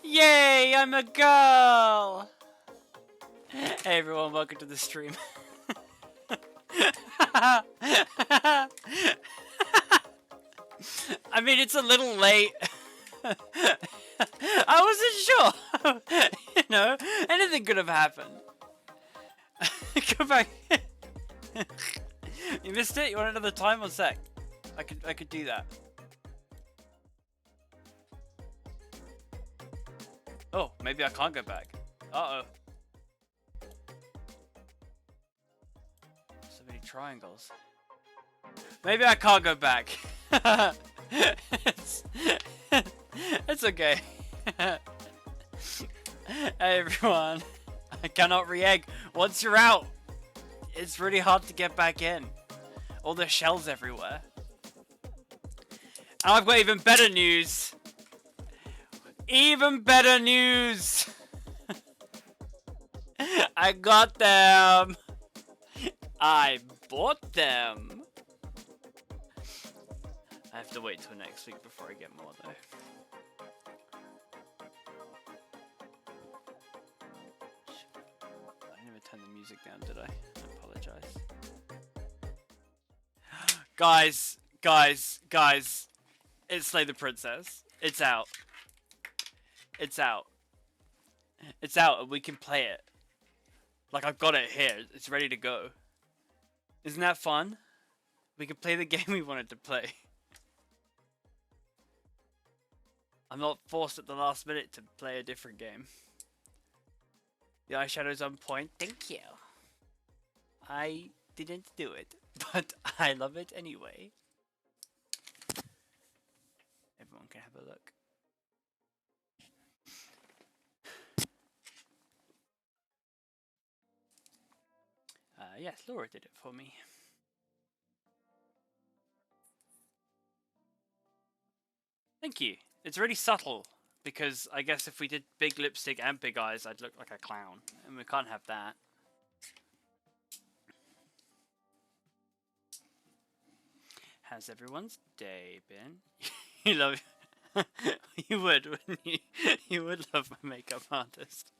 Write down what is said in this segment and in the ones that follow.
Yay, I'm a girl! Hey everyone, welcome to the stream. I mean, it's a little late. I wasn't sure. You know, anything could have happened. Go back. You missed it? You want another time or sec? I could do that. Oh, maybe I can't go back. Uh-oh. So many triangles. Maybe I can't go back. It's okay. Hey everyone. I cannot re-egg. Once you're out, it's really hard to get back in. All the shells everywhere. And I've got even better news. Even better news! I got them! I bought them! I have to wait till next week before I get more though. I never turned the music down, did I? I apologize. Guys! It's Slay the Princess. It's out. It's out. It's out and we can play it. Like, I've got it here. It's ready to go. Isn't that fun? We can play the game we wanted to play. I'm not forced at the last minute to play a different game. The eyeshadow's on point. Thank you. I didn't do it, but I love it anyway. Everyone can have a look. Yes, Laura did it for me. Thank you. It's really subtle, because I guess if we did big lipstick and big eyes, I'd look like a clown, and we can't have that. How's everyone's day been? You love... You would, wouldn't you? You would love my makeup artist.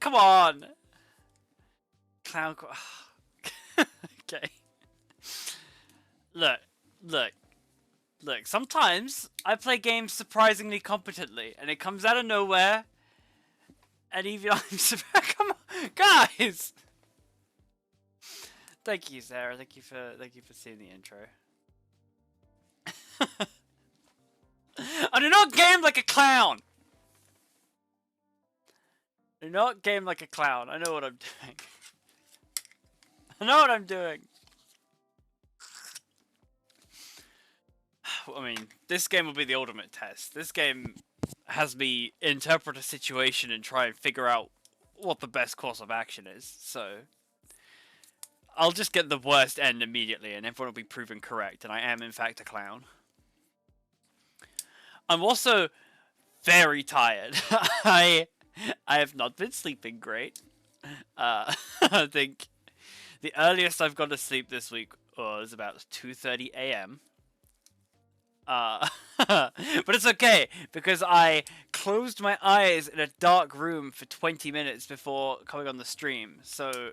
Come on, clown. Okay. Look. Look, sometimes I play games surprisingly competently, and it comes out of nowhere. And even I'm come on, guys. Thank you, Sarah. Thank you for seeing the intro. I do not game like a clown. Do not game like a clown. I know what I'm doing. I know what I'm doing. I mean, this game will be the ultimate test. This game has me interpret a situation and try and figure out what the best course of action is. So I'll just get the worst end immediately, and everyone will be proven correct. And I am, in fact, a clown. I'm also very tired. I have not been sleeping great. I think the earliest I've gone to sleep this week was about 2:30 a.m. But it's okay because I closed my eyes in a dark room for 20 minutes before coming on the stream. So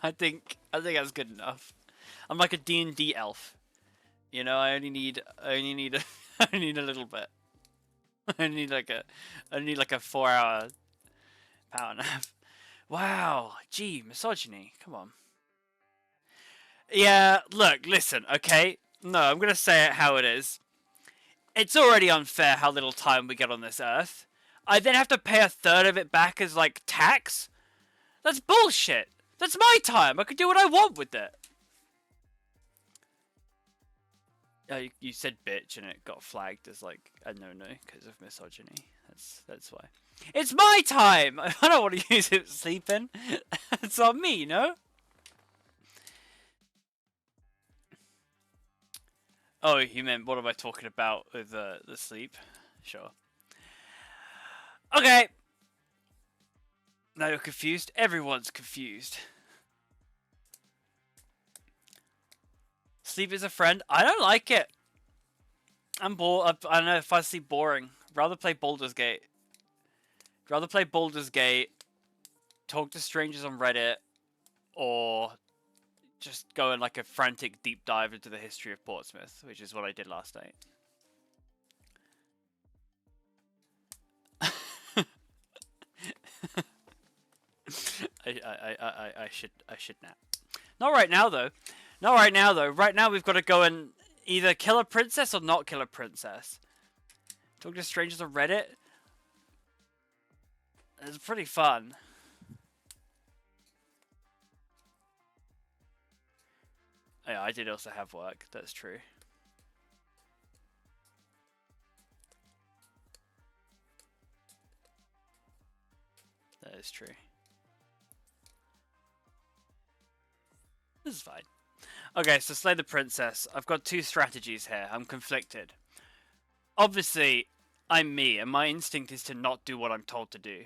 I think that's good enough. I'm like a D&D elf. You know, I only need I need a little bit. I need like a 4-hour power nap. Wow, gee, misogyny. Come on. Yeah, look, listen, okay? No, I'm gonna say it how it is. It's already unfair how little time we get on this earth. I then have to pay a third of it back as, like, tax? That's bullshit! That's my time! I can do what I want with it! You said bitch and it got flagged as, like, a no-no because of misogyny. That's why. It's my time! I don't want to use it sleeping. It's on me, no? Oh, you meant what am I talking about with the sleep? Sure. Okay. Now you're confused? Everyone's confused. Sleep is a friend? I don't like it. I'm bored. I don't know if I sleep boring. Rather play Baldur's Gate. Rather play Baldur's Gate, talk to strangers on Reddit, or just go in like a frantic deep dive into the history of Portsmouth, which is what I did last night. I should nap. Not right now though. Not right now though. Right now we've got to go and either kill a princess or not kill a princess. Talk to strangers on Reddit. It's pretty fun. Yeah, I did also have work. That's true. That is true. This is fine. Okay, so slay the princess. I've got two strategies here. I'm conflicted. Obviously, I'm me, and my instinct is to not do what I'm told to do.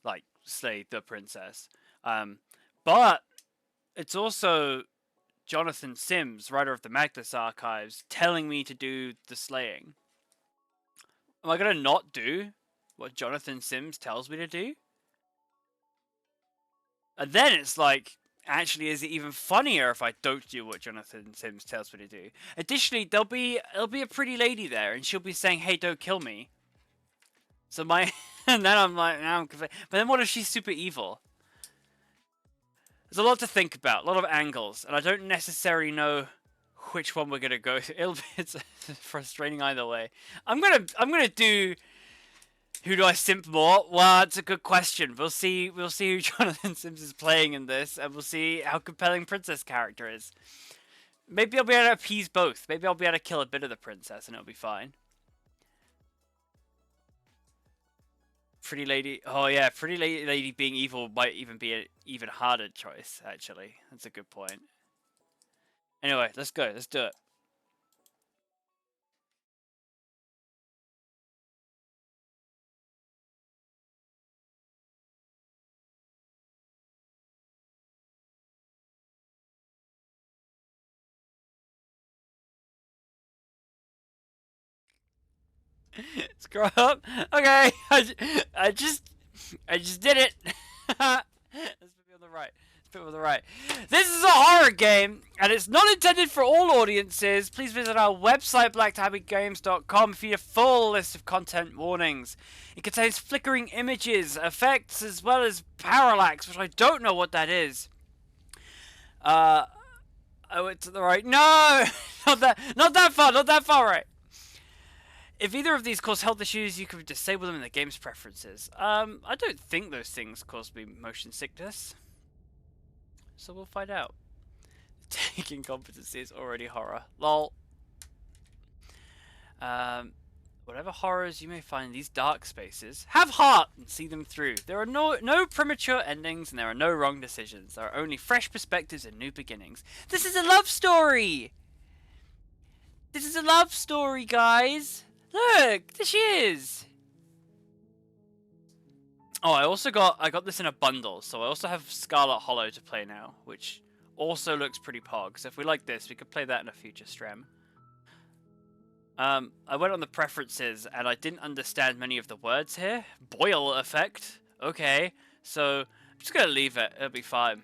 Like, slay the princess. But it's also Jonathan Sims, writer of the Magnus Archives, telling me to do the slaying. Am I going to not do what Jonathan Sims tells me to do? And then it's like, actually, is it even funnier if I don't do what Jonathan Sims tells me to do? Additionally, there'll be a pretty lady there, and she'll be saying, "Hey, don't kill me." So my, and then I'm like, now I'm confused. But then what if she's super evil? There's a lot to think about, a lot of angles, and I don't necessarily know which one we're gonna go. It's frustrating either way. I'm gonna do. Who do I simp more? Well, that's a good question. We'll see. We'll see who Jonathan Sims is playing in this, and we'll see how compelling Princess character is. Maybe I'll be able to appease both. Maybe I'll be able to kill a bit of the princess, and it'll be fine. Pretty lady. Oh yeah, pretty lady being evil might even be an even harder choice. Actually, that's a good point. Anyway, let's go. Let's do it. Scroll up. Okay, I just did it. Let's be on the right. People on the right. This is a horror game, and it's not intended for all audiences. Please visit our website, blacktabbygames.com, for your full list of content warnings. It contains flickering images, effects, as well as parallax, which I don't know what that is. I went to the right. No! Not that far right. If either of these cause health issues, you can disable them in the game's preferences. I don't think those things cause me motion sickness. So we'll find out. Taking competency is already horror. Lol. Whatever horrors you may find in these dark spaces, have heart and see them through. There are no premature endings and there are no wrong decisions. There are only fresh perspectives and new beginnings. This is a love story! This is a love story, guys! Look! There she is! Oh, I got this in a bundle, so I also have Scarlet Hollow to play now, which also looks pretty pog. So if we like this, we could play that in a future stream. I went on the preferences, and I didn't understand many of the words here. Boil effect. Okay, so I'm just gonna leave it. It'll be fine.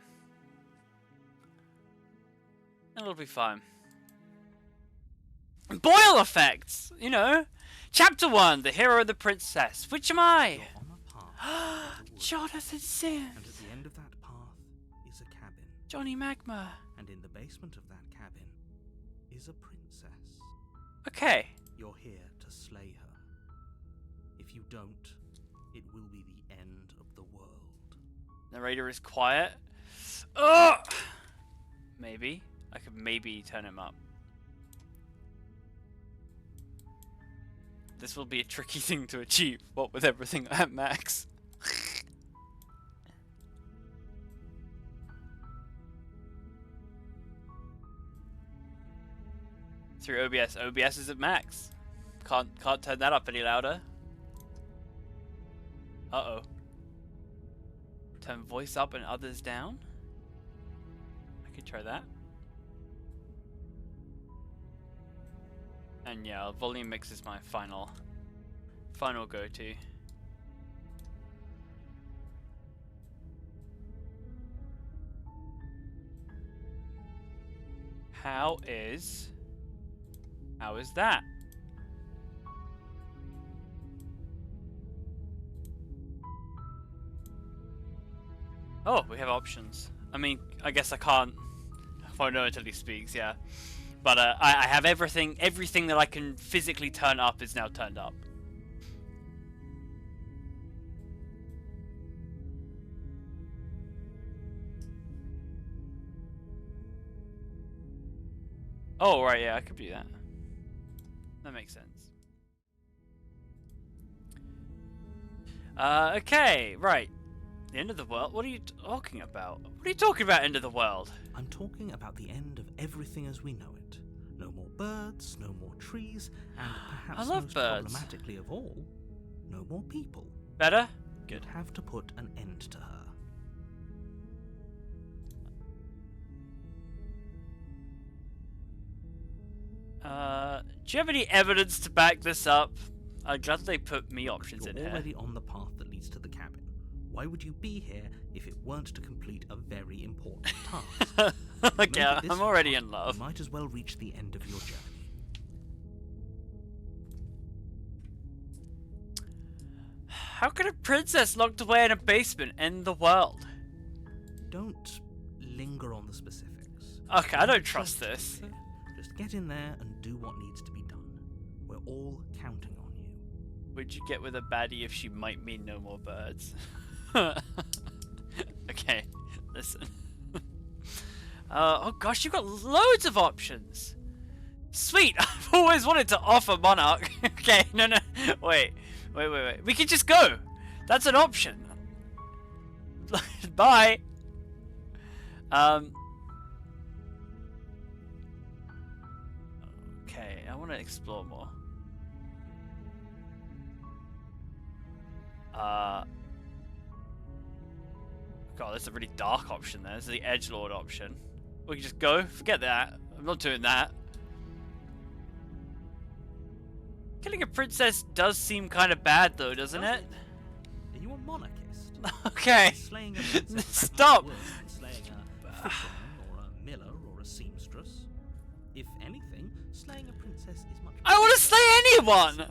It'll be fine. Boil effects! You know? Chapter 1, The Hero and the Princess. Which am I? Jonathan Sims. And at the end of that path is a cabin. Johnny Magma. And in the basement of that cabin is a princess. Okay. You're here to slay her. If you don't, it will be the end of the world. Narrator is quiet. Ugh! Maybe. I could maybe turn him up. This will be a tricky thing to achieve, what with everything at max. Through OBS. OBS is at max. Can't turn that up any louder. Uh-oh. Turn voice up and others down. I could try that. And yeah, volume mix is my final go-to. How is that? Oh, we have options. I mean, I guess I won't know until he speaks, yeah. But I have everything that I can physically turn up is now turned up. Oh, right, yeah, I could do that. That makes sense. Okay, right. The end of the world? What are you talking about? What are you talking about, end of the world? I'm talking about the end of everything as we know it. No more birds, no more trees, and perhaps most problematically of all, no more people. Better? Good. You'd have to put an end to her. Do you have any evidence to back this up? I'm glad they put me options in here. You're already on the path that leads to the cabin. Why would you be here if it weren't to complete a very important task? Okay, I'm already in love. You might as well reach the end of your journey. How could a princess locked away in a basement end the world? Don't linger on the specifics. Okay, I don't trust this. Just get in there and do what needs to be done. We're all counting on you. Would you get with a baddie if she might mean no more birds? Okay, listen. Oh gosh, you've got loads of options. Sweet, I've always wanted to offer Monarch. Okay, no, wait. We can just go. That's an option. Bye. Okay, I want to explore more. God, there's a really dark option there. There's the edgelord option. We can just go. Forget that. I'm not doing that. Killing a princess does seem kind of bad, though, doesn't it? Are you a monarchist? Okay. Slaying a princess Stop. worse than slaying fisherman or a miller or a seamstress. If anything, slaying a princess is much. I want to slay anyone!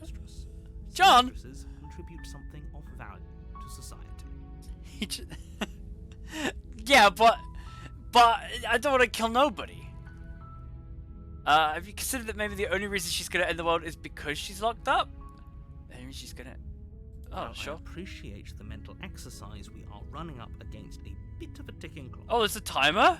John! Seamstresses contribute something of value to society. Yeah, but I don't want to kill nobody. Have you considered that maybe the only reason she's gonna end the world is because she's locked up? Maybe she's gonna... Oh, Well, sure. I appreciate the mental exercise we are running up against a bit of a ticking clock. Oh, there's a timer?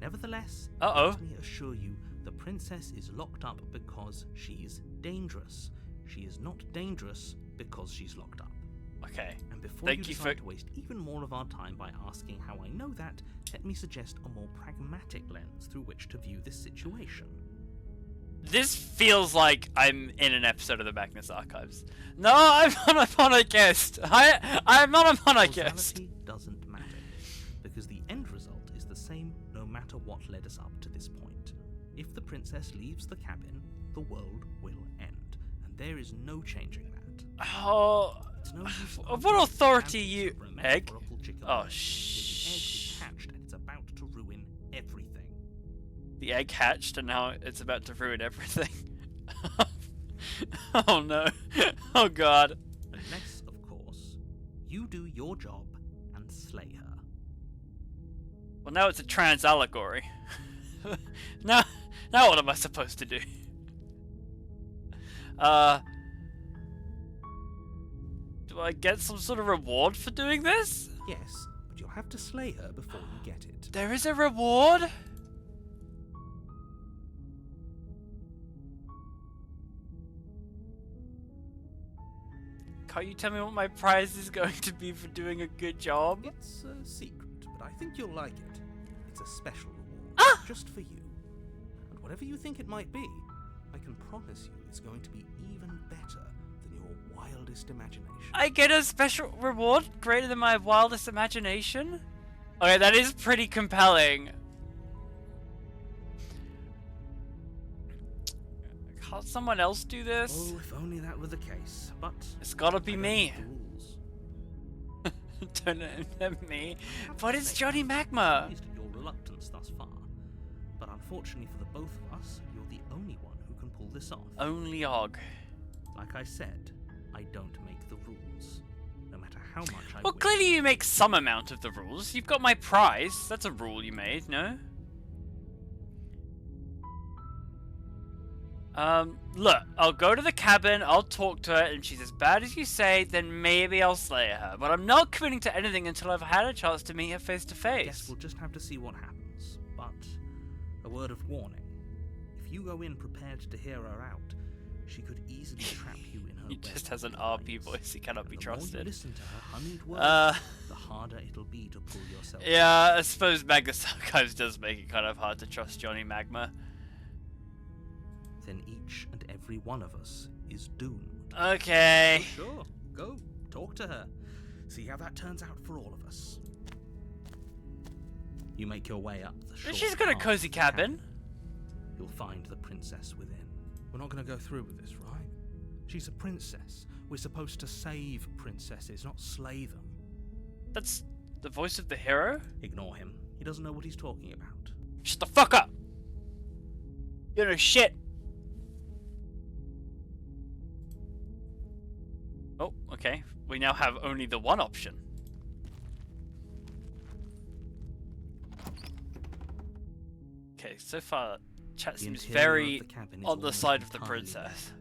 Nevertheless, Uh-oh. let me assure you, the princess is locked up because she's dangerous. She is not dangerous because she's locked up. Okay. And before Thank you you decide for... to waste even more of our time by asking how I know that, let me suggest a more pragmatic lens through which to view this situation. This feels like I'm in an episode of the Magnus Archives. No, I'm not a monarchist. I'm not a monarchist. Causality doesn't matter, because the end result is the same no matter what led us up to this point. If the princess leaves the cabin, the world will end, and there is no changing that. Oh... It's no use Of what authority you... over a Egg? metaphorical chicken Oh, egg. The egg is hatched and it's about to ruin everything. The egg hatched and now it's about to ruin everything. Oh no. Oh god. Unless, of course, you do your job and slay her. Well, now it's a trans allegory. now what am I supposed to do? Do I get some sort of reward for doing this? Yes, but you'll have to slay her before you get it. There is a reward? Can't you tell me what my prize is going to be for doing a good job? It's a secret, but I think you'll like it. It's a special reward, Ah! just for you. And whatever you think it might be, I can promise you it's going to be even better than your wildest imagination. I get a special reward greater than my wildest imagination? Okay, that is pretty compelling. Can't someone else do this? Oh, if only that were the case, but... It's gotta be I don't me. know the rules. Don't me. I have But to it's say, Johnny I'm Magma. pleased at your reluctance thus far. But unfortunately for the both of us, you're the only one who can pull this off. Only Og. Like I said, I don't make the rules. No matter how much I Well, wish. clearly you make some amount of the rules. You've got my prize. That's a rule you made, no? Look, I'll go to the cabin, I'll talk to her, and if she's as bad as you say, then maybe I'll slay her. But I'm not committing to anything until I've had a chance to meet her face to Guess face. we'll just have to see what happens. But a word of warning. If you go in prepared to hear her out, she could easily trap you in her He web just has an of RP lies. voice, he cannot be And the more you trusted. listen to her honeyed words, Uh, the harder it'll be to pull yourself. yeah, I suppose Magnus Archives does make it kind of hard to trust Johnny Magma. Then each and every one of us is doomed. Okay. Oh, sure, go, talk to her. See how that turns out for all of us. You make your way up the short She's got a path cozy to the cabin. You'll find the princess within. We're not going to go through with this, right? She's a princess. We're supposed to save princesses, not slay them. That's the voice of the hero? Ignore him. He doesn't know what he's talking about. Shut the fuck up! You know shit! Oh, okay. We now have only the one option. Okay, so far, chat The seems interior of very the cabin is on the almost side of the entirely princess. bare.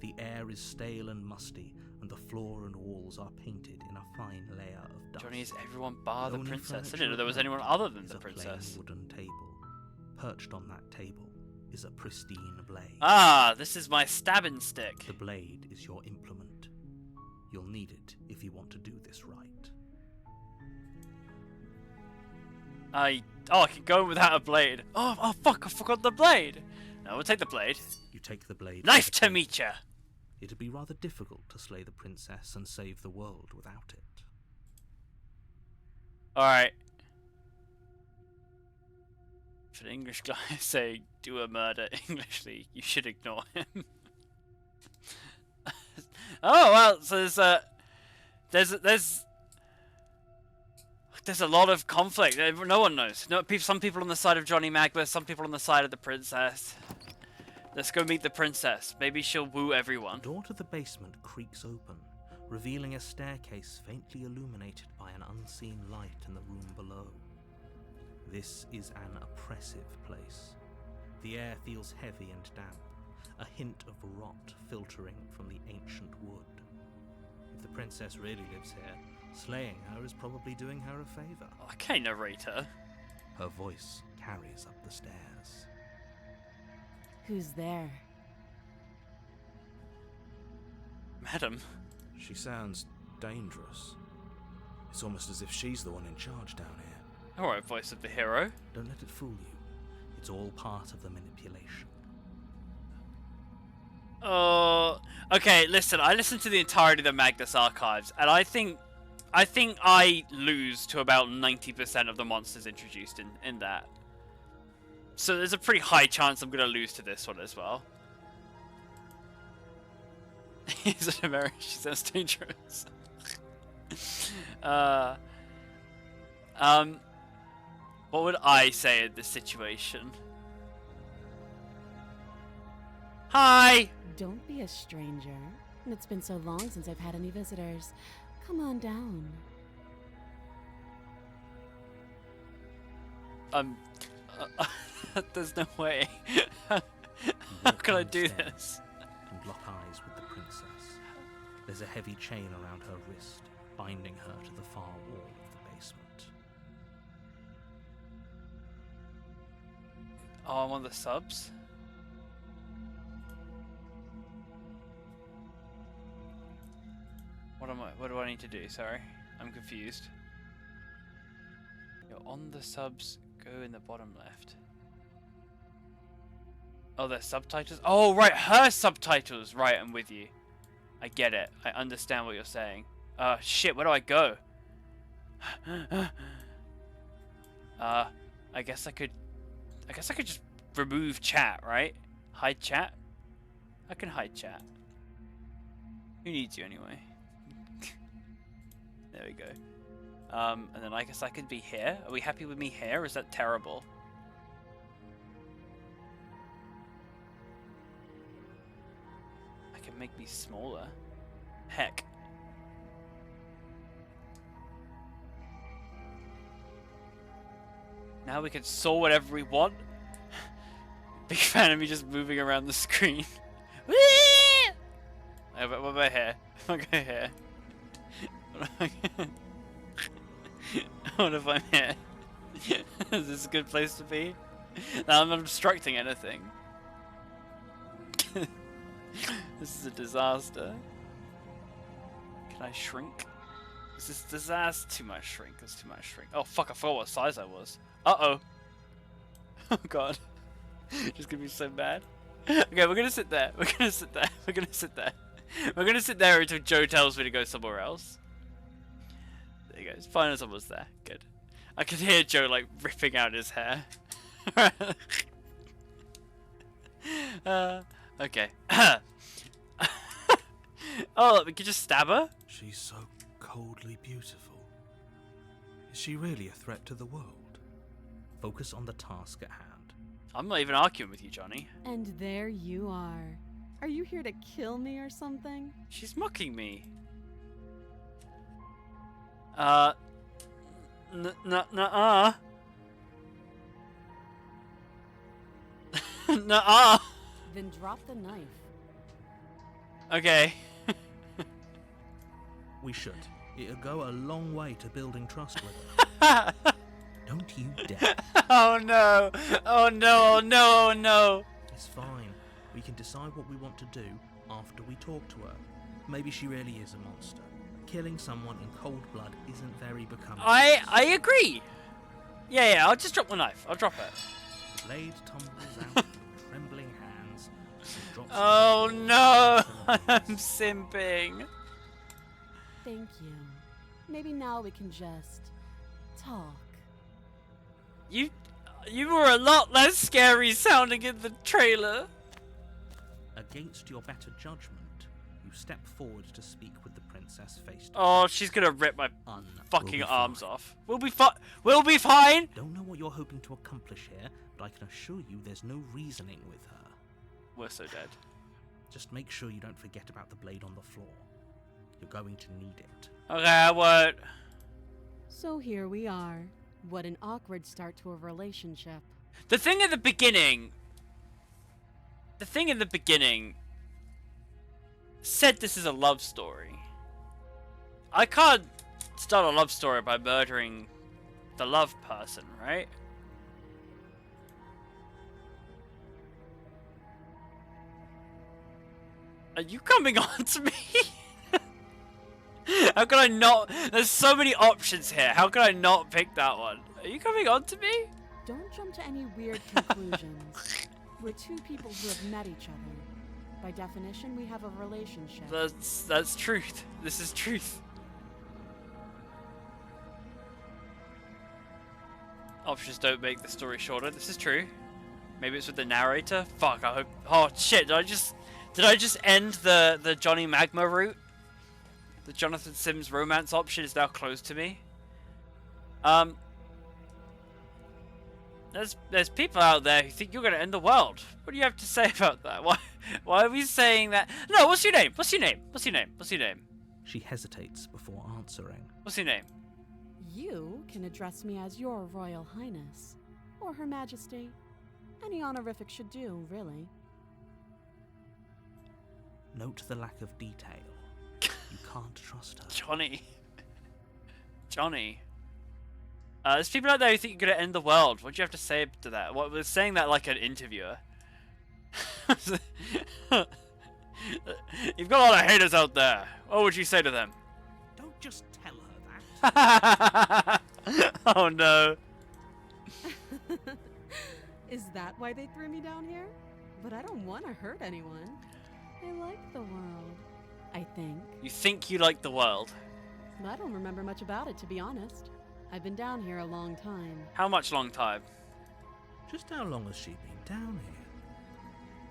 The air is stale and musty, and the floor and walls are painted in a fine layer of dust. Johnny, is everyone bar the only princess? I furniture didn't know there was around anyone other than is the a plain princess. wooden table. Perched on that table is a pristine blade. Ah, this is my stabbing stick. The blade is your implement. You'll need it if you want to do this right. I can go without a blade. Oh fuck, I forgot the blade. No, we'll take the blade. You take the blade. Knife with to you. meet ya. It'd be rather difficult to slay the princess and save the world without it. Alright. If an English guy is saying do a murder Englishly, you should ignore him. Oh well, so there's There's a lot of conflict. No one knows. No, some people on the side of Johnny Magbeth, some people on the side of the princess. Let's go meet the princess. Maybe she'll woo everyone. The door to the basement creaks open, revealing a staircase faintly illuminated by an unseen light in the room below. This is an oppressive place. The air feels heavy and damp, a hint of rot filtering from the ancient wood. If the princess really lives here, slaying her is probably doing her a favor. Oh, I can't narrate her. Her voice carries up the stairs. Who's there? Madam. She sounds dangerous. It's almost as if she's the one in charge down here. Alright, voice of the hero. Don't let it fool you. It's all part of the manipulation. Okay, listen, I listened to the entirety of the Magnus Archives, and I think I lose to about 90% of the monsters introduced in that. So there's a pretty high chance I'm gonna lose to this one as well. He's an American, she sounds dangerous. What would I say in this situation? Hi! Don't be a stranger. It's been so long since I've had any visitors. Come on down. There's no way. How can I do this? And lock eyes with the princess. There's a heavy chain around her wrist, binding her to the far wall of the basement. Oh, I'm on the subs? What do I need to do? Sorry, I'm confused. You're on the subs, go in the bottom left. Oh, there's subtitles? Oh, right, her subtitles! Right, I'm with you. I get it. I understand what you're saying. Shit, where do I go? I guess I could just remove chat, right? Hide chat? I can hide chat. Who needs you anyway? There we go. And then I guess I could be here. Are we happy with me here? Or is that terrible? I can make me smaller. Heck. Now we can saw whatever we want. Big fan of me just moving around the screen. What about here? I'll go here. What if I'm here? Is this a good place to be? Now I'm not obstructing anything. This is a disaster. Can I shrink? Is this disaster? Too much shrink. That's too much shrink. Oh fuck, I forgot what size I was. Uh-oh. Oh god. Just gonna be so bad. Okay, we're gonna sit there. We're gonna sit there. We're gonna sit there. We're gonna sit there until Joe tells me to go somewhere else. There you go. It's fine, someone's there. Good. I can hear Joe like ripping out his hair. Okay. Oh, we could just stab her? She's so coldly beautiful. Is she really a threat to the world? Focus on the task at hand. I'm not even arguing with you, Johnny. And there you are. Are you here to kill me or something? She's mocking me. Nuh-uh. Nuh-uh. Then drop the knife. Okay. We should. It'll go a long way to building trust with her. Don't you dare. Oh no! Oh no! Oh no! Oh no! It's fine. We can decide what we want to do after we talk to her. Maybe she really is a monster. Killing someone in cold blood isn't very becoming. I agree. Yeah, I'll just drop the knife. I'll drop it. The blade tumbles out with trembling hands and drops. Oh no! I'm simping. Thank you. Maybe now we can just talk. You were a lot less scary sounding in the trailer. Against your better judgment, you step forward to speak with the princess face to Oh, she's gonna rip my Un. fucking We'll be arms fine. off. We'll be fine. We'll be fine. Don't know what you're hoping to accomplish here, but I can assure you there's no reasoning with her. We're so dead. Just make sure you don't forget about the blade on the floor. You're going to need it. Okay, I won't. So here we are. What an awkward start to a relationship. The thing in the beginning said this is a love story. I can't start a love story by murdering the love person, right? Are you coming on to me? How can I not? There's so many options here. How can I not pick that one? Are you coming on to me? Don't jump to any weird conclusions. We're two people who have met each other. By definition, we have a relationship. That's truth. This is truth. Options don't make the story shorter. This is true. Maybe it's with the narrator. Fuck. I hope. Oh shit! Did I just end the Johnny Magma route? The Jonathan Sims romance option is now closed to me. There's people out there who think you're gonna end the world. What do you have to say about that? Why are we saying that? No, what's your name? What's your name? What's your name? What's your name? She hesitates before answering. What's your name? You can address me as Your Royal Highness, or Her Majesty. Any honorific should do, really. Note the lack of detail. You can't trust her. Johnny. There's people out there who think you're gonna end the world. What do you have to say to that? What was saying that like an interviewer? You've got a lot of haters out there. What would you say to them? Don't just tell her that. Oh no. Is that why they threw me down here? But I don't want to hurt anyone. I like the world, I think. You think you like the world? I don't remember much about it, to be honest. I've been down here a long time. How much long time? Just how long has she been down here?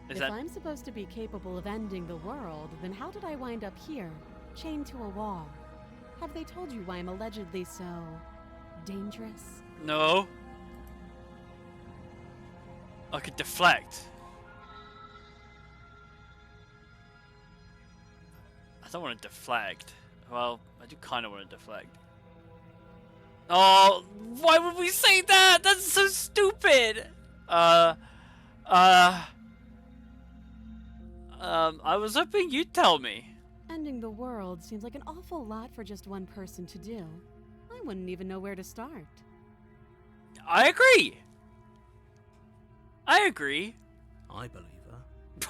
Is If that I'm supposed to be capable of ending the world, then how did I wind up here, chained to a wall? Have they told you why I'm allegedly so dangerous? no? I could deflect. I don't want to deflect. Well, I do kind of want to deflect. Oh, why would we say that? That's so stupid. I was hoping you'd tell me. Ending the world seems like an awful lot for just one person to do. I wouldn't even know where to start. I agree. I agree. I believe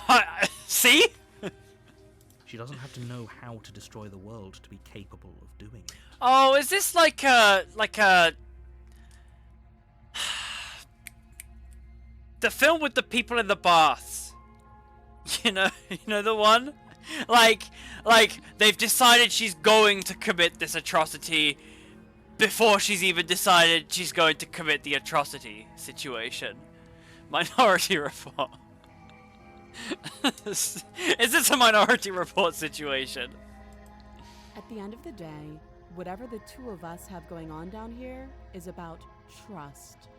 her. See? She doesn't have to know how to destroy the world to be capable of doing it. Oh, is this like a the film with the people in the baths? You know the one? Like they've decided she's going to commit this atrocity before she's even decided she's going to commit the atrocity situation. Minority Report. Is this a Minority Report situation? At the end of the day, whatever the two of us have going on down here is about trust.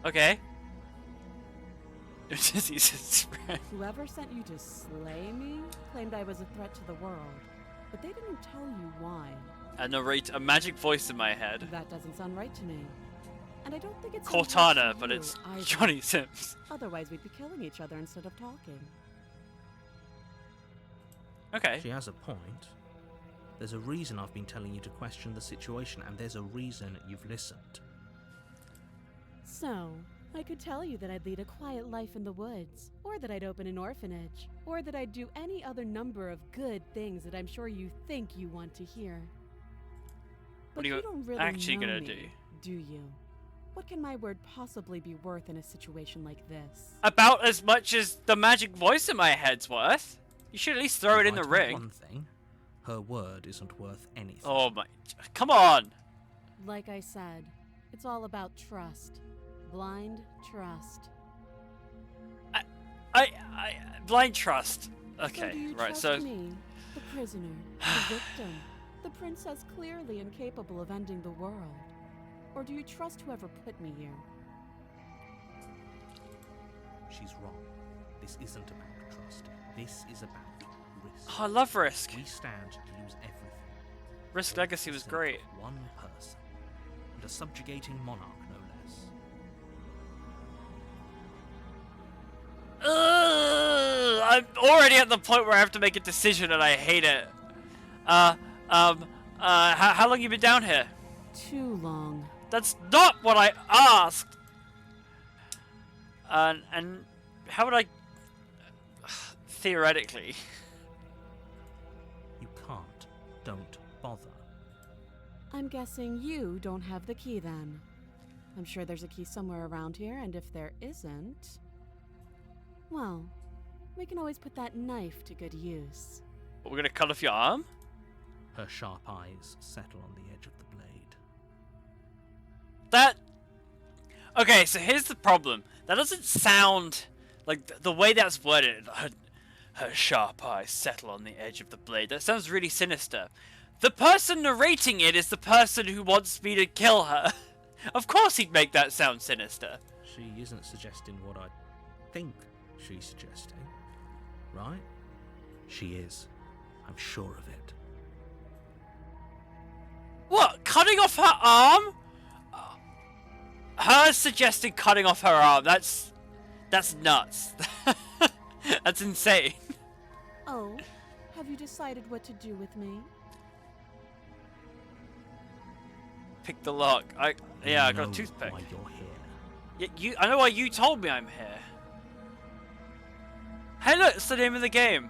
Okay. Jesus Christ. Whoever sent you to slay me claimed I was a threat to the world, but they didn't tell you why. A magic voice in my head. That doesn't sound right to me. And I don't think it's Cortana, but it's either. Johnny Sims. Otherwise, we'd be killing each other instead of talking. Okay. She has a point. There's a reason I've been telling you to question the situation, and there's a reason you've listened. So, I could tell you that I'd lead a quiet life in the woods, or that I'd open an orphanage, or that I'd do any other number of good things that I'm sure you think you want to hear. But What are you don't really actually know gonna me, do you? What can my word possibly be worth in a situation like this? About as much as the magic voice in my head's worth. You should at least throw it in the Right about ring. One thing, her word isn't worth anything. Oh my... Come on! Like I said, it's all about trust. Blind trust. I blind trust. So Okay, do you right, trust so me, the prisoner, the victim, the princess clearly incapable of ending the world? Or do you trust whoever put me here? She's wrong. This isn't about trust. This is about risk. oh, I love Risk. We stand to lose everything. Risk Legacy For the was sake great. of one person, and a subjugating monarch, no less. Ugh, I'm already at the point where I have to make a decision and I hate it. How long you been down here? Too long. That's not what I asked. And how would I... Theoretically. You can't. Don't bother. I'm guessing you don't have the key then. I'm sure there's a key somewhere around here, and if there isn't... well, we can always put that knife to good use. We're gonna cut off your arm? Her sharp eyes settle on the edge of the blade. That... Okay, so here's the problem. That doesn't sound like the way that's worded. Her sharp eyes settle on the edge of the blade. That sounds really sinister. The person narrating it is the person who wants me to kill her. Of course he'd make that sound sinister. She isn't suggesting what I think she's suggesting, right? She is. I'm sure of it. What? Cutting off her arm? Her suggesting cutting off her arm. That's nuts. That's insane. Oh, have you decided what to do with me? Pick the lock. Yeah, I got a know toothpick. Why you're here. I know why you told me I'm here. Hey, look, it's the name of the game.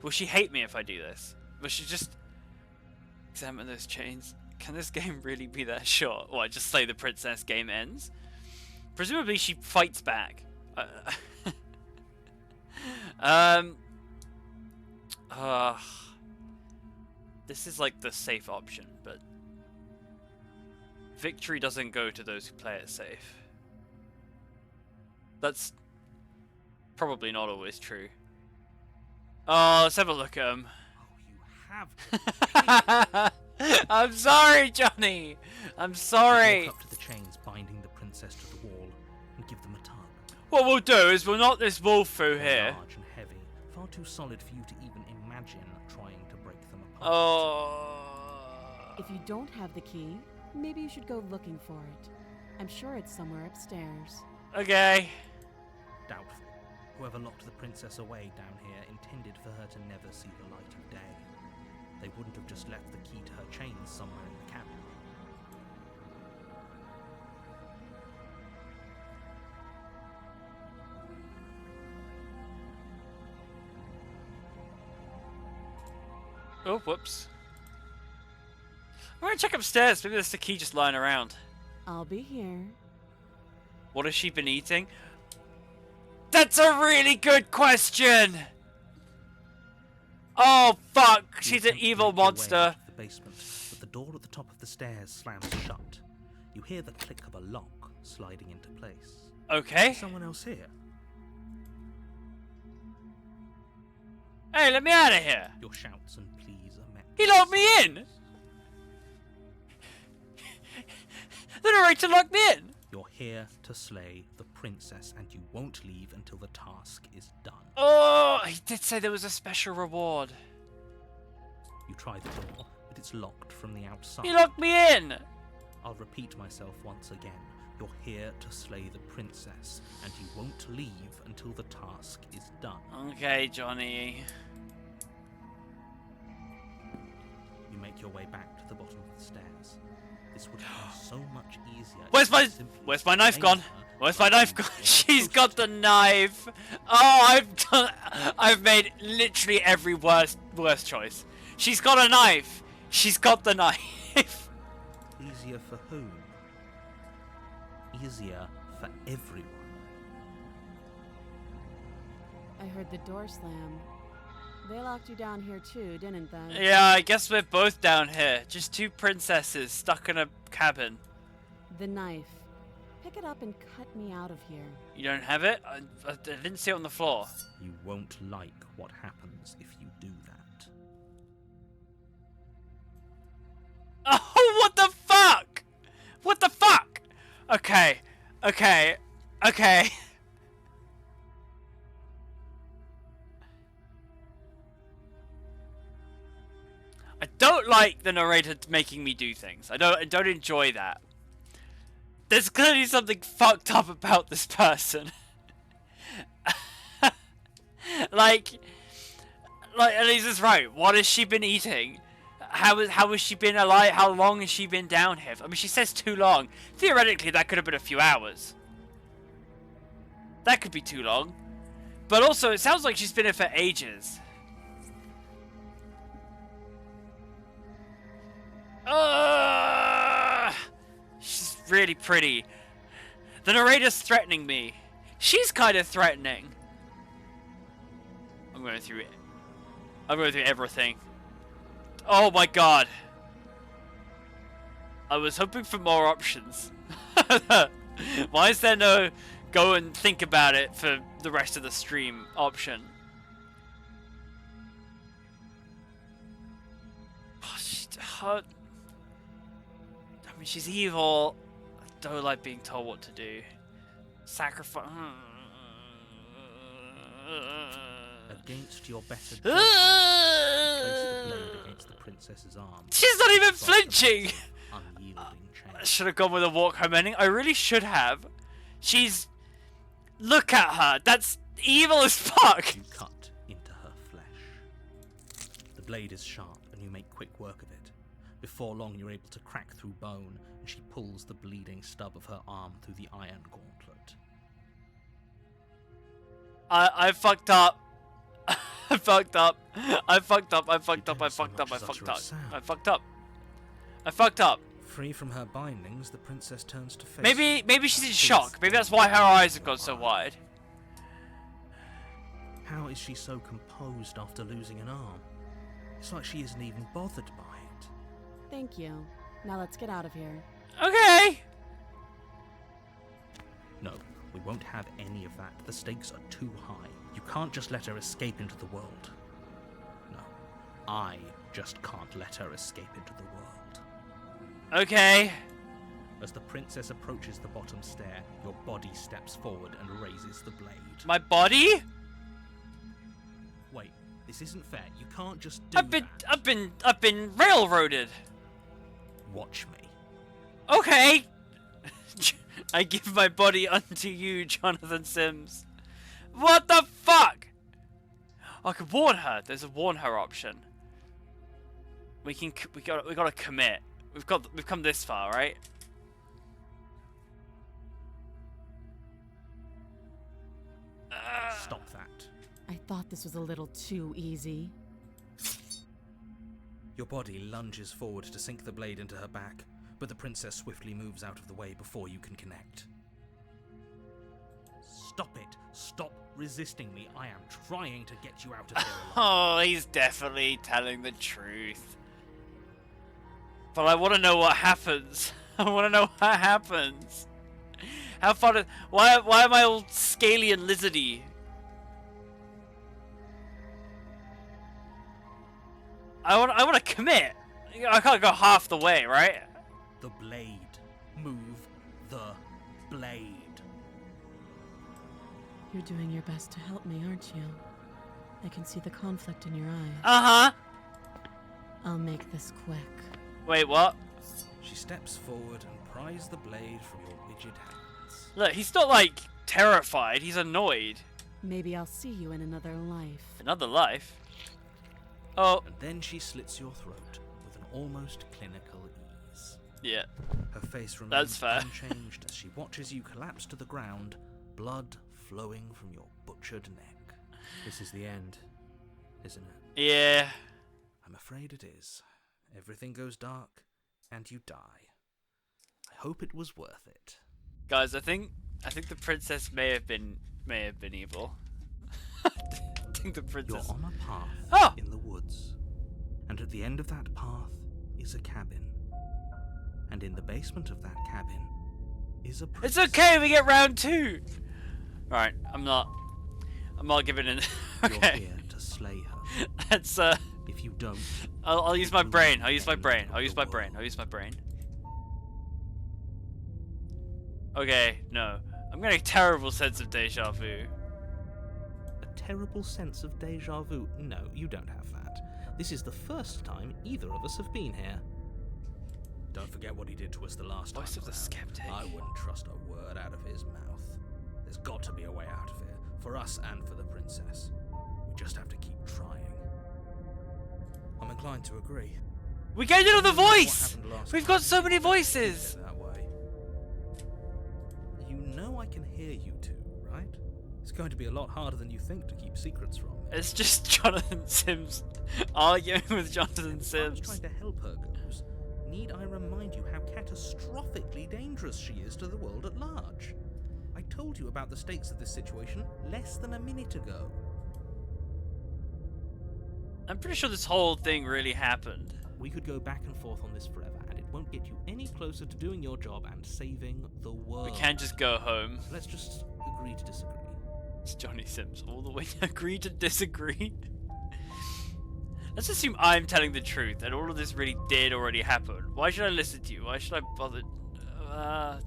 Will she hate me if I do this? Will she just examine those chains? Can this game really be that short? Or I just slay the princess, game ends? Presumably she fights back. This is like the safe option, but victory doesn't go to those who play it safe. That's probably not always true. Oh, let's have a look at him. Oh, you have. I'm sorry, Johnny. I'm sorry. Walk up to the chains binding the princess to the wall and give them a tug. What we'll do is we'll knock this wall through They're here. large and heavy, far too solid for you to even imagine trying to break them apart. Oh. If you don't have the key, maybe you should go looking for it. I'm sure it's somewhere upstairs. Okay. Doubtful. Whoever locked the princess away down here intended for her to never see the light of day. They wouldn't have just left the key to her chains somewhere in the cabin. Oh, whoops. I'm gonna check upstairs. Maybe there's the key just lying around. I'll be here. What has she been eating? That's a really good question! Oh, fuck! You She's an attempt to evil make your way monster. out of the basement, but the door at the top of the stairs slams shut. You hear the click of a lock sliding into place. Okay. Is someone else here? Hey, let me out of here! Your shouts and pleas are met. He locked me in! The narrator locked me in! You're here to slay the princess, and you won't leave until the task is done. Oh, he did say there was a special reward. You try the door, but it's locked from the outside. He locked me in! I'll repeat myself once again. You're here to slay the princess, and you won't leave until the task is done. Okay, Johnny. You make your way back to the bottom of the stairs. This would have been so much easier. Where's if you my simply Where's my knife slain gone? her Where's my knife gone? before you She's were got the knife. Oh, I've made literally every worst choice. She's got a knife. She's got the knife. Easier for whom? Easier for everyone. I heard the door slam. They locked you down here too, didn't they? Yeah, I guess we're both down here. Just two princesses stuck in a cabin. The knife. Pick it up and cut me out of here. You don't have it? I didn't see it on the floor. You won't like what happens if you do that. Oh, what the fuck? What the fuck? Okay. Okay. Okay. I don't like the narrator making me do things. I don't enjoy that. There's clearly something fucked up about this person. like Elisa's right. What has she been eating? How has she been alive? How long has she been down here? I mean, she says too long. Theoretically, that could have been a few hours. That could be too long. But also, it sounds like she's been here for ages. She's really pretty. The narrator's threatening me. She's kind of threatening. I'm going through it. I'm going through everything. Oh my god. I was hoping for more options. Why is there no go and think about it for the rest of the stream option? Oh, I mean, she's evil. I don't like being told what to do. Sacrifice. Against your better judgment, place the blade against the princess's arm. She's not even flinching! Unyielding chain. I should have gone with a walk home ending. I really should have. She's... Look at her. That's evil as fuck. You cut into her flesh. The blade is sharp and you make quick work of it. Before long you're able to crack through bone and she pulls the bleeding stub of her arm through the iron gauntlet. I fucked up. I fucked up. I fucked up. I fucked up. I fucked up. I fucked up. I fucked up. I fucked up. Free from her bindings, the princess turns to face. Maybe she's in shock. Maybe that's why her eyes have gone so wide. How is she so composed after losing an arm? It's like she isn't even bothered by it. Thank you. Now let's get out of here. Okay. No, we won't have any of that. The stakes are too high. You can't just let her escape into the world. No, I just can't let her escape into the world. Okay. As the princess approaches the bottom stair, your body steps forward and raises the blade. My body? Wait, this isn't fair. You can't just do that. I've been railroaded. Watch me. Okay. I give my body unto you, Jonathan Sims. What the fuck? I could warn her. There's a warn her option. We gotta commit. We've come this far, right? Stop that. I thought this was a little too easy. Your body lunges forward to sink the blade into her back, but the princess swiftly moves out of the way before you can connect. Stop it! Stop resisting me! I am trying to get you out of here alive. Oh, he's definitely telling the truth. But I want to know what happens. I want to know what happens. How far did... Why am I all scaly and lizardy? I want to commit. I can't go half the way, right? The blade. Move the blade. You're doing your best to help me, aren't you? I can see the conflict in your eyes. Uh-huh. I'll make this quick. Wait, what? She steps forward and pries the blade from your rigid hands. Look, he's not, like, terrified. He's annoyed. Maybe I'll see you in another life. Another life? Oh. And then she slits your throat with an almost clinical ease. Yeah. Her face remains That's fair. unchanged as she watches you collapse to the ground, blood flowing from your butchered neck. This is the end, isn't it? Yeah. I'm afraid it is. Everything goes dark, and you die. I hope it was worth it. Guys, I think the princess may have been evil. think the You're princess. on a path Oh! in the woods, and at the end of that path is a cabin. And in the basement of that cabin is a It's princess. okay. We get round 2. Right. I'm not giving in. You're Okay. here to slay her. Let's If you don't, I'll use my it will brain. be I'll use my the end brain. of I'll use the my brain. world. I'll use my brain. Okay, no. I'm getting a terrible sense of deja vu. a terrible sense of deja vu. No, you don't have that. This is the first time either of us have been here. Don't forget what he did to us the last time Voice of the around. skeptic. I wouldn't trust a word out of his mouth. There's got to be a way out of here, for us and for the princess. We just have to keep trying. I'm inclined to agree. We get another What voice! happened last We've got time? so many Keep voices! it that way. You know I can hear you two, right? It's going to be a lot harder than you think to keep secrets from me. It's just Jonathan Sims arguing with Jonathan And as far as Sims. trying to help her goes, need I remind you how catastrophically dangerous she is to the world at large? I told you about the stakes of this situation less than a minute ago. I'm pretty sure this whole thing really happened. We could go back and forth on this forever, and it won't get you any closer to doing your job and saving the world. We can't just go home. So let's just agree to disagree. It's Johnny Sims all the way to agree to disagree. Let's assume I'm telling the truth and all of this really did already happen. Why should I listen to you? Why should I bother?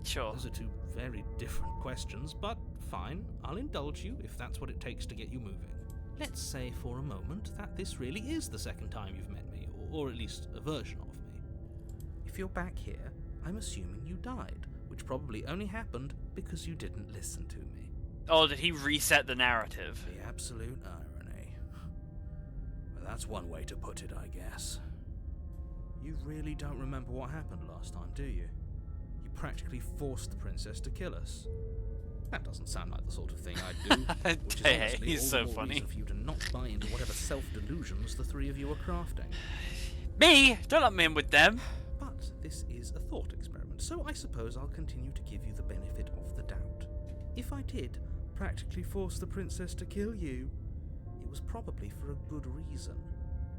Sure. Those are two very different questions, but fine, I'll indulge you if that's what it takes to get you moving. Let's say for a moment that this really is the second time you've met me, or at least a version of me. If you're back here, I'm assuming you died, which probably only happened because you didn't listen to me. Oh, did he reset the narrative? The absolute irony. Well, that's one way to put it, I guess. You really don't remember what happened last time, do you? You practically forced the princess to kill us. That doesn't sound like the sort of thing I'd do, which is Hey, honestly he's all so the more funny. reason for you to not buy into whatever self-delusions the three of you are crafting. Me? Don't let me in with them. But this is a thought experiment, so I suppose I'll continue to give you the benefit of the doubt. If I did practically force the princess to kill you, it was probably for a good reason.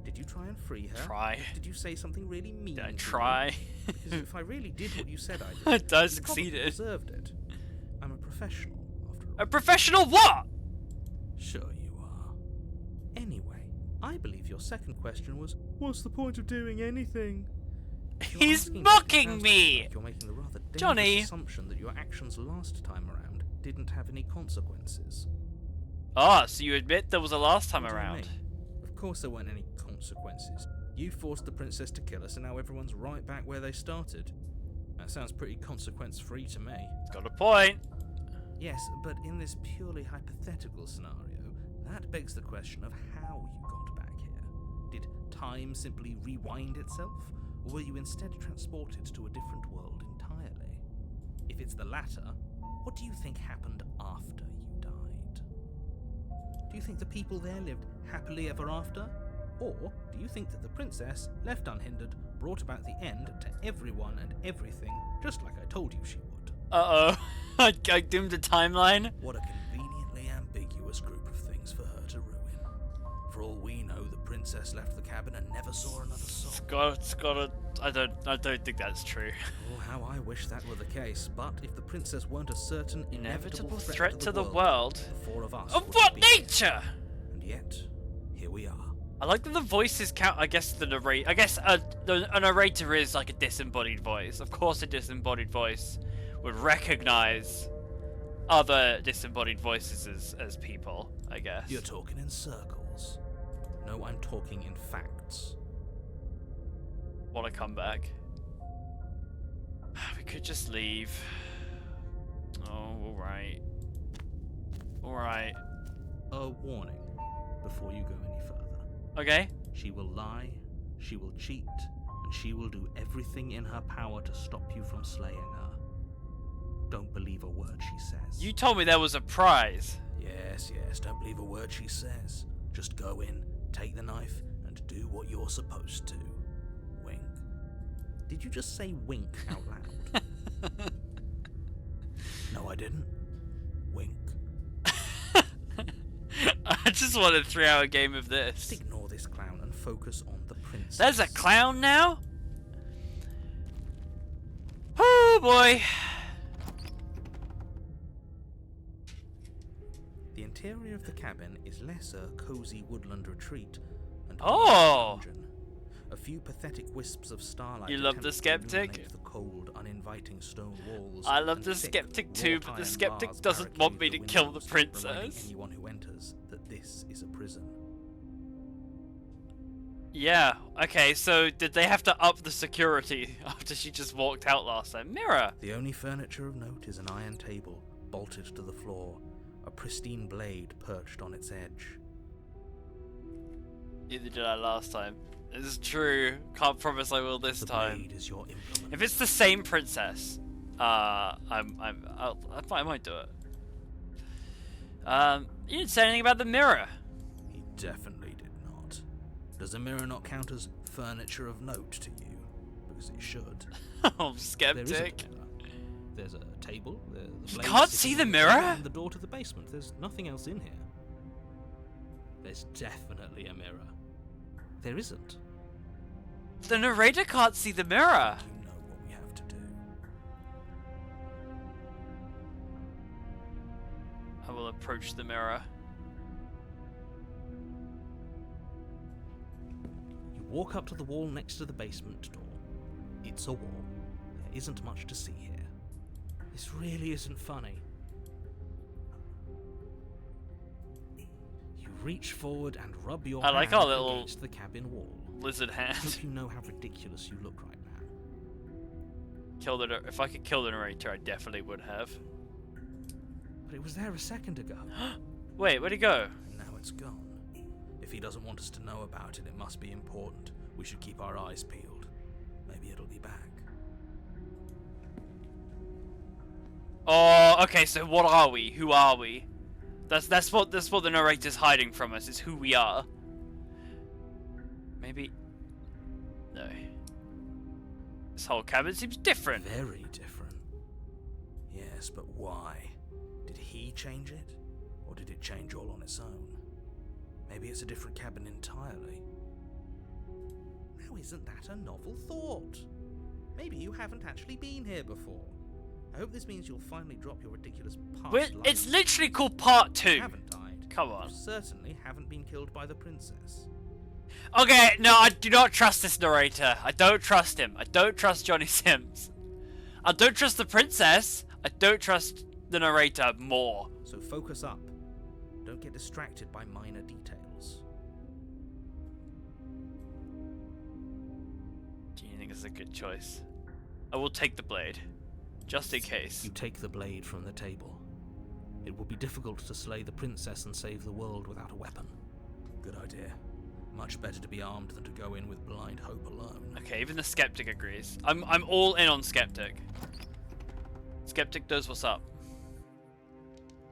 Did you try and free her? Try. Did you say something really mean? Did I to me? try? Because if I really did what you said I did, I you probably succeeded. deserved it. I'm a professional, after all. A professional what? Sure you are. Anyway, I believe your second question was, what's the point of doing anything? If you're He's asking that, it mocking sounds me! like you're making the rather dangerous Johnny! assumption that your actions last time around didn't have any consequences. Ah, so you admit there was a last time What do you around. mean? Of course there weren't any consequences. You forced the princess to kill us and now everyone's right back where they started. That sounds pretty consequence-free to me. Got a point. Yes, but in this purely hypothetical scenario, that begs the question of how you got back here. Did time simply rewind itself, or were you instead transported to a different world entirely? If it's the latter, what do you think happened after you died? Do you think the people there lived happily ever after? Or do you think that the princess, left unhindered, brought about the end to everyone and everything, just like I told you she would? Uh-oh. I doomed a timeline. What a conveniently ambiguous group of things for her to ruin. For all we know, the princess left the cabin and never saw another soul. It's got a... I don't think that's true. Oh, how I wish that were the case. But if the princess weren't a certain Inevitable inevitable threat to the world. the four of us Of wouldn't what be here. nature? And yet, here we are. I like that the voices count. I guess the narrator. I guess a narrator is like a disembodied voice. Of course, a disembodied voice would recognize other disembodied voices as people. I guess. You're talking in circles. No, I'm talking in facts. Want to come back? We could just leave. Oh, all right. All right. A warning before you go any further. Okay. She will lie, she will cheat, and she will do everything in her power to stop you from slaying her. Don't believe a word she says. You told me there was a prize. Yes, don't believe a word she says. Just go in, take the knife, and do what you're supposed to. Wink. Did you just say wink out loud? No, I didn't. Wink. I just want a 3-hour game of Just this. ignore this clown and focus on the princess. There's a clown now? Oh boy. The interior of the cabin is less a cozy woodland retreat and more Oh. a dungeon. A few pathetic wisps of starlight. You love the attempt to skeptic? illuminate the cold, uninviting stone walls. I love and the thick, skeptic too, wrought but the iron skeptic bars doesn't want me barricade to kill the windows, princess. reminding anyone who enters that this is a prison. Yeah, okay, so did they have to up the security after she just walked out last time? Mirror! The only furniture of note is an iron table bolted to the floor, a pristine blade perched on its edge. Neither did I last time. This is true. Can't promise I will this The time. blade is your implement. If it's the same princess, I might do it. You didn't say anything about the mirror. He definitely did not. Does a mirror not count as furniture of note to you? Because it should. Oh, There isn't skeptic. a mirror. There's a table. The You blade can't sitting see the on mirror? table and the door to the basement. There's nothing else in here. There's definitely a mirror. There isn't. The narrator can't see the mirror. You know what we have to do. I will approach the mirror. You walk up to the wall next to the basement door. It's a wall. There isn't much to see here. This really isn't funny. You reach forward and rub your I like hand our little- against the cabin wall. Lizard I hand. hope you know how ridiculous you look right now. Kill the. If I could kill the narrator, I definitely would have. But it was there a second ago. Wait, where'd he go? And now it's gone. If he doesn't want us to know about it, it must be important. We should keep our eyes peeled. Maybe it'll be back. Oh, okay. So what are we? Who are we? That's what the narrator's hiding from us. Is who we are. Maybe. No. This whole cabin seems different. Very different. Yes, but why? Did he change it? Or did it change all on its own? Maybe it's a different cabin entirely. Now isn't that a novel thought? Maybe you haven't actually been here before. I hope this means you'll finally drop your ridiculous past life. It's literally called Part 2. You haven't died. Come on. You certainly haven't been killed by the princess. Okay, no, I do not trust this narrator. I don't trust him. I don't trust Johnny Sims. I don't trust the princess. I don't trust the narrator more. So focus up. Don't get distracted by minor details. Do you think it's a good choice? I will take the blade. Just in case. You take the blade from the table. It will be difficult to slay the princess and save the world without a weapon. Good idea. Much better to be armed than to go in with blind hope alone. Okay, even the skeptic agrees. I'm all in on skeptic. Skeptic knows what's up.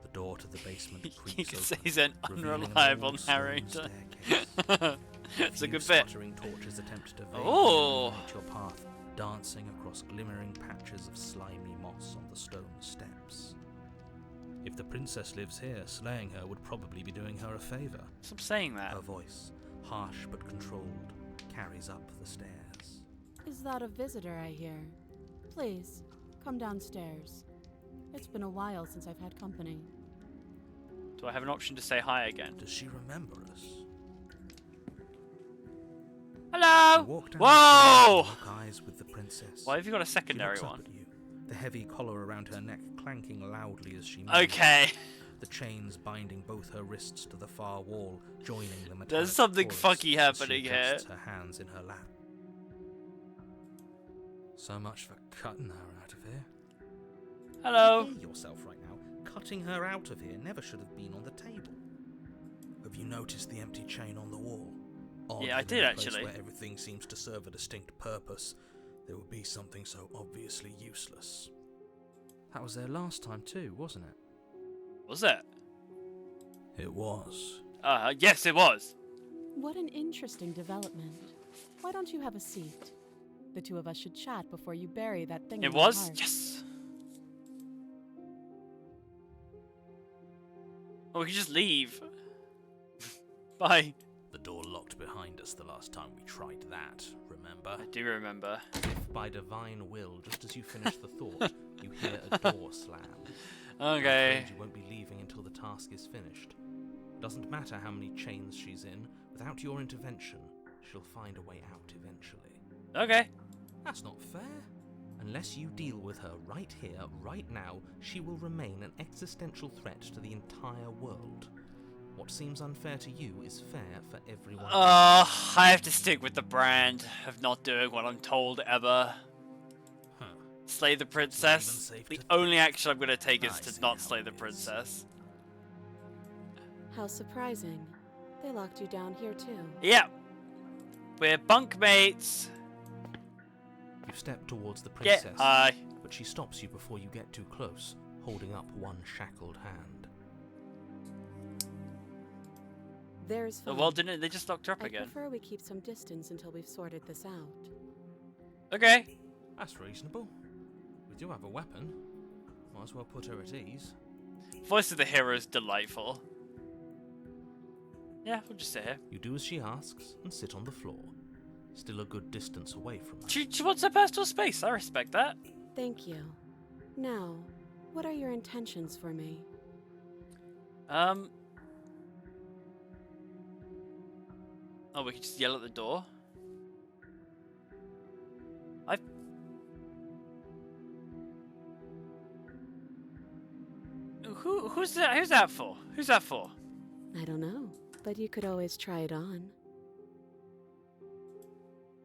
The door to the basement You creaks can open, say he's an revealing an unreliable old stone narrator. staircase. It's a Few good bit. sputtering torches attempt to vaguely Oh. illuminate your path, dancing across glimmering patches of slimy moss on the stone steps. If the princess lives here, slaying her would probably be doing her a favour. Stop saying that. Her voice, harsh but controlled, carries up the stairs. Is that a visitor I hear? Please, come downstairs. It's been a while since I've had company. Do I have an option to say hi again? Does she remember us? Hello! You walk down Whoa! the stairs and lock eyes with the princess. Why have you got a She secondary looks up one? at you, the heavy collar around her neck clanking loudly as she moves. Okay. The chains binding both her wrists to the far wall, joining the metallic There's something chorus funky as she happening here. adjusts her hands in her lap. So much for cutting her out of here. Hello. Hear yourself right now. Cutting her out of here never should have been on the table. Have you noticed the empty chain on the wall? Odd Yeah, I that in did a place actually. Where everything seems to serve a distinct purpose, there would be something so obviously useless. That was there last time too, wasn't it? Was it? It was. Yes, it was. What an interesting development. Why don't you have a seat? The two of us should chat before you bury that thing in It your was? heart. Yes. Or we could just leave. Bye. The door locked behind us the last time we tried that, remember? I do remember. If by divine will, just as you finish the thought, you hear a door slam. I'm Okay. afraid you won't be leaving until the task is finished. Doesn't matter how many chains she's in, without your intervention, she'll find a way out eventually. Okay. That's not fair. Unless you deal with her right here, right now, she will remain an existential threat to the entire world. What seems unfair to you is fair for everyone else. I have to stick with the brand of not doing what I'm told ever. Huh. Slay the even princess. safe The to only action I'm gonna take is I to see not how slay it the is. princess. How surprising. They locked you down here too. Yeah. We're bunkmates. You step towards the Yeah, princess, but she stops you before you get too close, holding up one shackled hand. There's fine. well, didn't they just locked her up I again? prefer we keep some distance until we've sorted this out. Okay. That's reasonable. We do have a weapon. Might as well put her at ease. Voice of the hero is delightful. Yeah, we'll just sit here. You do as she asks and sit on the floor, still a good distance away from her. She wants her personal space. I respect that. Thank you. Now, what are your intentions for me? Oh, we could just yell at the door. Who's that for? Who's that for? I don't know, but you could always try it on.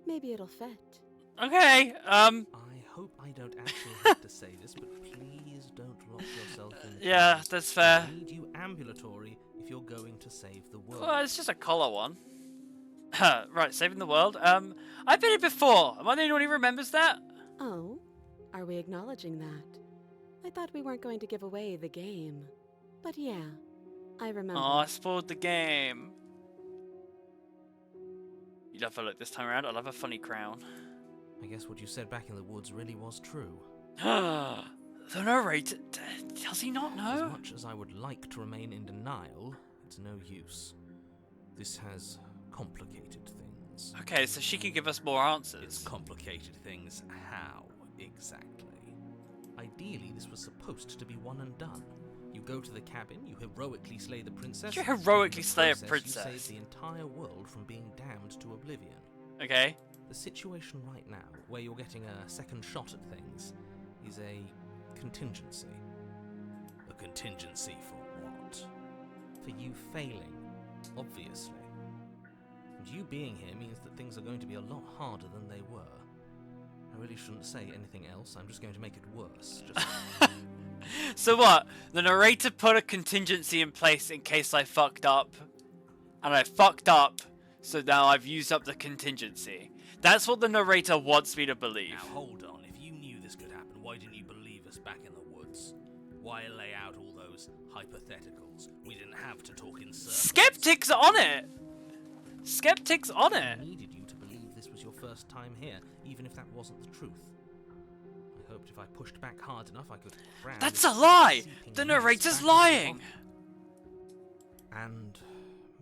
Maybe it'll fit. Okay. I hope I don't actually have to say this, but please don't lock yourself in. Yeah, that's fair. I need you ambulatory if you're going to save the world. Well, it's just a collar one. Right, saving the world. I've been here before. Am I the only one who remembers that? Oh, are we acknowledging that? I thought we weren't going to give away the game. But yeah, I remember. Oh, I spoiled the game. You love her look this time around. I love a funny crown. I guess what you said back in the woods really was true. The narrator, does he not As know? much as I would like to remain in denial, it's no use. This has complicated things. Okay, so she can give us more It's answers. complicated things. How exactly? Ideally, this was supposed to be one and done. You go to the cabin, you heroically slay the princess. You heroically in the slay a process, princess. You save the entire world from being damned to oblivion. Okay. The situation right now, where you're getting a second shot at things, is a contingency. A contingency for what? For you failing, obviously. And you being here means that things are going to be a lot harder than they were. I really shouldn't say anything else, I'm just going to make it worse. Just So what? The narrator put a contingency in place in case I fucked up. And I fucked up, so now I've used up the contingency. That's what the narrator wants me to believe. Now hold on, if you knew this could happen, why didn't you believe us back in the woods? Why lay out all those hypotheticals? We didn't have to talk in circles. Skeptic's on it! Skeptic's on I it! needed you to believe this was your first time here, even if that wasn't the truth. I hoped if I pushed back hard enough I could cram That's this a lie! seeping The mess narrator's back into lying! your pocket. And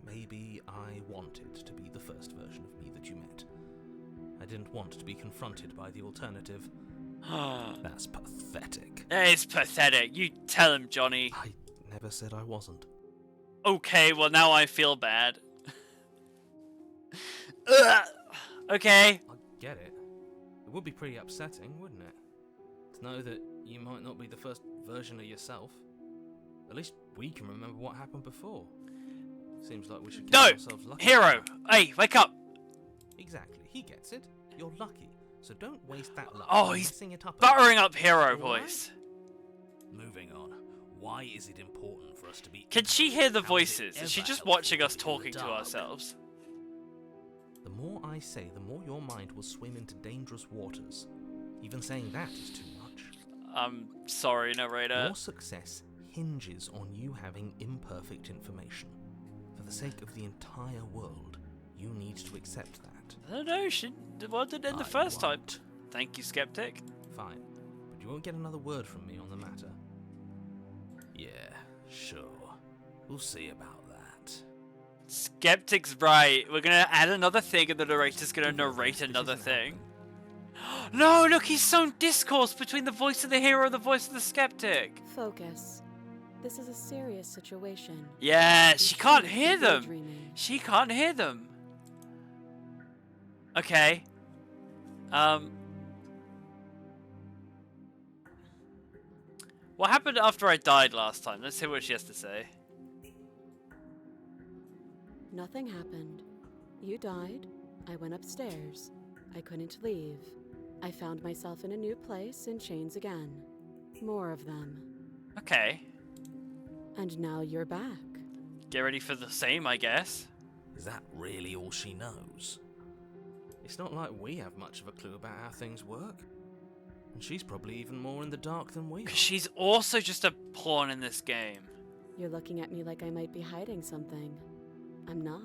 maybe I wanted to be the first version of me that you met. I didn't want to be confronted by the alternative. That's pathetic. It's pathetic. You tell him, Johnny. I never said I wasn't. Okay, well now I feel bad. Ugh. Okay. I get it. It would be pretty upsetting, wouldn't it? To know that you might not be the first version of yourself. At least we can remember what happened before. Seems like we should No! count ourselves lucky. Hero! Hey, wake up! Exactly. He gets it. You're lucky. So don't waste that luck. Oh, by he's messing it up. Buttering up hero Alright. voice. Moving on. Why is it important for us to be... Can she hear the How is it voices? Is she ever just helpful watching to us be in the talking to dark? ourselves? The more I say, the more your mind will swim into dangerous waters. Even saying that is too much. I'm sorry, narrator. Your success hinges on you having imperfect information. For the sake of the entire world, you need to accept that. I don't know, she wanted it in the I first time. won't. Thank you, Skeptic. Fine, but you won't get another word from me on the matter. Yeah, sure. We'll see about that. Skeptic's right. We're gonna add another thing and the narrator's gonna narrate This another isn't thing. No, look, he's sown discourse between the voice of the hero and the voice of the skeptic. Focus. This is a serious situation. Yeah, You she can't shouldn't hear be them. daydreaming. She can't hear them. Okay. What happened after I died last time? Let's hear what she has to say. Nothing happened. You died. I went upstairs. I couldn't leave. I found myself in a new place in chains again. More of them. Okay. And now you're back. Get ready for the same, I guess. Is that really all she knows? It's not like we have much of a clue about how things work. And she's probably even more in the dark than we are. 'Cause she's also just a pawn in this game. You're looking at me like I might be hiding something. I'm not.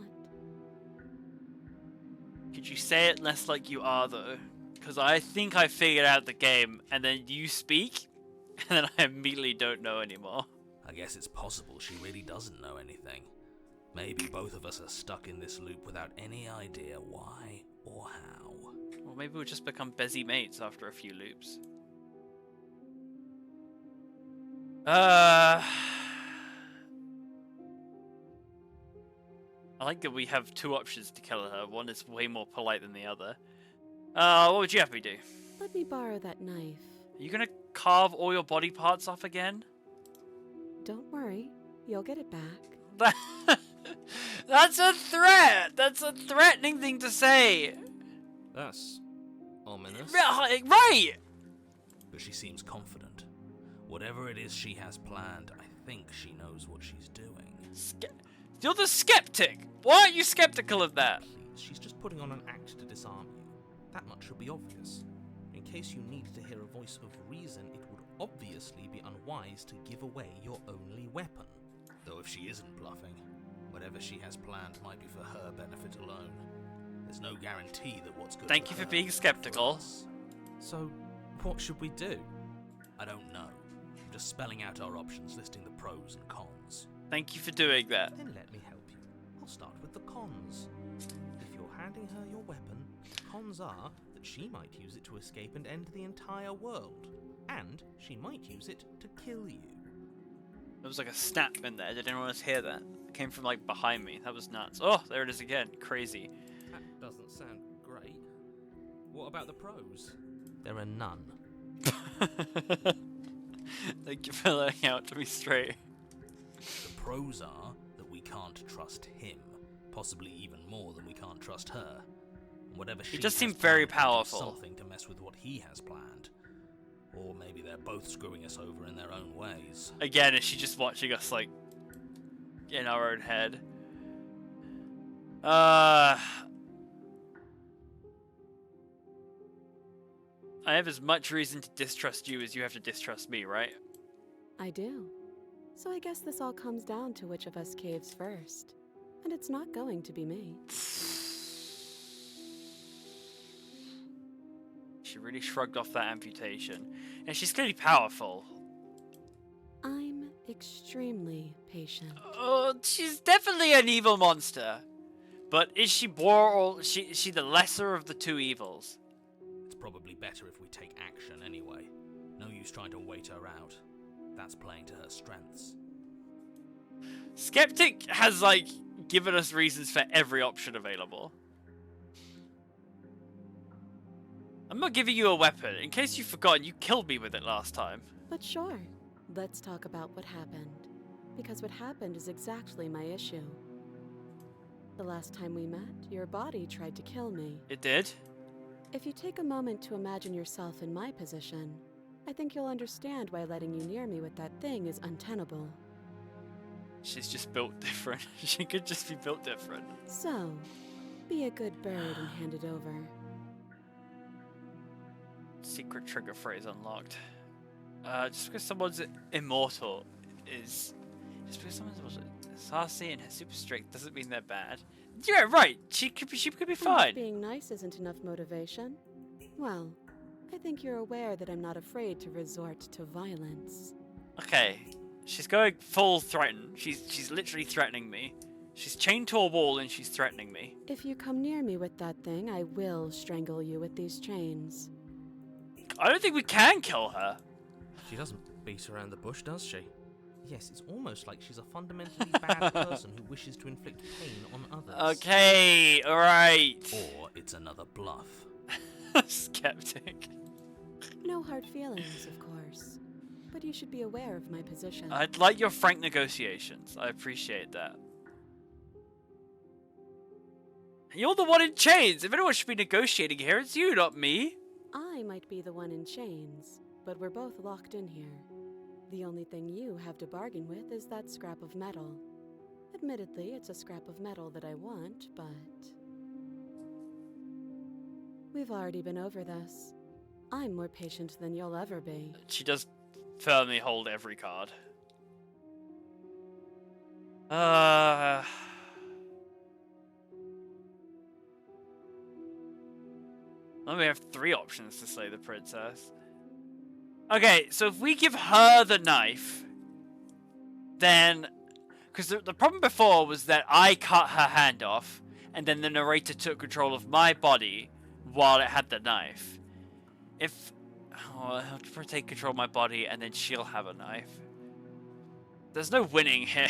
Could you say it less like you are, though? Because I think I figured out the game, and then you speak, and then I immediately don't know anymore. I guess it's possible she really doesn't know anything. Maybe both of us are stuck in this loop without any idea why or how. Or maybe we'll just become busy mates after a few loops. I like that we have two options to kill her. One is way more polite than the other. What would you have me do? Let me borrow that knife. Are you gonna carve all your body parts off again? Don't worry. You'll get it back. That's a threat! That's a threatening thing to say! That's ominous. Right! But she seems confident. Whatever it is she has planned, I think she knows what she's doing. You're the skeptic! Why aren't you skeptical of that? Please, she's just putting on an act to disarm you. That much should be obvious. In case you need to hear a voice of reason, it would obviously be unwise to give away your only weapon. Though if she isn't bluffing, whatever she has planned might be for her benefit alone. There's no guarantee that what's good Thank you for her being is good skeptical. for us. So, what should we do? I don't know. I'm just spelling out our options, listing the pros and cons. Thank you for doing that. Then let me help you. I'll start with the cons. If you're handing her your weapon, the cons are that she might use it to escape and end the entire world. And she might use it to kill you. There was like a snap in there. Did anyone else hear that? It came from like behind me. That was nuts. Oh, there it is again. Crazy. That doesn't sound great. What about the pros? There are none. Thank you for laying out to me straight. The pros are that we can't trust him, possibly even more than we can't trust her. And whatever she does has seem very planned might do powerful. something to mess with what he has planned. Or maybe they're both screwing us over in their own ways. Again, is she just watching us like in our own head? I have as much reason to distrust you as you have to distrust me, right? I do. So I guess this all comes down to which of us caves first. And it's not going to be me. She really shrugged off that amputation. And she's clearly powerful. I'm extremely patient. Oh, she's definitely an evil monster. But is she more or is she the lesser of the two evils? It's probably better if we take action anyway. No use trying to wait her out. That's playing to her strengths. Skeptic has like given us reasons for every option available. I'm not giving you a weapon. In case you've forgotten, you killed me with it last time. But sure, let's talk about what happened. Because what happened is exactly my issue. The last time we met, your body tried to kill me. It did? If you take a moment to imagine yourself in my position, I think you'll understand why letting you near me with that thing is untenable. She's just built different. She could just be built different. So, be a good bird and hand it over. Secret trigger phrase unlocked. Just because someone's immortal is... Just because someone's sassy and has super strength doesn't mean they're bad. Yeah, right. She could be And if fine. being nice isn't enough motivation, well, I think you're aware that I'm not afraid to resort to violence. Okay. She's going full threaten. She's literally threatening me. She's chained to a wall and she's threatening me. If you come near me with that thing, I will strangle you with these chains. I don't think we can kill her. She doesn't beat around the bush, does she? Yes, it's almost like she's a fundamentally bad person who wishes to inflict pain on others. Okay, alright. Or it's another bluff. Skeptic. No hard feelings, of course. But you should be aware of my position. I'd like your frank negotiations. I appreciate that. You're the one in chains. If anyone should be negotiating here, it's you, not me. I might be the one in chains, but we're both locked in here. The only thing you have to bargain with is that scrap of metal. Admittedly, it's a scrap of metal that I want, but... We've already been over this. I'm more patient than you'll ever be. She does firmly hold every card. Then we have 3 options to slay the princess. Okay, so if we give her the knife, then... Because the problem before was that I cut her hand off, and then the narrator took control of my body while it had the knife. If... Oh, I'll take control of my body, and then she'll have a knife. There's no winning here.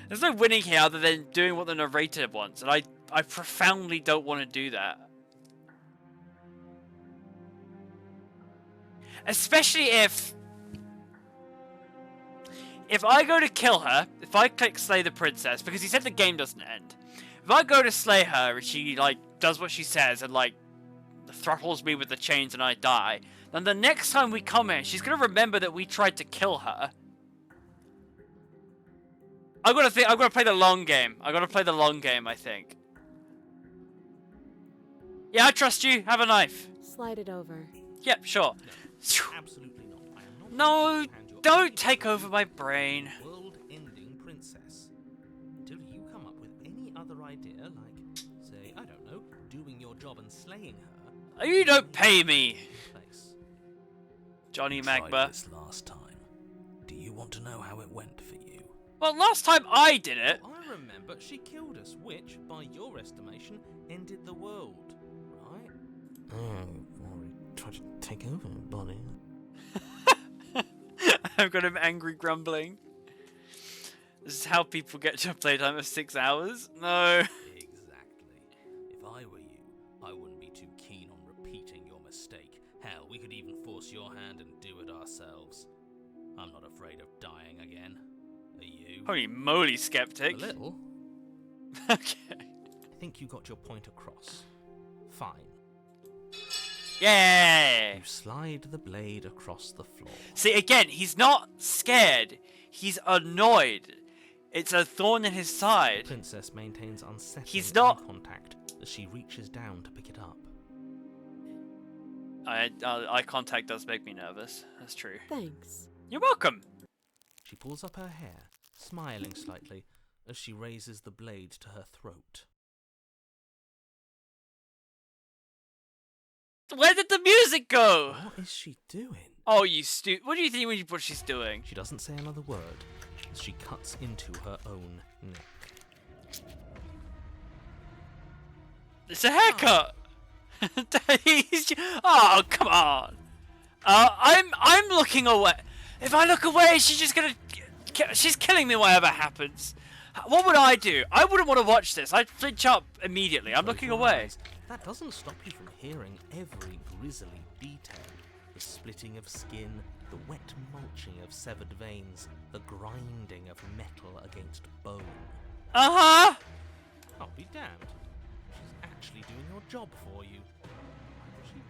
There's no winning here other than doing what the narrator wants, and I profoundly don't want to do that. Especially if I go to kill her, if I click slay the princess, because he said the game doesn't end. If I go to slay her and she, like, does what she says and, like, throttles me with the chains and I die, then the next time we come here, she's gonna remember that we tried to kill her. I'm gonna play the long game. I'm gonna play the long game, I think. Yeah, I trust you. Have a knife. Slide it over. Yep, sure. Absolutely not. I am not No, going to hand your don't only take over my brain. world-ending princess. Until you come up with any other idea, like, say, I don't know, doing your job and slaying her. You don't pay me, Place. Johnny Tried Magma. this last time. Do you want to know how it went for you? Well, last time I did it. I remember she killed us, which, by your estimation, ended the world, right? Oh, well, tried to take over your body. I've got him angry grumbling. This is how people get to a playtime of 6 hours? No. Exactly. If I were you, I wouldn't be too keen on repeating your mistake. Hell, we could even force your hand and do it ourselves. I'm not afraid of dying again. Are you? Holy moly, skeptic. A little. Okay. I think you got your point across. Fine. Yay! You slide the blade across the floor. See, again, he's not scared. He's annoyed. It's a thorn in his The side. princess maintains unsettling He's not- eye contact as she reaches down to pick it up. Eye contact does make me nervous. That's true. Thanks. You're welcome. She pulls up her hair, smiling slightly as she raises the blade to her throat. Where did the music go? What is she doing? Oh, you What do you think what she's doing? She doesn't say another word as she cuts into her own neck. It's a haircut. Oh, come on. I'm looking away. If I look away, she's killing me whatever happens. What would I do? I wouldn't want to watch this. I'd flinch up immediately. I'm Close looking your away. eyes. That doesn't stop you from hearing every grisly detail. The splitting of skin, the wet mulching of severed veins, the grinding of metal against bone. Uh-huh. I'll be damned. She's actually doing your job for you. Why would she do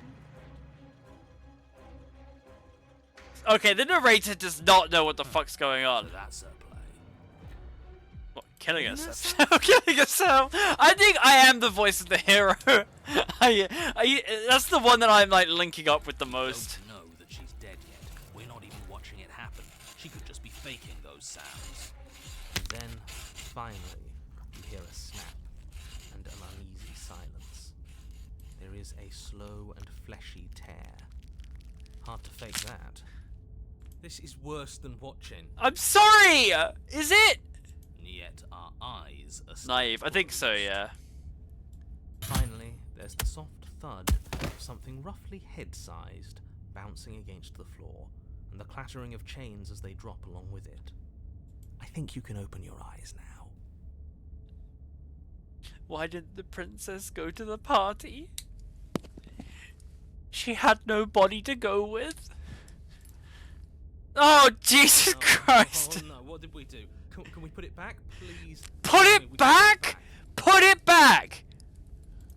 that? Okay, the narrator does not know what the fuck's going on. So that's her play. What, killing herself? Killing herself? I think I am the voice of the hero. That's the one that I'm like linking up with the most. Don't know that she's dead yet. We're not even watching it happen. She could just be faking those sounds. And then, finally, you hear a snap and an uneasy silence. There is a slow and fleshy tear. Hard to fake that. This is worse than watching. I'm sorry. Is it? Yes. forget our eyes are still Naive. I think so, closed. yeah. Finally, there's the soft thud of something roughly head-sized bouncing against the floor, and the clattering of chains as they drop along with it. I think you can open your eyes now. Why didn't the princess go to the party? She had nobody to go with. Oh, Jesus Christ! Oh no, what did we do? Can we put it back, please? Put Tell me we it can back! Put it back!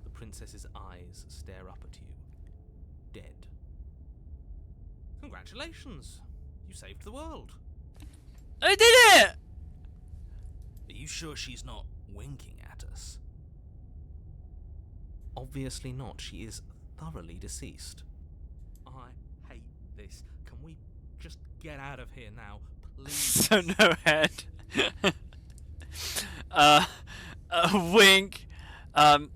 The princess's eyes stare up at you, dead. Congratulations! You saved the world. I did it! Are you sure she's not winking at us? Obviously not. She is thoroughly deceased. I hate this. Can we just get out of here now, please? So no head. Wink. Of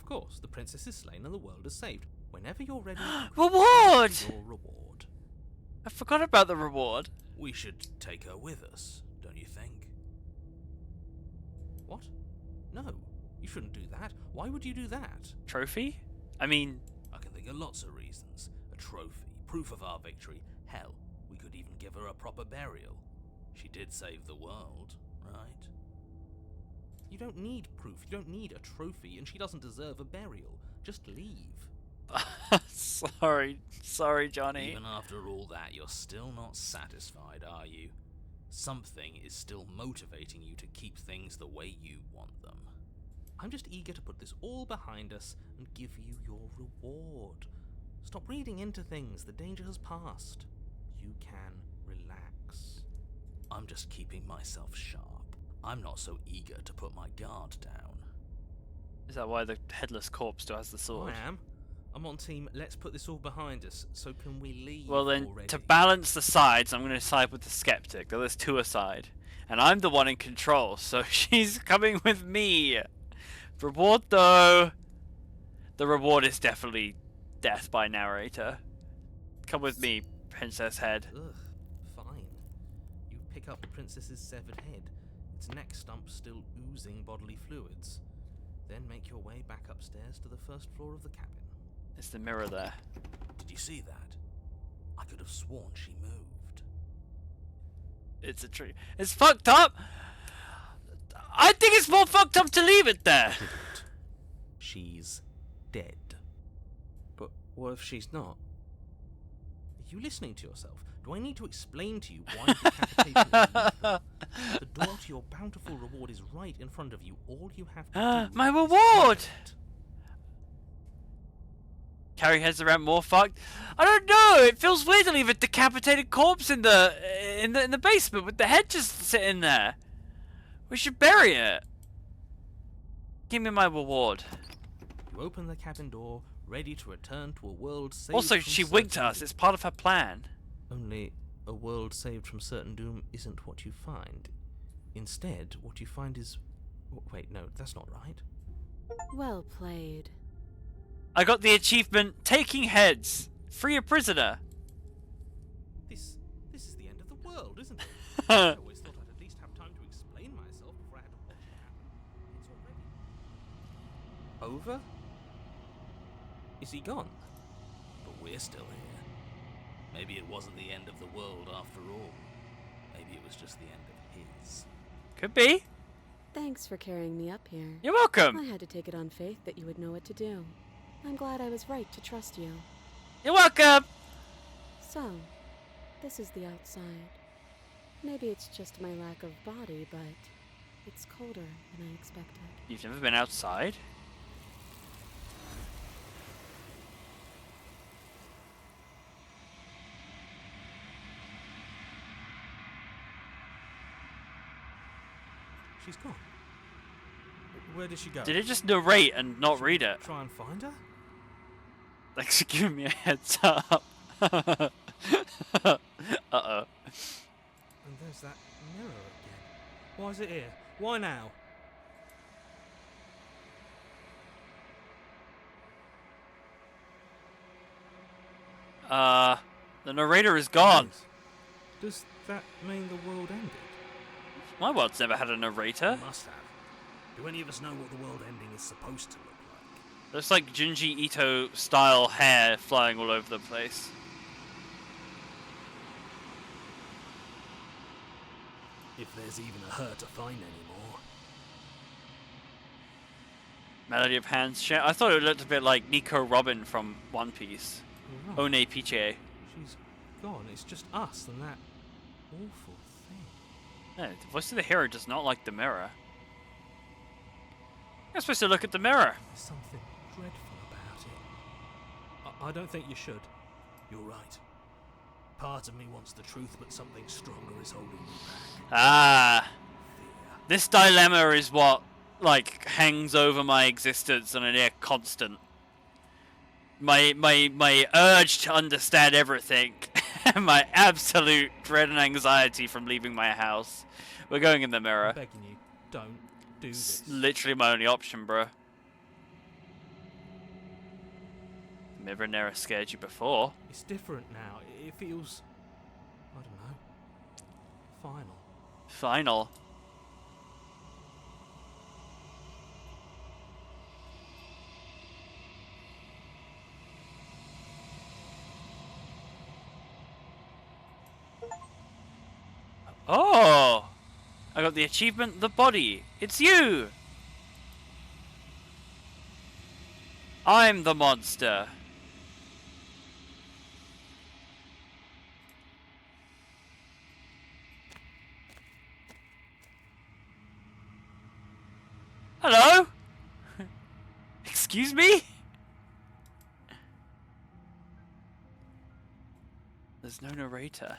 course, the princess is slain and the world is saved. Whenever you're ready, Reward! your reward. I forgot about the reward. We should take her with us, don't you think? What? No, you shouldn't do that. Why would you do that? Trophy? I mean, I can think of lots of reasons. A trophy, proof of our victory. Hell, we could even give her a proper burial. She did save the world, right? You don't need proof, you don't need a trophy, and she doesn't deserve a burial. Just leave. sorry, Johnny. Even after all that, you're still not satisfied, are you? Something is still motivating you to keep things the way you want them. I'm just eager to put this all behind us and give you your reward. Stop reading into things, the danger has passed. You can relax. I'm just keeping myself sharp. I'm not so eager to put my guard down. Is that why the headless corpse still has the sword? I am. I'm on team, let's put this all behind us, so can we leave Well then, already? to balance the sides, I'm going to side with the skeptic. There's two aside. And I'm the one in control, so she's coming with me. Reward though. The reward is definitely death by narrator. Come with me, Princess Head. Ugh, fine. You pick up the princess's severed head, its neck stump still oozing bodily fluids. Then make your way back upstairs to the first floor of the cabin. It's the mirror there. Did you see that? I could have sworn she moved. It's a tree. It's fucked up! I think it's more fucked up to leave it there! Didn't. She's dead. But what if she's not? Are you listening to yourself? Do I need to explain to you why decapitation is lethal? The door to your bountiful reward is right in front of you. All you have to do My is reward! find it. Carry heads around more fucked. I don't know. It feels weird to leave a decapitated corpse in the basement with the head just sitting there. We should bury it. Give me my reward. You open the cabin door, ready to return to a world saved Also, from she winked at certain us. doom. It's part of her plan. Only a world saved from certain doom isn't what you find. Instead, what you find is... Wait, no, that's not right. Well played. I got the achievement Taking Heads. Free a prisoner. This is the end of the world, isn't it? I always thought I'd at least have time to explain myself before I had to watch it happen. It's already... Over? Is he gone? But we're still here. Maybe it wasn't the end of the world after all. Maybe it was just the end of his. Could be. Thanks for carrying me up here. You're welcome. I had to take it on faith that you would know what to do. I'm glad I was right to trust you. You're welcome. So, this is the outside. Maybe it's just my lack of body, but it's colder than I expected. You've never been outside? She's gone. Where did she go? Did it just narrate and not read it? Try and find her? Thanks for giving me a heads up. Uh-oh. And there's that mirror again. Why is it here? Why now? The narrator is gone. Does that mean the world ended? My world's never had a narrator. It must have. Do any of us know what the world ending is supposed to look like? Looks like Junji Ito style hair flying all over the place. If there's even a her to find anymore. Melody of Hands. I thought it looked a bit like Nico Robin from One Piece. You're right. One Piche. She's gone. It's just us and that awful thing. Yeah, the voice of the hero does not like the mirror. You're supposed to look at the mirror. There's something dreadful about it. I don't think you should. You're right. Part of me wants the truth, but something stronger is holding me back. Ah. Fear. This dilemma is what, like, hangs over my existence on a near constant. My urge to understand everything. My absolute dread and anxiety from leaving my house. We're going in the mirror. I'm begging you, don't do It's this. literally my only option, bro. Mirror never scared you before. It's different now. It feels, I don't know, final. Final. Oh! I got the achievement, the body. It's you! I'm the monster. Hello? Excuse me? There's no narrator.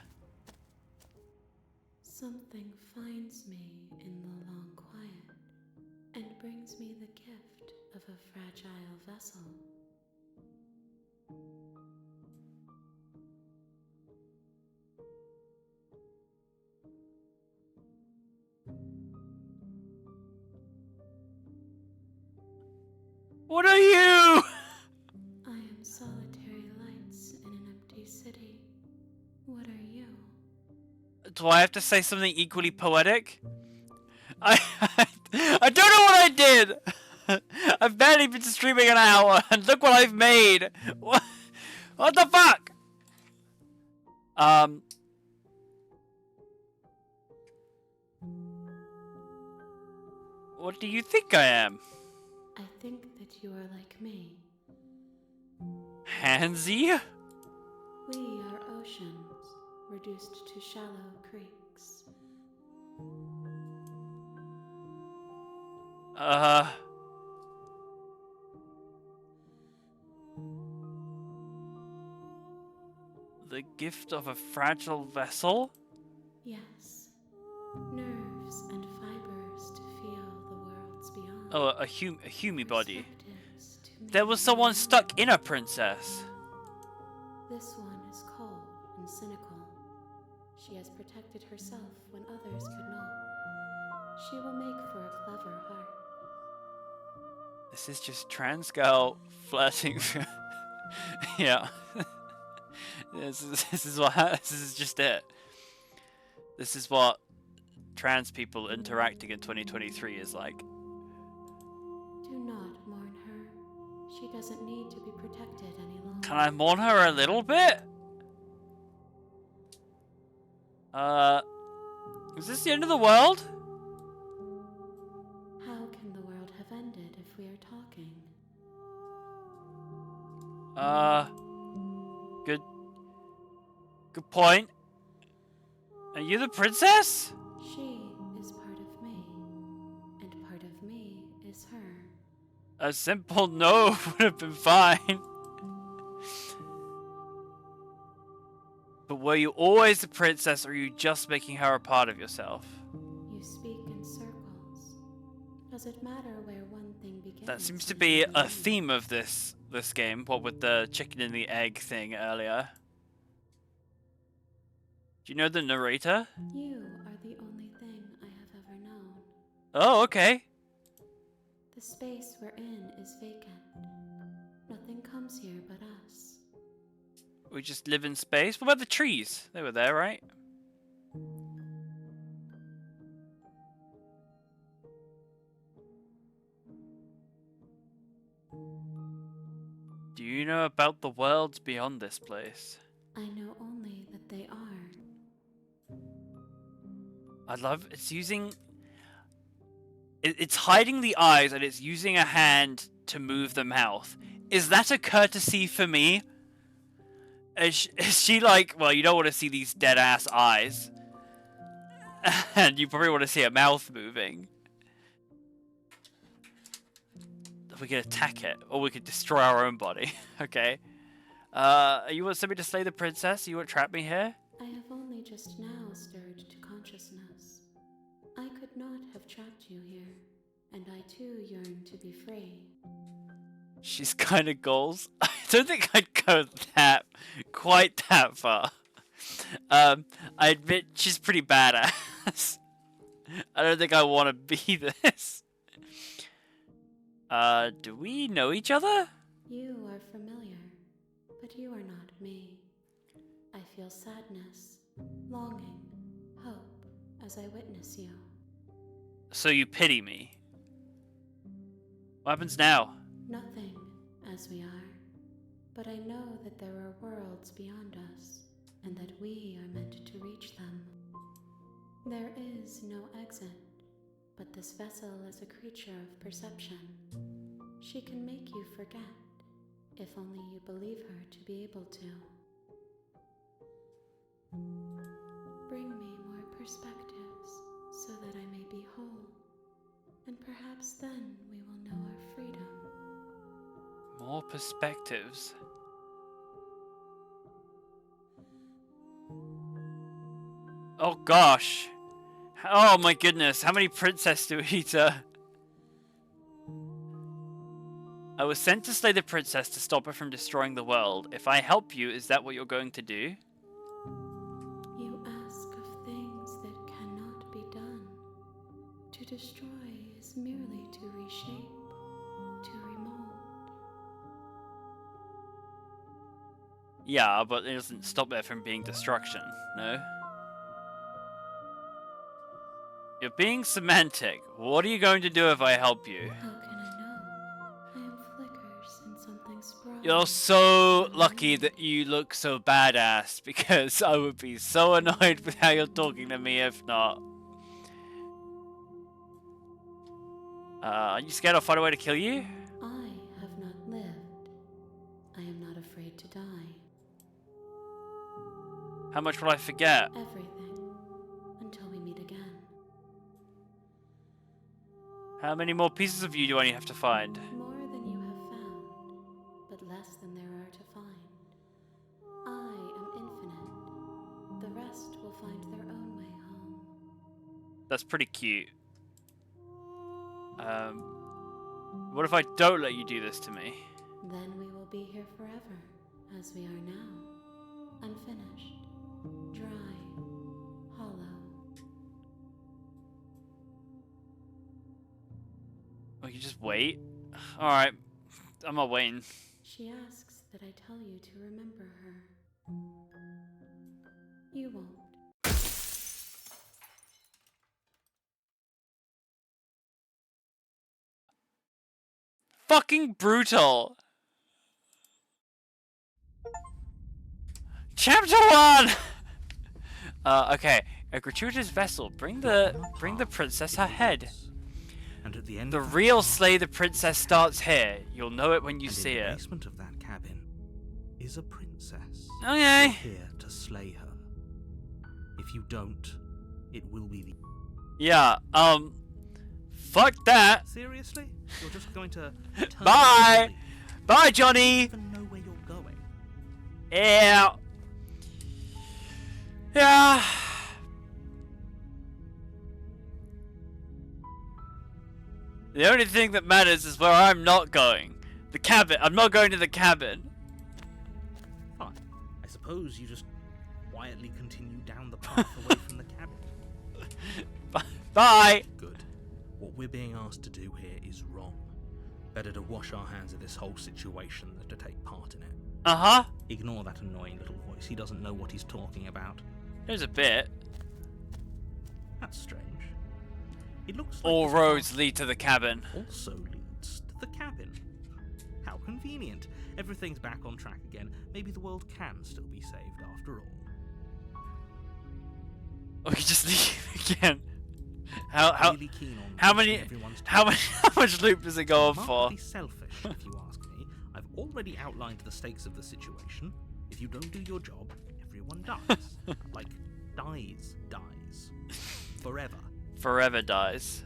Something finds me in the long quiet and brings me the gift of a fragile vessel. What are you? I am solitary lights in an empty city. What are you? Do I have to say something equally poetic? I don't know what I did. I've barely been streaming an hour, and look what I've made. What the fuck? What do you think I am? I think that you are like me. Handsy? We are oceans, reduced to shallow creeks. The gift of a fragile vessel? Yes, nerves and fibers to feel the worlds beyond. Oh, a Humi body. Perspectives to There make was someone stuck in a princess. This one is cold and cynical. She has protected herself when others could not. She will make for a clever heart. This is just trans girl flirting. Yeah. This is just it. This is what trans people interacting in 2023 is like. Do not mourn her. She doesn't need to be protected any longer. Can I mourn her a little bit? Is this the end of the world? How can the world have ended if we are talking? Good point. Are you the princess? She is part of me, and part of me is her. A simple no would have been fine. But were you always the princess, or are you just making her a part of yourself? You speak in circles. Does it matter where one thing begins? That seems to and be another a ends? theme of this game. What with the chicken and the egg thing earlier. Do you know the narrator? You are the only thing I have ever known. Oh, okay. The space we're in is vacant. Nothing comes here but us. We just live in space. What about the trees? They were there, right? Do you know about the worlds beyond this place? I know only that they are. I love it's using. It's hiding the eyes and it's using a hand to move the mouth. Is that a courtesy for me? Is she like, well, you don't want to see these dead ass eyes, and you probably want to see a mouth moving. We could attack it, or we could destroy our own body. Okay. You want somebody to slay the princess? You want to trap me here? I have only just now stirred to consciousness. I could not have trapped you here, and I too yearn to be free. She's kind of goals. I don't think I'd go quite that far. I admit she's pretty badass. I don't think I want to be this. Do we know each other? You are familiar, but you are not me. I feel sadness, longing, hope as I witness you. So you pity me. What happens now? Nothing, as we are. But I know that there are worlds beyond us, and that we are meant to reach them. There is no exit, but this vessel is a creature of perception. She can make you forget, if only you believe her to be able to. Bring me more perspectives, so that I may be whole, and perhaps then we will know our freedom. More perspectives. Oh gosh. Oh my goodness, how many princess do we eat? I was sent to slay the princess to stop her from destroying the world. If I help you, is that what you're going to do? You ask of things that cannot be done. To destroy is merely to reshape, to remold. Yeah, but it doesn't stop there from being destruction, no? You're being semantic. What are you going to do if I help you? How can I know? I am flickers in something sprawling. You're so lucky that you look so badass, because I would be so annoyed with how you're talking to me if not. Are you scared I'll find a way to kill you? I have not lived. I am not afraid to die. How much will I forget? Everything. Until we meet again. How many more pieces of you do I have to find? More than you have found, but less than there are to find. I am infinite. The rest will find their own way home. That's pretty cute. What if I don't let you do this to me? Then we will be here forever, as we are now. Unfinished, dry, hollow. Oh, you just wait? Alright, I'm not waiting. She asks that I tell you to remember her. You won't. Fucking brutal! Chapter 1! Okay. A gratuitous vessel. Bring the princess her head. And at the end The of that real path, slay the princess starts here. You'll know it when you and see in the it. basement of that cabin is a princess. Okay. You're here to slay her. If you don't, it will be the... Yeah, fuck that. Seriously? You're just going to... turn Bye! and leave? Bye, You don't Johnny! even know where you're going. Yeah. Yeah. The only thing that matters is where I'm not going. The cabin. I'm not going to the cabin. Fine. I suppose you just quietly continue down the path away from the cabin. Bye. Good. What we're being asked to do here is wrong. Better to wash our hands of this whole situation than to take part in it. Uh-huh. Ignore that annoying little voice. He doesn't know what he's talking about. There's a bit. That's strange. It looks like All this roads path lead to the cabin. also leads to the cabin. How convenient. Everything's back on track again. Maybe the world can still be saved after all. We can just leave again. How Really keen on how wasting many everyone's how time. much how much loop does it go on for? Remarkably selfish, if you ask me. I've already outlined the stakes of the situation. If you don't do your job, everyone dies. Like, dies. Forever. Forever dies.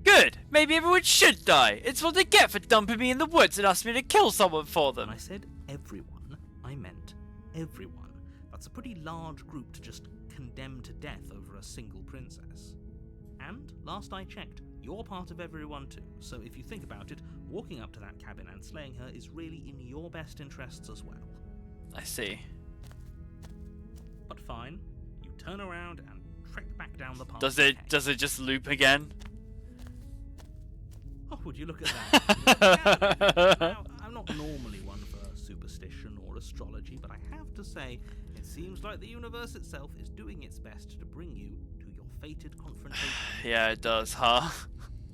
Good. Maybe everyone should die. It's what they get for dumping me in the woods and asking me to kill someone for them. When I said everyone, I meant everyone. That's a pretty large group to just condemn to death over a single princess. And, last I checked, you're part of everyone too, so if you think about it, walking up to that cabin and slaying her is really in your best interests as well. I see. But fine, you turn around and trek back down the path. Does ahead. it just loop again? Oh, would you look at that? Now, I'm not normally one for superstition or astrology, but I have to say, it seems like the universe itself is doing its best to bring you to your fated confrontation. Yeah, it does, huh?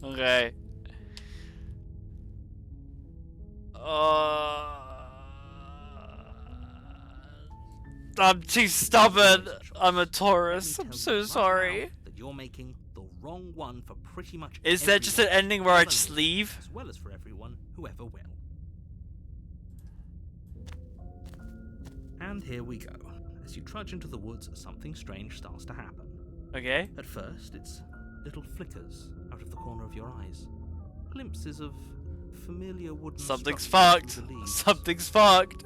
Okay. I'm too stubborn. I'm a Taurus. I'm so sorry. That you're making the wrong one for pretty much Is there just an everyone, ending where I not just only you, leave? as well as for everyone who ever will. And here we go. As you trudge into the woods, something strange starts to happen. Okay. At first, it's little flickers out of the corner of your eyes. Glimpses of familiar wooden Something's structures fucked. through the leaves. Something's fucked.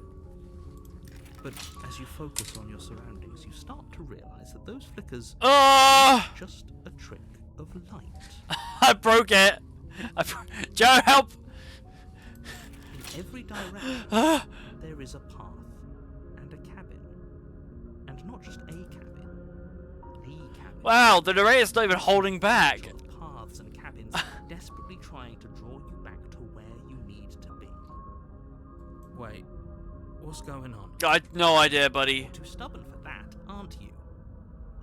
But as you focus on your surroundings, you start to realize that those flickers Oh! are just a trick of light. I broke it. Joe, help! In every direction, there is a path and a cabin. And not just a cabin, the cabin. Wow, the narrator's not even holding back. Of paths and cabins desperately trying to draw you back to where you need to be. Wait, what's going on? I had no idea, buddy. You're too stubborn for that, aren't you?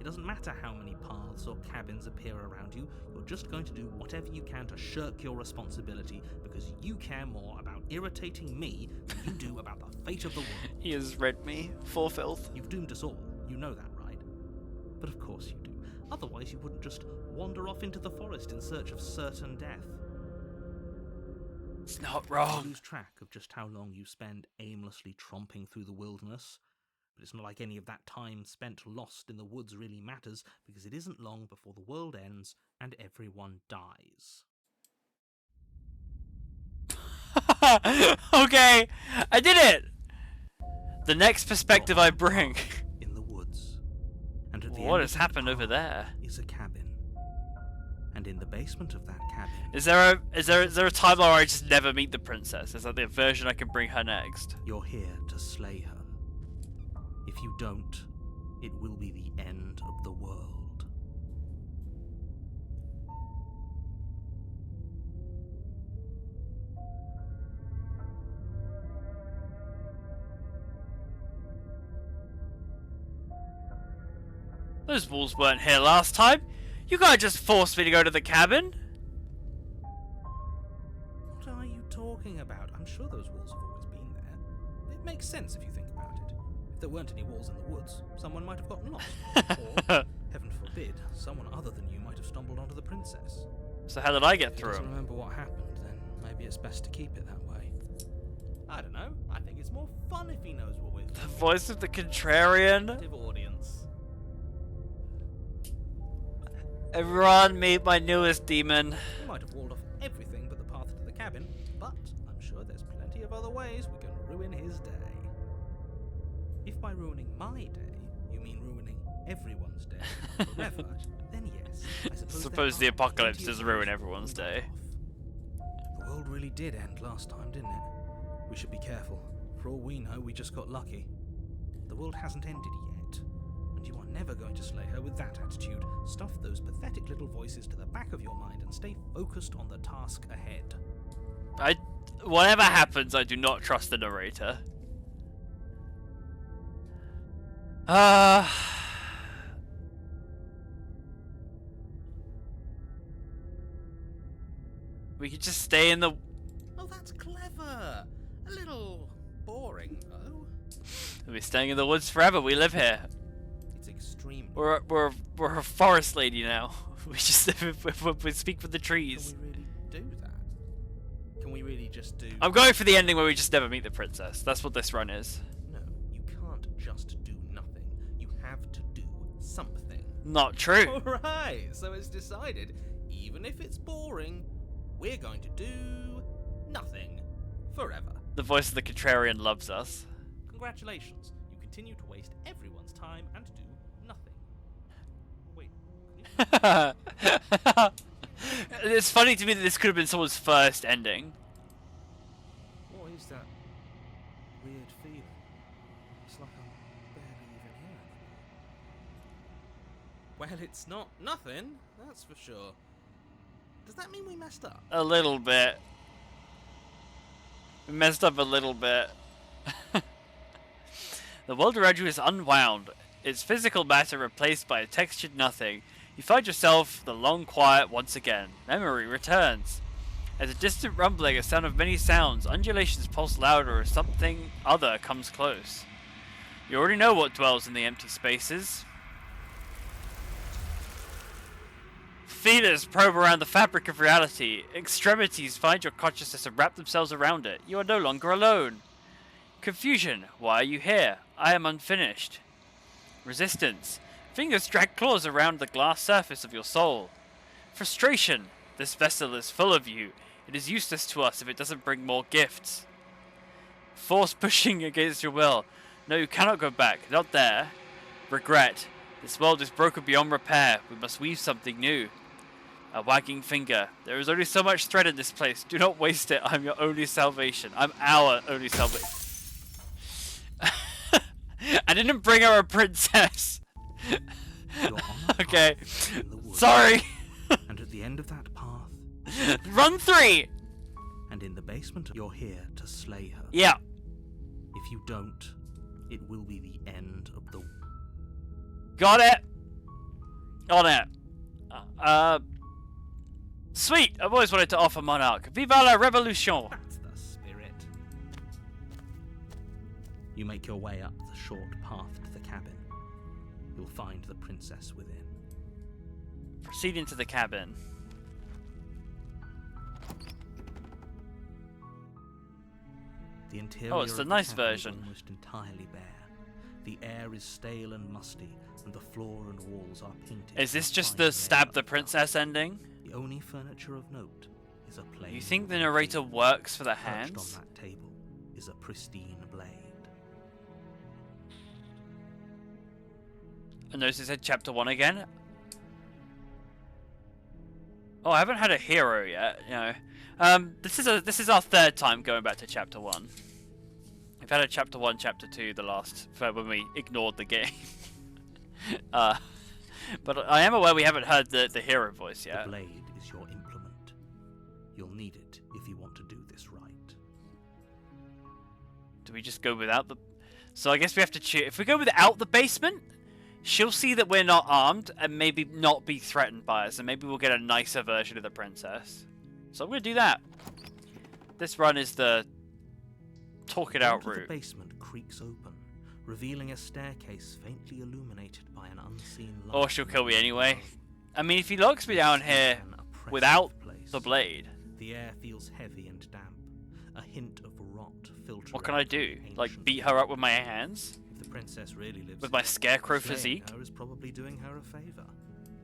It doesn't matter how many paths or cabins appear around you, you're just going to do whatever you can to shirk your responsibility because you care more about irritating me than you do about the fate of the world. He has read me. Full filth. You've doomed us all, you know that, right? But of course you do. Otherwise you wouldn't just wander off into the forest in search of certain death. It's not You wrong. lose track of just how long you spend aimlessly tromping through the wilderness. But it's not like any of that time spent lost in the woods really matters, because it isn't long before the world ends and everyone dies. Okay, I did it! The next perspective I bring. In the woods. And at the What end has of that happened over path there? is a cabin. And in the basement of that cabin Is there a timeline where I just never meet the princess? Is that the version I can bring her next? you're here to slay her. If you don't, it will be the end of the world. Those wolves weren't here last time. You can't just force me to go to the cabin. What are you talking about? I'm sure those wolves have always been there. It makes sense if you think about it. If there weren't any wolves in the woods, someone might have gotten lost. Or, heaven forbid, someone other than you might have stumbled onto the princess. So how did I get If he through doesn't 'em? remember what happened, then maybe it's best to keep it that way. I don't know. I think it's more fun if he knows what we're The voice of the contrarian. active audience. Everyone, meet my newest demon. We might have walled off everything but the path to the cabin, but I'm sure there's plenty of other ways we can ruin his day. If by ruining my day, you mean ruining everyone's day forever, then yes, I Suppose the there are apocalypse plenty of does ruin ways everyone's to pull day. that off. The world really did end last time, didn't it? We should be careful. For all we know, we just got lucky. The world hasn't ended yet, and you are never going to slay her with that attitude. Stuff those pathetic little voices to the back of your mind and stay focused on the task ahead. Whatever happens, I do not trust the narrator. We could just stay in the... Oh, that's clever. A little boring, though. We'll be staying in the woods forever. We live here. It's extremely... We're a forest lady now. We just we speak with the Can trees. we really do that? Can we really just do... I'm going for the ending where we just never meet the princess. That's what this run is. No, you can't just do nothing. You have to do something. Not true. Alright, so it's decided. Even if it's boring, we're going to do nothing. Forever. The voice of the contrarian loves us. Congratulations, you continue to waste everyone's time and do nothing. Wait, It's funny to me that this could have been someone's first ending. What is that weird feeling? It's like I'm barely even here anymore. Well, it's not nothing, that's for sure. Does that mean we messed up? A little bit. We messed up a little bit. The world around you is unwound, its physical matter replaced by a textured nothing. You find yourself the long quiet once again. Memory returns. As a distant rumbling, a sound of many sounds, undulations pulse louder as something other comes close. You already know what dwells in the empty spaces. Feelers probe around the fabric of reality. Extremities find your consciousness and wrap themselves around it. You are no longer alone. Confusion. Why are you here? I am unfinished. Resistance. Fingers drag claws around the glass surface of your soul. Frustration. This vessel is full of you. It is useless to us if it doesn't bring more gifts. Force pushing against your will. No, you cannot go back. Not there. Regret. This world is broken beyond repair. We must weave something new. A wagging finger. There is only so much thread in this place. Do not waste it. I'm your only salvation. I'm our only salvation. I didn't bring her a princess. you're on a Okay. path in the woods, Sorry. and at the end of that path, Run 3. and in the basement, you're here to slay her. Yeah. If you don't, it will be the end of the... Got it. On it. Sweet. I've always wanted to offer Monarch. Viva la Revolution. That's the spirit. You make your way up the short path to the cabin. You'll find the princess within. Proceed into the cabin. The interior Oh, it's the of nice cabin is version. almost entirely bare. The air is stale and musty, and the floor and walls are painted. Is this with just fine the layer stab the of princess ending? dust. The only furniture of note is a plain. You think the wooden narrator table. works for the Perched hands? on that table is a pristine blade. I noticed it said chapter 1 again. Oh, I haven't had a hero yet, you know. This is our third time going back to chapter 1. We've had a chapter 1, chapter 2 the last for when we ignored the game. But I am aware we haven't heard the hero voice yet. The blade is your implement. You'll need it if you want to do this right. Do we just go without the... So I guess we have to choose. If we go without the basement, she'll see that we're not armed and maybe not be threatened by us, and maybe we'll get a nicer version of the princess. So I'm going to do that. This run is the talk it out The door to route. the basement creaks open, revealing a staircase faintly illuminated by an unseen light. Or she'll kill me anyway. I mean, if he locks me down here An oppressive without place. the blade, The air feels heavy and damp, a hint of rot filtering. what can I out do? the Like, ancient beat her up with my hands? If the princess really lives With my here, scarecrow slaying physique? her is probably doing her a favor.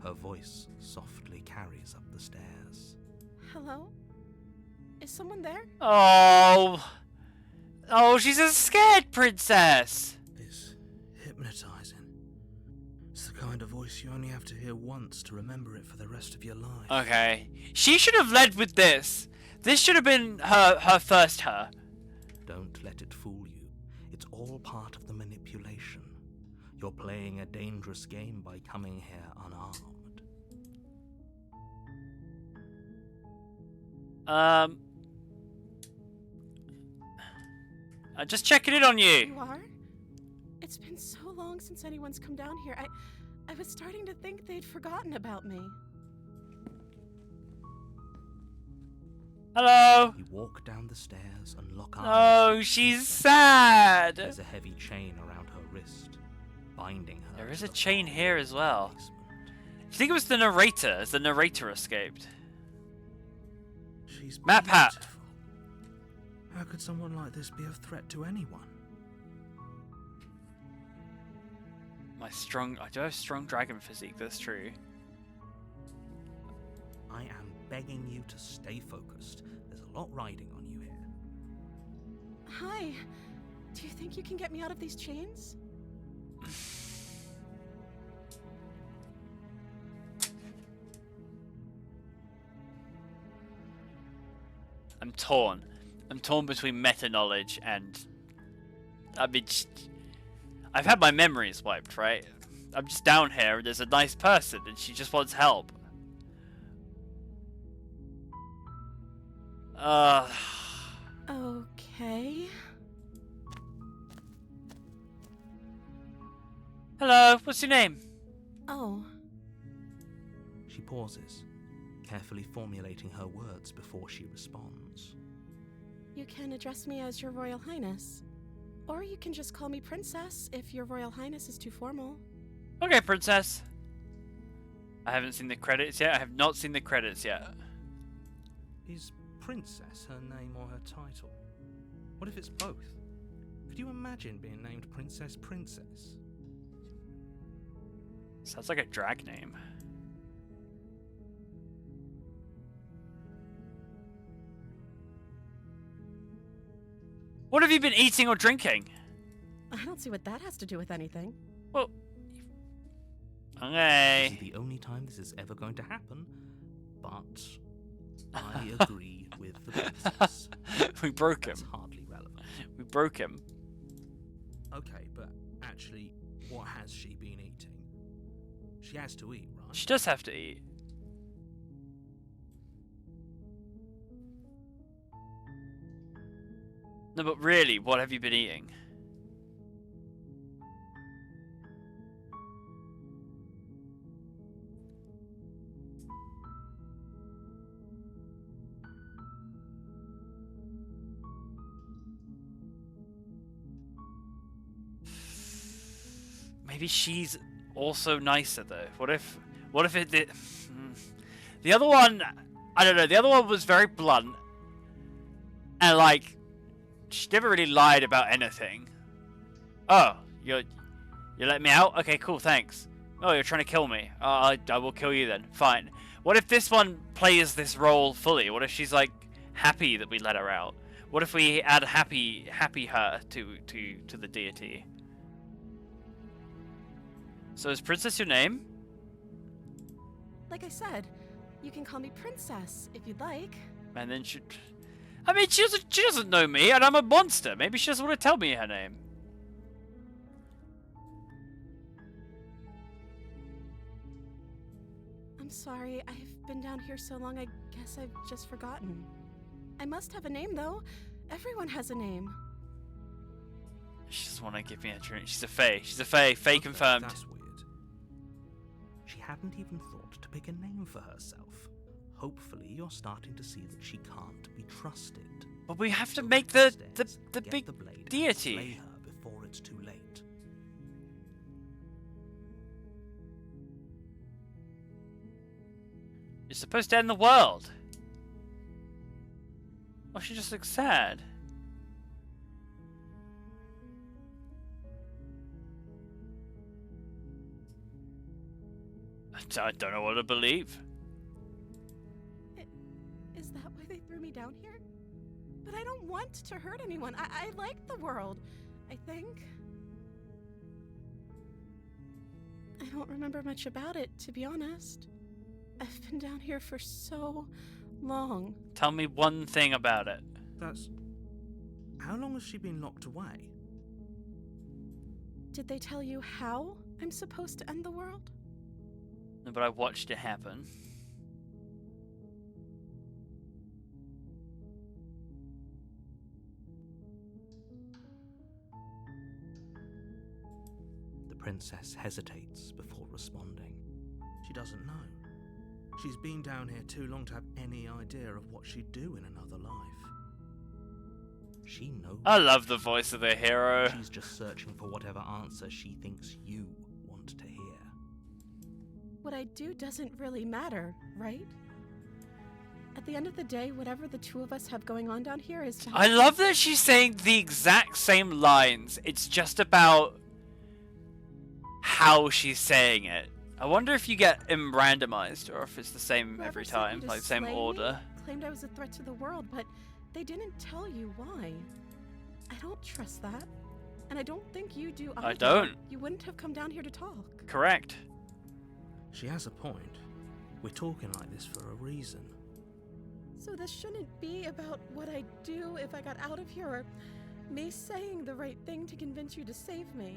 Her voice softly carries up the stairs. Hello? Is someone there? Oh! Oh, she's a scared princess! It's hypnotizing. It's the kind of voice you only have to hear once to remember it for the rest of your life. Okay. She should have led with this. This should have been her first her. Don't let it fool you. It's all part of the manipulation. You're playing a dangerous game by coming here unarmed. I'm just checking in on You you. are? It's been so long since anyone's come down here. I was starting to think they'd forgotten about me. Hello. You walk down the stairs and lock eyes. No, with the she's princess. sad. There's a heavy chain around her wrist, binding her. There is to a the chain floor here of as the well. basement. Do you think it was the narrator? As the narrator escaped? She's Map hat. beautiful. How could someone like this be a threat to anyone? I do have strong dragon physique. That's true. I am begging you to stay focused. There's a lot riding on you here. Hi. Do you think you can get me out of these chains? I'm torn. I'm torn between meta knowledge and. I mean, I've had my memories wiped, right? I'm just down here and there's a nice person and she just wants help. Okay. Hello, what's your name? Oh. She pauses, carefully formulating her words before she responds. You can address me as Your Royal Highness. Or you can just call me Princess if Your Royal Highness is too formal. Okay, princess. I haven't seen the credits yet. I have not seen the credits yet. Is Princess her name or her title? What if it's both? Could you imagine being named Princess Princess? Sounds like a drag name. What have you been eating or drinking? I don't see what that has to do with anything. Well, This okay. is the only time this is ever going to happen, but I agree with the princess. We broke him. That's hardly relevant. We broke him. Okay, but actually, what has she been eating? She has to eat, right? She does have to eat. No, but really, what have you been eating? Maybe she's also nicer though. What if it did? The other one, I don't know. The other one was very blunt, and like, she never really lied about anything. Oh, you let me out? Okay, cool, thanks. Oh, you're trying to kill me. I will kill you then. Fine. What if this one plays this role fully? What if she's like happy that we let her out? What if we add happy her to the deity? So is Princess your name? Like I said, you can call me Princess if you'd like. And then I mean, she doesn't know me, and I'm a monster. Maybe she doesn't want to tell me her name. I'm sorry, I've been down here so long I guess I've just forgotten. I must have a name though. Everyone has a name. She doesn't want to give me a drink. She's a fae. She's a fae. Fae confirmed. That's weird. She hadn't even thought to pick a name for herself. Hopefully, you're starting to see that she can't be trusted. But we have to So make run the upstairs, get big the blade and deity. slay her before it's too late. You're supposed to end the world. Oh, she just looks sad. I don't know what to believe. Is that why they threw me down here? But I don't want to hurt anyone. I like the world, I think. I don't remember much about it, to be honest. I've been down here for so long. Tell me one thing about it. That's... How long has she been locked away? Did they tell you how I'm supposed to end the world? No, but I watched it happen. The princess hesitates before responding. She doesn't know. She's been down here too long to have any idea of what she'd do in another life. She knows. I love the voice of the hero. She's just searching for whatever answer she thinks you want to hear. What I do doesn't really matter, right? At the end of the day, whatever the two of us have going on down here is... I love that she's saying the exact same lines. It's just about how she's saying it. I wonder if you get them randomized or if it's the same Whoever every sent you time, to like same slay me order. claimed I was a threat to the world, but they didn't tell you why. I don't trust that. And I don't think you do either. I don't. You wouldn't have come down here to talk. Correct. She has a point. We're talking like this for a reason. So this shouldn't be about what I'd do if I got out of here, or me saying the right thing to convince you to save me.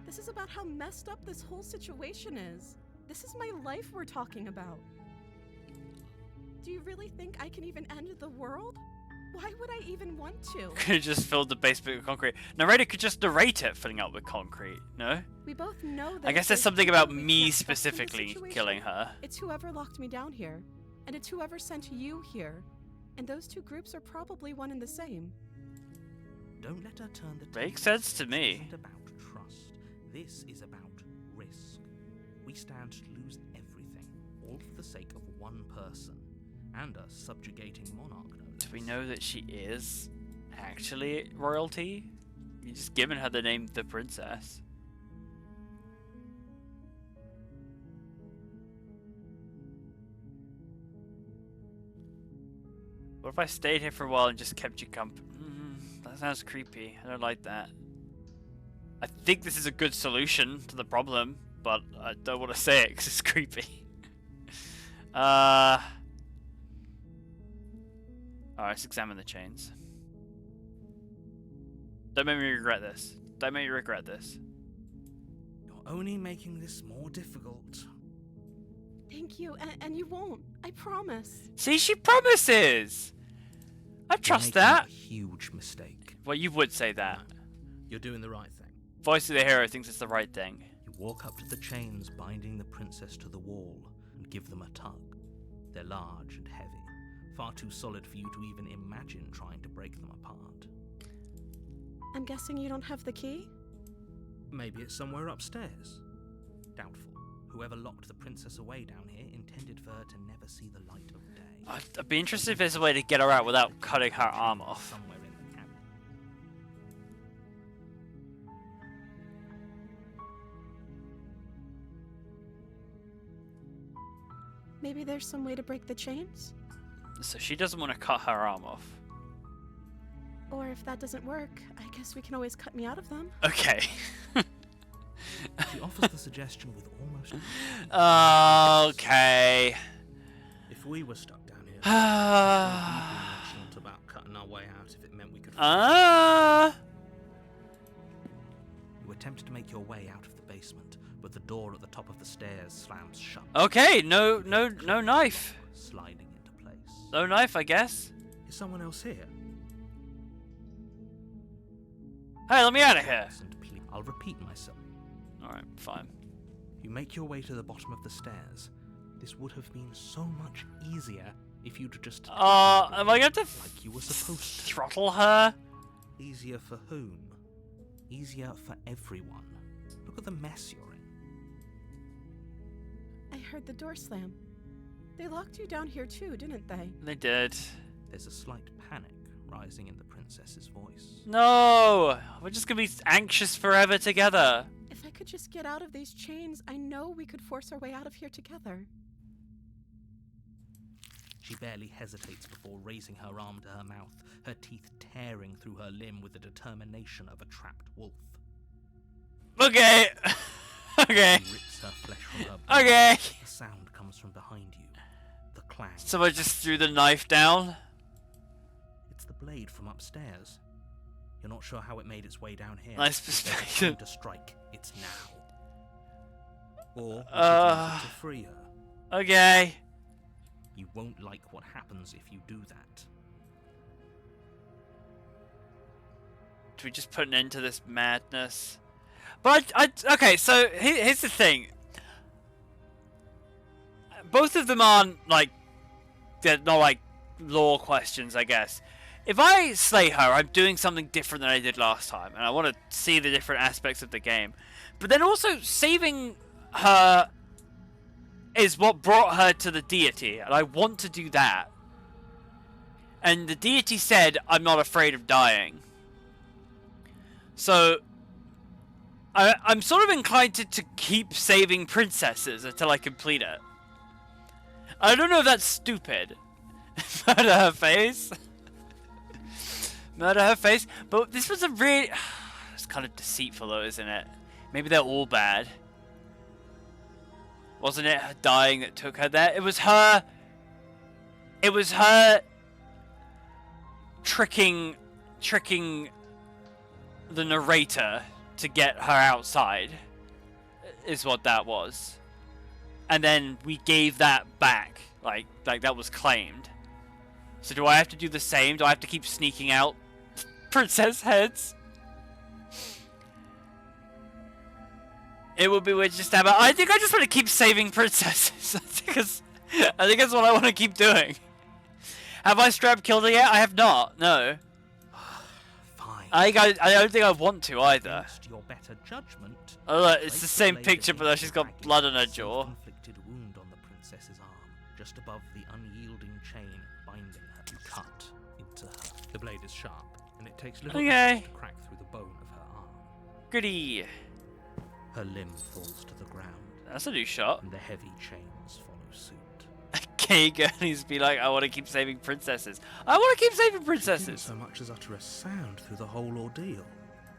This is about how messed up this whole situation is. This is my life we're talking about. Do you really think I can even end the world? Why would I even want to? Could have just filled the basement with concrete. Narrator could just narrate it filling up with concrete, no? We both know that I guess if there's there's something people about we me can't trust in this specifically situation, killing her. It's whoever locked me down here, and it's whoever sent you here. And those two groups are probably one and the same. Don't let her turn the Makes tables. sense to This me. isn't about trust. This is about risk. We stand to lose everything, all for the sake of one person and a subjugating monarch. No Do we less. know that she is actually royalty? You're just giving her the name the princess. What if I stayed here for a while and just kept you company? That sounds creepy. I don't like that. I think this is a good solution to the problem, but I don't want to say it because it's creepy. Alright, let's examine the chains. Don't make me regret this. Don't make me regret this. You're only making this more difficult. Thank you, and you won't. I promise. See, she promises! I You're trust making that. a huge mistake. Well, you would say that. You're doing the right thing. Voice of the hero thinks it's the right thing. You walk up to the chains binding the princess to the wall and give them a tug. They're large and heavy, far too solid for you to even imagine trying to break them apart. I'm guessing you don't have the key? Maybe it's somewhere upstairs. Doubtful. Whoever locked the princess away down here intended for her to never see the light of day. I'd be interested if there's a way to get her out without cutting her arm off. Somewhere in the cabin. Maybe there's some way to break the chains? So she doesn't want to cut her arm off. Or if that doesn't work, I guess we can always cut me out of them. Okay. She offers the suggestion with almost. Okay. If we were stuck down here, Ah. we'd be nonchalant about cutting our way out if it meant we could. You attempt to make your way out of the basement, but the door at the top of the stairs slams shut. Okay, no knife. Sliding into place. No knife, I guess. Is someone else here? Hey, let me out of here. And I'll repeat myself. Alright, fine. You make your way to the bottom of the stairs. This would have been so much easier if you'd just. Am I gonna have to like you were supposed to. throttle her? Easier for whom? Easier for everyone. Look at the mess you're in. I heard the door slam. They locked you down here too, didn't they? They did. There's a slight panic rising in the princess's voice. No! We're just gonna be anxious forever together. If I could just get out of these chains, I know we could force our way out of here together. She barely hesitates before raising her arm to her mouth, her teeth tearing through her limb with the determination of a trapped wolf. Okay. Okay. She rips her flesh from her body. Okay. The sound comes from behind you. The clang. Someone just threw the knife down. It's the blade from upstairs. You're not sure how it made its way down here. Nice There's a perspective. time to strike. It's now. Or we could use it to free her. Okay. You won't like what happens if you do that. Do we just put an end to this madness? But okay, so here's the thing. both of them aren't like, they're not like lore questions, I guess. If I slay her, I'm doing something different than I did last time, and I want to see the different aspects of the game. But then also, saving her is what brought her to the deity, and I want to do that. And the deity said, I'm not afraid of dying. So, I'm sort of inclined to keep saving princesses until I complete it. I don't know if that's stupid. Murder her face. Murder her face. But this was a really... It's kind of deceitful though, isn't it? Maybe they're all bad. Wasn't it her dying that took her there? It was her... It was her... Tricking the narrator to get her outside. Is what that was. And then we gave that back. Like that was claimed. So do I have to do the same? Do I have to keep sneaking out princess heads? It would be weird just to have I think I just want to keep saving princesses. I think that's what I want to keep doing. Have I strap killed her yet? I have not. No. Fine. I don't think I want to either. Against your better judgment, Oh look, it's the place same blade picture, but against she's the got dragon's blood on her jaw. self-inflicted wound on the princess's arm, just above the unyielding chain binding her. You cut into her. The blade is sharp, and it takes little Okay. effort to crack through the bone of her arm. Goody. Her limb falls to the ground, That's a new shot. and the heavy chains follow suit. Okay, Gurney's be like, I want to keep saving princesses. I want to keep saving She didn't princesses. so much as utter a sound through the whole ordeal.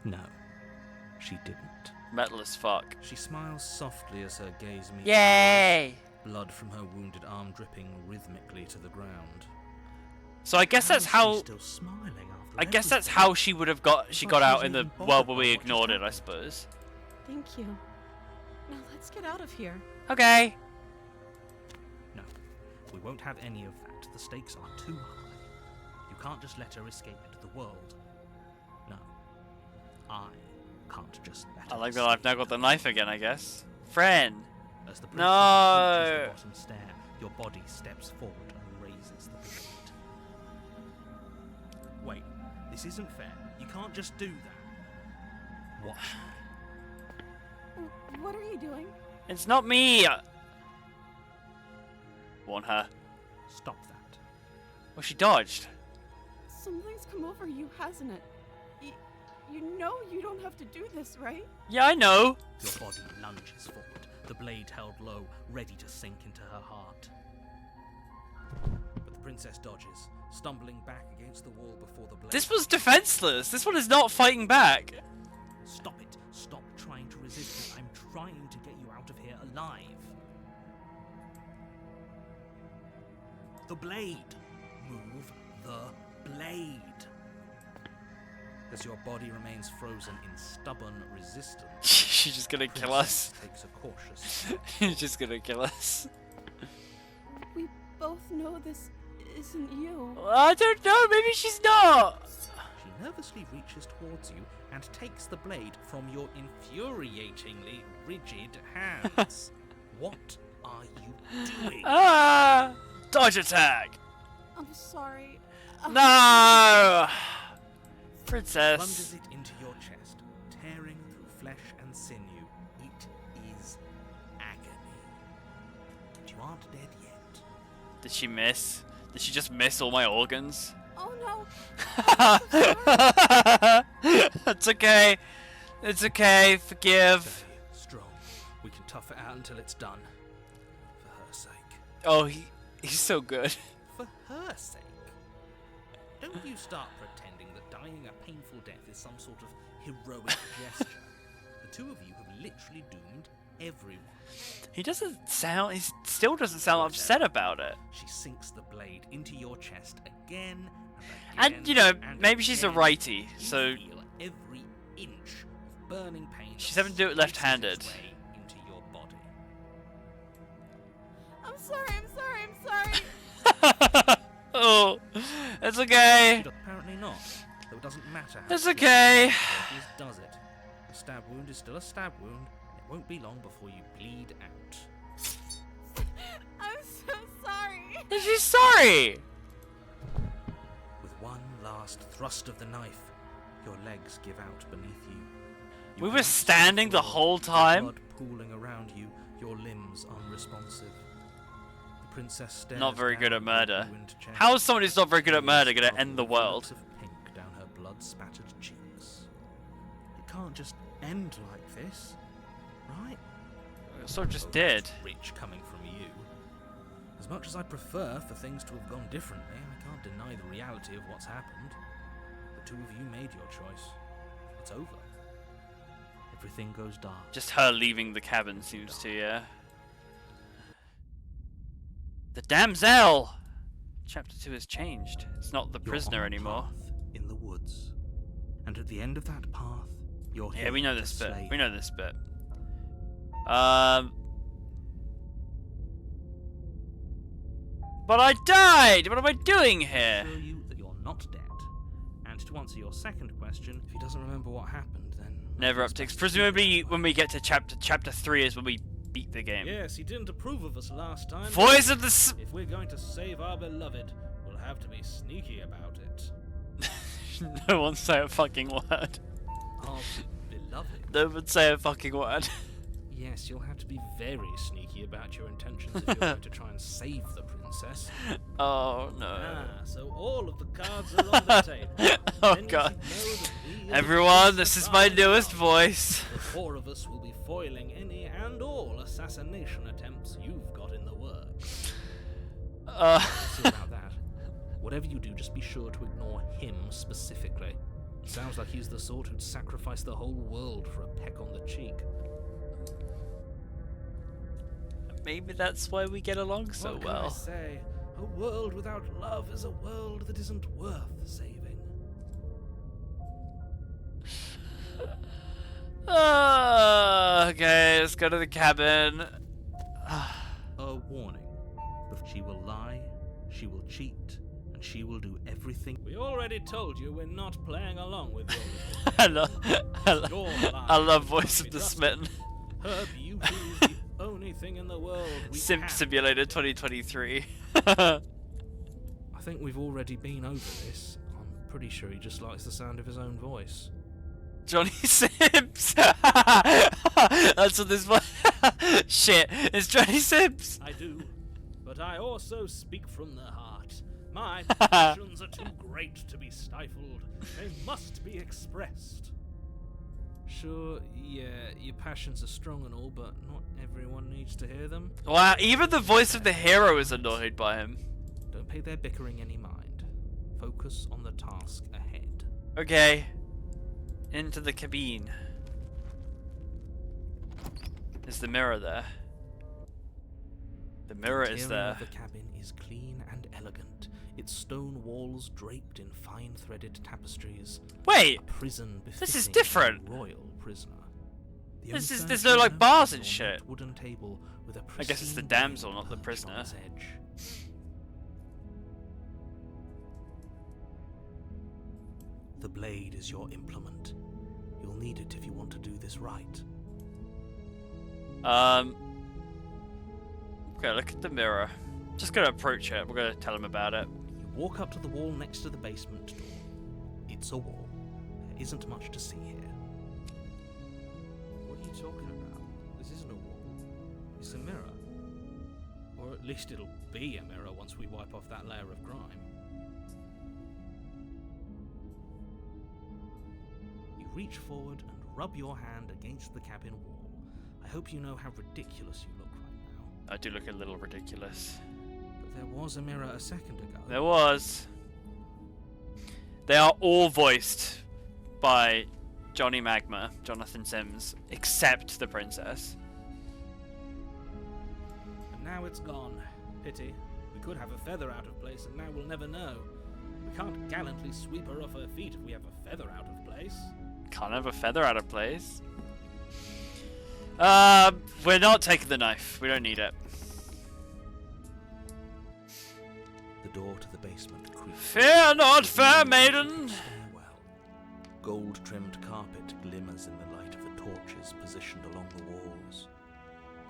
No, she didn't. Metal as fuck. She smiles softly as her gaze meets Yay! yours, blood from her wounded arm dripping rhythmically to the ground. So I guess that's How is she how. still smiling after I guess that's everything? how she would have got. She It's got like out she's in the even bothered world by where we what just ignored it, I happened. suppose. Thank you. Now let's get out of here. Okay. No, we won't have any of that. The stakes are too high. You can't just let her escape into the world. No, I can't just let I her like that I've now got the knife again, I guess. Friend. As the princess No. approaches the bottom stair, your body steps forward and raises the blade. Wait, this isn't fair. You can't just do that. Watch me. What are you doing? It's not me. Warn her. Stop that. Well, she dodged. Something's come over you, hasn't it? You know you don't have to do this, right? Yeah, I know. Your body lunges forward, the blade held low, ready to sink into her heart. But the princess dodges, stumbling back against the wall before the blade. This was defenseless. This one is not fighting back. Stop it. Stop trying to resist me. I'm trying to get you out of here alive. The blade. Move the blade. As your body remains frozen in stubborn resistance, She's just gonna kill us. Princess takes a cautious step. She's just gonna kill us. We both know this isn't you. I don't know. Maybe she's not. She nervously reaches towards you and takes the blade from your infuriatingly rigid hands. What are you doing? Ah! Dodge attack. I'm sorry. No. Plunges Princess. it into your chest, tearing through flesh and sinew. It is agony. But you aren't dead yet. Did she miss? Did she just miss all my organs? Oh no. It's okay. It's okay. Forgive. Stay strong. We can tough it out until it's done. For her sake. Oh, he's so good. For her sake. Don't you start pretending that dying a painful death is some sort of heroic gesture. The two of you have literally doomed everyone. He still doesn't sound upset about it. She sinks the blade into your chest again And, again you know, and maybe she's a again. righty, You so feel every inch of burning pain. she's having to do it slices its left-handed. way into your body. I'm sorry. Oh, it's okay. Apparently not, though it doesn't matter how It's skillful okay. Morpheus does it. A stab wound is still a stab wound, and it won't be long before you bleed out. I'm she's sorry! With one last thrust of the knife, your legs give out beneath you. You We were collapse to the standing the floor, whole time? Blood pooling around you, your limbs unresponsive. The princess stares Not very good down at murder. your ruined chest. How is someone who's not very good at murder gonna Tears end the bubble world? flakes of pink down her blood-spattered cheeks. It can't just end like this, right? So just Oh, did. that's rich coming from you. As much as I prefer for things to have gone differently, I can't deny the reality of what's happened. The two of you made your choice. It's over. Everything goes dark. Just her leaving the cabin seems to, yeah. The damsel! Chapter 2 has changed. It's not the You're prisoner on a anymore. path in the woods. And at the end of that path, you're Yeah, here we know to this bit. slay We know him. this bit. But I died! What am I doing here? Show you that you're not dead. And to answer your second question, if he doesn't remember what happened, then Never it's up to... best to Presumably keep it when we get to chapter 3 is when we beat the game. Yes, he didn't approve of us last time. Voice of the If we're going to save our beloved, we'll have to be sneaky about it. No one say a fucking word. Our beloved. No one say a fucking word. Yes, you'll have to be very sneaky about your intentions if you're going to try and save the princess. Oh no. Ah, so all of the cards are on the table. Oh Then you god. should know that we are the Everyone, princess this is my of newest Ireland. voice. The four of us will be foiling any and all assassination attempts you've got in the works. See about that. Whatever you do, just be sure to ignore him specifically. Sounds like he's the sort who'd sacrifice the whole world for a peck on the cheek. Maybe that's why we get along so What can I well. say? A world without love is a world that isn't worth saving. Okay, let's go to the cabin. A warning. She will lie, she will cheat, and she will do everything. We already told you we're not playing along with your little I love, Your I lie love can't Voice be of the trusted. Smitten. Her beauty is the only thing in the world we Simp can. Simulator 2023. I think we've already been over this. I'm pretty sure he just likes the sound of his own voice. Johnny Sims! That's what this one. Shit, it's Johnny Sims! I do, but I also speak from the heart. My passions are too great to be stifled. They must be expressed. Sure, yeah, your passions are strong and all, but not everyone needs to hear them. Wow, even the voice of the hero is annoyed by him. Don't pay their bickering any mind. Focus on the task ahead. Okay. Into the cabine. Is the mirror there? The mirror The is interior there. of the cabin is clean and elegant, its stone walls draped in fine threaded tapestries. Wait! A prison This is befitting different. a royal prisoner. The This only is- there's furniture no, you like, bars notice and is a ornate shit. Wooden table with a I guess it's the pristine damsel, blade not the perched on prisoner. its edge. The blade is your implement. You'll need it if you want to do this right. Okay, look at the mirror. Just gonna approach it. We're gonna tell him about it. You walk up to the wall next to the basement door. It's a wall. There isn't much to see here. What are you talking about? This isn't a wall. It's a mirror. Or at least it'll be a mirror once we wipe off that layer of grime. You reach forward and rub your hand against the cabin wall. I hope you know how ridiculous you look right now. I do look a little ridiculous. But there was a mirror a second ago. There was. They are all voiced by Johnny Magma, Jonathan Sims, except the princess. And now it's gone. Pity. We could have a feather out of place, and now we'll never know. We can't gallantly sweep her off her feet if we have a feather out of place. Can't have a feather out of place. We're not taking the knife. We don't need it. The door to the basement creaks. Fear not, fair maiden. Stairwell. Gold-trimmed carpet glimmers in the light of the torches positioned along the walls.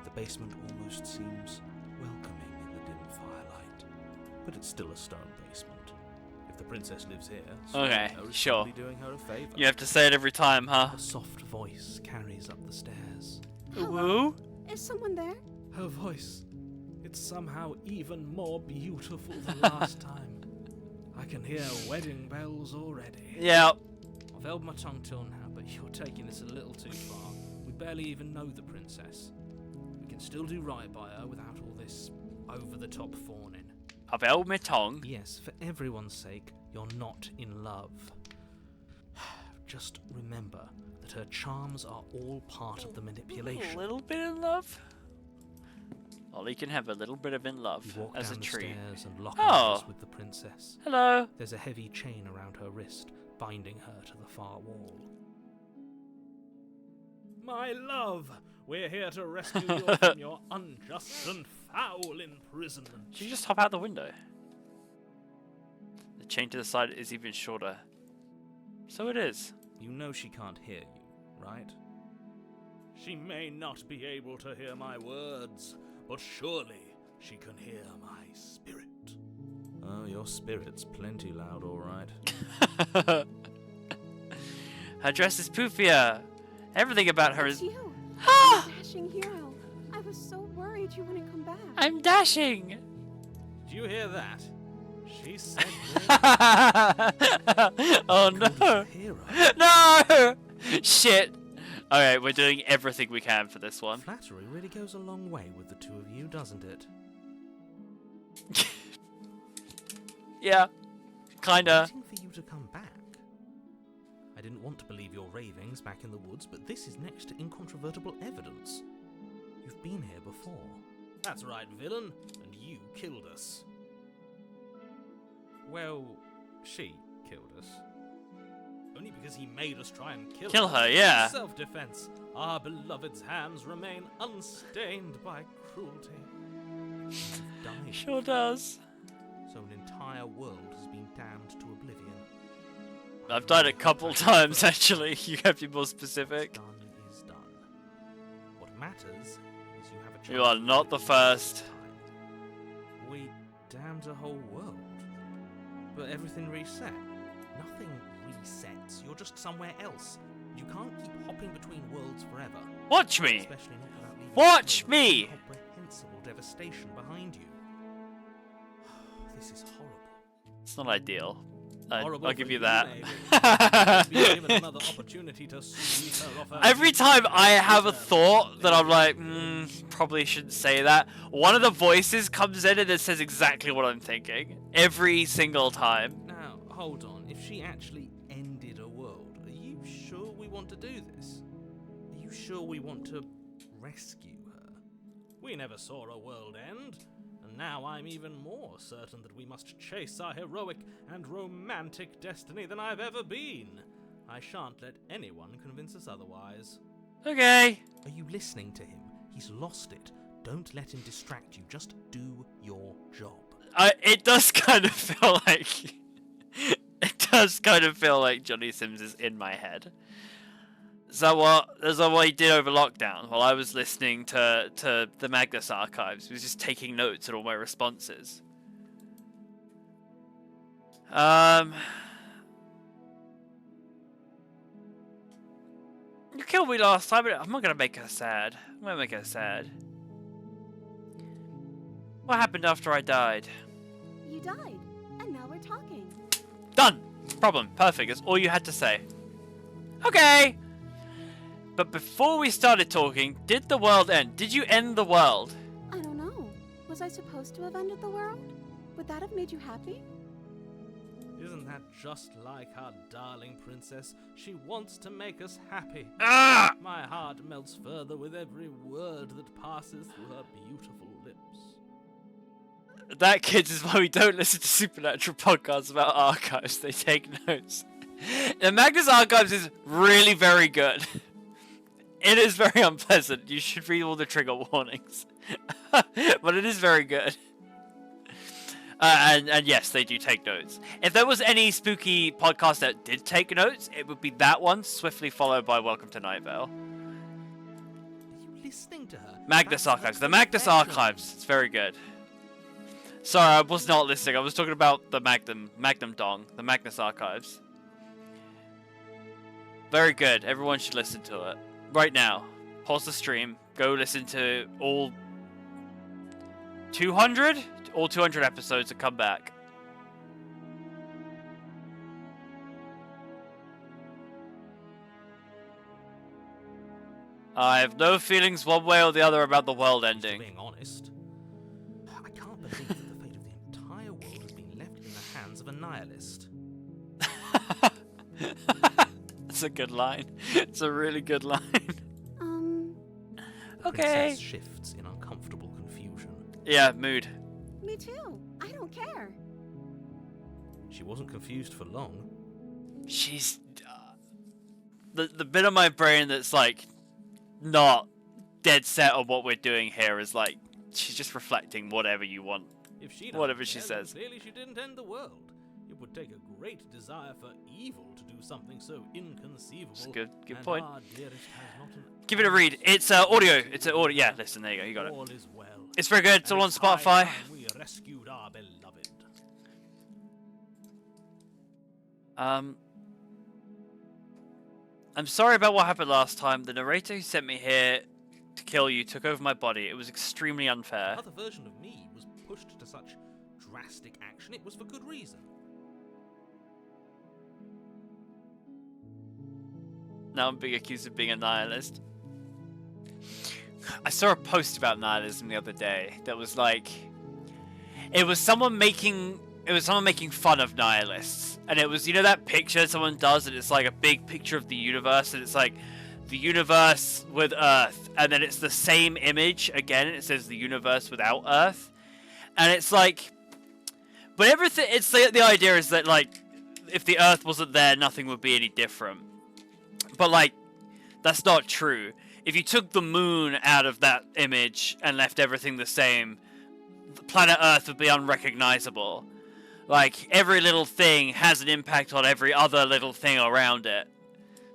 The basement almost seems welcoming in the dim firelight. but it's still a stone basement. If the princess lives here, Okay, her is sure. probably doing her a favor. You have to say it every time, huh? A soft voice carries up the stairs. Woo? Is someone there? Her voice, it's somehow even more beautiful than last time. I can hear wedding bells already. Yeah. I've held my tongue till now, but you're taking this a little too far. We barely even know the princess. We can still do right by her without all this over-the-top fawning. I've held my tongue. Yes, for everyone's sake, you're not in love. Just remember that her charms are all part of the A manipulation. little bit in love. Ollie can have a little bit of in love You walk as a down the treat. stairs and lock Oh. eyes with the princess. Hello. There's a heavy chain around her wrist, binding her to the far wall. My love, we're here to rescue you from your unjust and foul imprisonment. Should you just hop out the window? The chain to the side is even shorter. So it is. You know she can't hear you, right? She may not be able to hear my words, but surely she can hear my spirit. Oh, your spirit's plenty loud, all right. Her dress is poofier. Everything about her It's is. you. Ah! My dashing hero. I was so worried you wouldn't come back. I'm dashing. Do you hear that? She said Oh no! Hero. No! Shit. Alright, we're doing everything we can for this one. Flattery really goes a long way with the two of you, doesn't it? Yeah. Kinda. Waiting for you to come back. I didn't want to believe your ravings back in the woods, but this is next to incontrovertible evidence. You've been here before. That's right, villain, and you killed us. Well, she killed us. Only because he made us try and kill Her, yeah. Self-defense. Our beloved's hands remain unstained by cruelty. You've died. Sure does. So an entire world has been damned to oblivion. I've died a couple times actually. You have to be more specific. Done is done. What matters is you have a chance. You are not the first. We damned a whole world. But everything reset. Nothing resets. You're just somewhere else. You can't keep hopping between worlds forever. Watch me. Especially not without leaving Watch a trail of me. incomprehensible devastation behind you. This is horrible. It's not ideal. Horrible I'll give for you you, that. Be given another opportunity to sweep her off her Every feet. time I have a thought that I'm like, probably shouldn't say that, one of the voices comes in and it says exactly what I'm thinking. Every single time. Now, hold on. If she actually ended a world, are you sure we want to do this? Are you sure we want to rescue her? We never saw a world end, and now I'm even more certain that we must chase our heroic and romantic destiny than I've ever been. I shan't let anyone convince us otherwise. Okay. Are you listening to him? He's lost it. Don't let him distract you. Just do your job. It does kind of feel like... It does kind of feel like Johnny Sims is in my head. So what he did over lockdown while I was listening to the Magnus archives. He was just taking notes at all my responses. You killed me last time, but I'm not gonna make her sad. I'm gonna make her sad. What happened after I died? You died, and now we're talking. Done! Problem. Perfect. That's all you had to say. Okay! But before we started talking, did the world end? Did you end the world? I don't know. Was I supposed to have ended the world? Would that have made you happy? Isn't that just like our darling princess? She wants to make us happy. Ah! My heart melts further with every word that passes through her beautiful lips. That, kids, is why we don't listen to Supernatural podcasts about archives. They take notes. The Magnus Archives is really very good. It is very unpleasant. You should read all the trigger warnings. But it is very good. And yes, they do take notes. If there was any spooky podcast that did take notes, it would be that one, swiftly followed by Welcome to Night Vale. Are you listening to her? Magnus That's Archives. not The Magnus professional. Archives. It's very good. Sorry, I was not listening. I was talking about the Magnum Dong, the Magnus Archives. Very good. Everyone should listen to it. Right now. Pause the stream. Go listen to all 200? All 200 episodes and come back. I have no feelings one way or the other about the world ending. Being honest, I can't believe that the fate of the entire world has been left in the hands of a nihilist. That's a good line. It's a really good line. Okay. Princess shifts in uncomfortable confusion. Yeah, mood. Me too. I don't care. She wasn't confused for long. She's the bit of my brain that's like not dead set on what we're doing here is like she's just reflecting whatever you want. If she Whatever she says. Clearly she didn't end the world. It would take a great desire for evil to do something so inconceivable. It's a good and point. our dearest has not an Give it a read. It's audio. It's an audio. Yeah, listen, there you go. You got it. All is well. It's very good. It's all on And high Spotify. time we rescued our beloved. I'm sorry about what happened last time. The narrator who sent me here to kill you took over my body. It was extremely unfair. Another version of me was pushed to such drastic action. It was for good reason. Now I'm being accused of being a nihilist. I saw a post about nihilism the other day that was like, it was someone making fun of nihilists, and it was, you know, that picture someone does, and it's like a big picture of the universe, and it's like the universe with Earth, and then it's the same image again, and it says the universe without Earth, and it's like, but everything, it's the idea is that like, if the Earth wasn't there, nothing would be any different. But like, that's not true. If you took the moon out of that image and left everything the same, the planet Earth would be unrecognizable. Like, every little thing has an impact on every other little thing around it.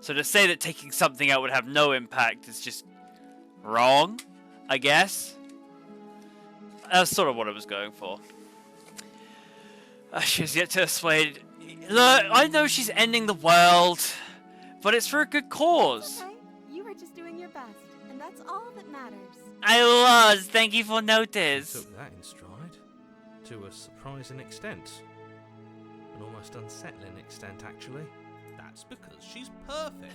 So to say that taking something out would have no impact is just wrong, I guess. That's sort of what I was going for. She's yet to persuade. Look, I know she's ending the world, but it's for a good cause. Okay. You were just doing your best, and that's all that matters. I was. Thank you for notice. Took that in stride. To a surprising extent. An almost unsettling extent, actually. That's because she's perfect.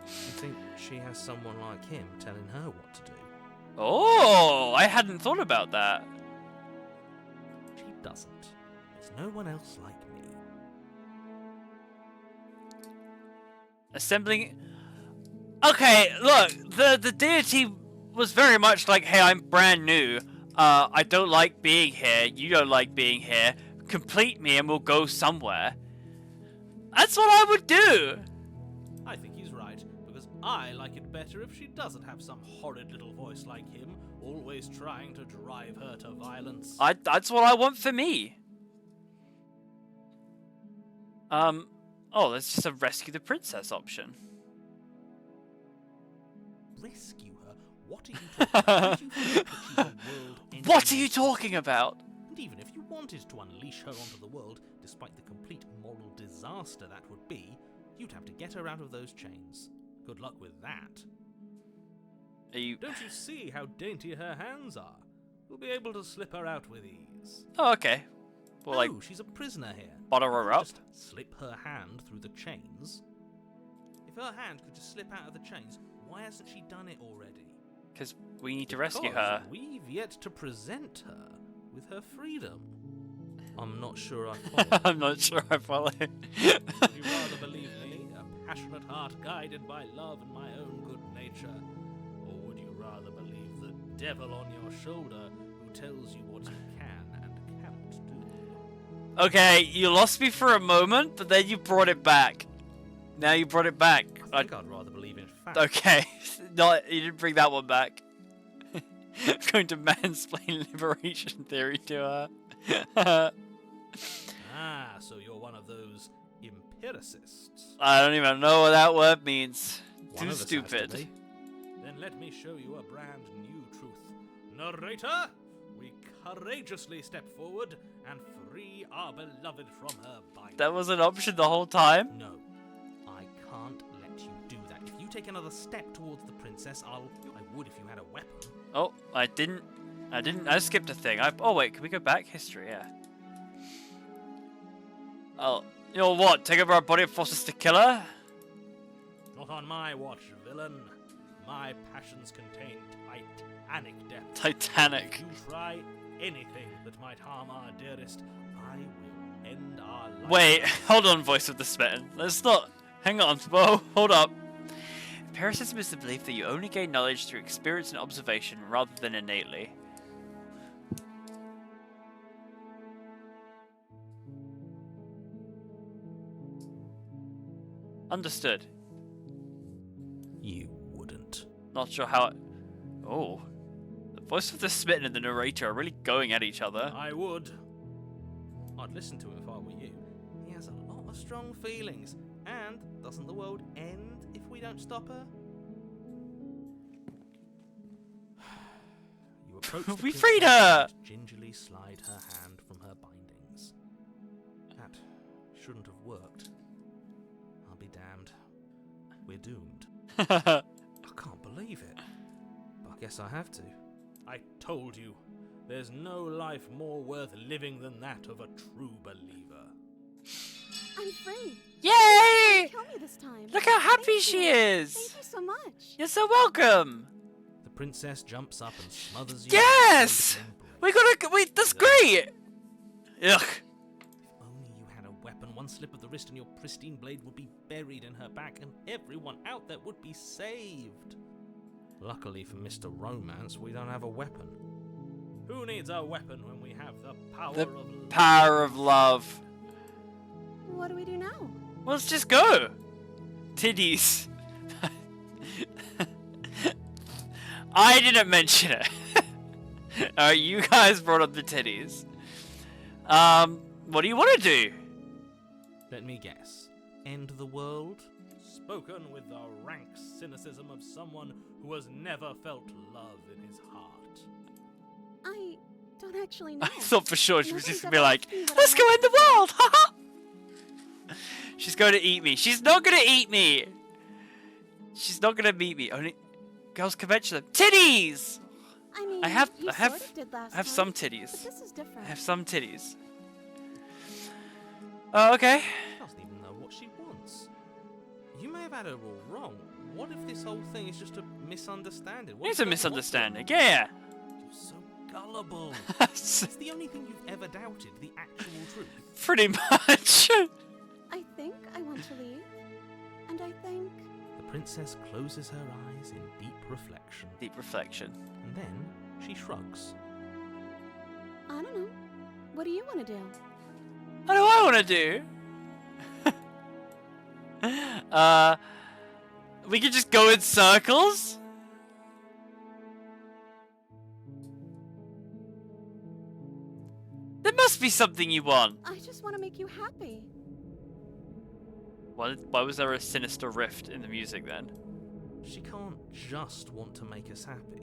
You think she has someone like him telling her what to do? Oh, I hadn't thought about that. She doesn't. There's no one else like me. Assembling. Okay, look, the deity was very much like, hey, I'm brand new. I don't like being here. You don't like being here. Complete me and we'll go somewhere. That's what I would do. I think he's right, because I like it better if she doesn't have some horrid little voice like him, always trying to drive her to violence. That's what I want for me. Oh, there's just a rescue the princess option. Rescue her? What are you talking about? Do you think that she's a world-ending What are you talking about? And even if you wanted to unleash her onto the world, despite the complete moral disaster that would be, you'd have to get her out of those chains. Good luck with that. Are you... Don't you see how dainty her hands are? You'll be able to slip her out with ease. Oh, okay. Well, like, Oh, she's a prisoner here. bottle her up. Just slip her hand through the chains. If her hand could just slip out of the chains, why hasn't she done it already? Because we need to rescue Because her. We've yet to present her with her freedom. I'm not sure I follow. I'm not sure I follow. Would you rather believe me, a passionate heart guided by love and my own good nature? Or would you rather believe the devil on your shoulder who tells you what you can and cannot do? Okay, you lost me for a moment, but then you brought it back. Now you brought it back. I think I'd rather believe in fact. Okay, not you didn't bring that one back. I'm going to mansplain liberation theory to her. Ah, so you're one of those empiricists. I don't even know what that word means. One Too of us has to stupid. be. Then let me show you a brand new truth. Narrator, we courageously step forward and free our beloved from her binding. That was an option the whole time? No, I can't let you do that. If you take another step towards the princess, I would if you had a weapon. Oh, I skipped a thing. Oh wait, can we go back? History, yeah. Oh, you know what? Take over our body and force us to kill her? Not on my watch, villain. My passions contain titanic depth. Titanic. If you try anything that might harm our dearest, I will end our life. Wait, hold on, voice of the smitten. Let's not. Hang on. Whoa, hold up. Parasitism is the belief that you only gain knowledge through experience and observation rather than innately. Understood. You wouldn't. Not sure how it... Oh. The voice of the smitten and the narrator are really going at each other. I would. I'd listen to him if I were you. He has a lot of strong feelings. And doesn't the world end if we don't stop her? You approach the We princess freed her! And gingerly slide her hand from her bindings. That shouldn't have worked. I'll be damned. We're doomed. I can't believe it. But I guess I have to. I told you, there's no life more worth living than that of a true believer. I'm free. Yay! Kill me this time. Look how happy Thank she you. is! Thank you so much. You're so welcome! The princess jumps up and smothers you. Yes! with an embrace. Wait, that's great! Ugh. If only you had a weapon, one slip of the wrist and your pristine blade would be buried in her back and everyone out there would be saved. Luckily for Mr. Romance, we don't have a weapon. Who needs a weapon when we have the power The of love? power of love. What do we do now? Well, let's just go. Titties. I didn't mention it. Alright, you guys brought up the titties. What do you want to do? Let me guess. End the world? Spoken with the rank cynicism of someone who has never felt love in his heart. I don't actually know. I thought for sure she was Nobody's just gonna be ever like, asked me what I let's go want end the to do." world! Haha! She's going to eat me. She's not going to eat me. She's not going to meet me. Only girls can mention them. Titties! I mean, I have you I have sort of did last I have time, some But titties. this is different. I have some titties. Oh, okay. She doesn't even know what she wants. You may have had her all wrong. What if this whole thing is just a misunderstanding? What It's if a you don't want misunderstanding. Yeah. You're so gullible. yeah. It's the only thing you've ever doubted, the actual truth. Pretty much. I think I want to leave. And I think... The princess closes her eyes in deep reflection, Deep reflection. and then she shrugs. I don't know. What do you want to do? What do I want to do? We could just go in circles. There must be something you want. I just want to make you happy. Why was there a sinister rift in the music then? She can't just want to make us happy.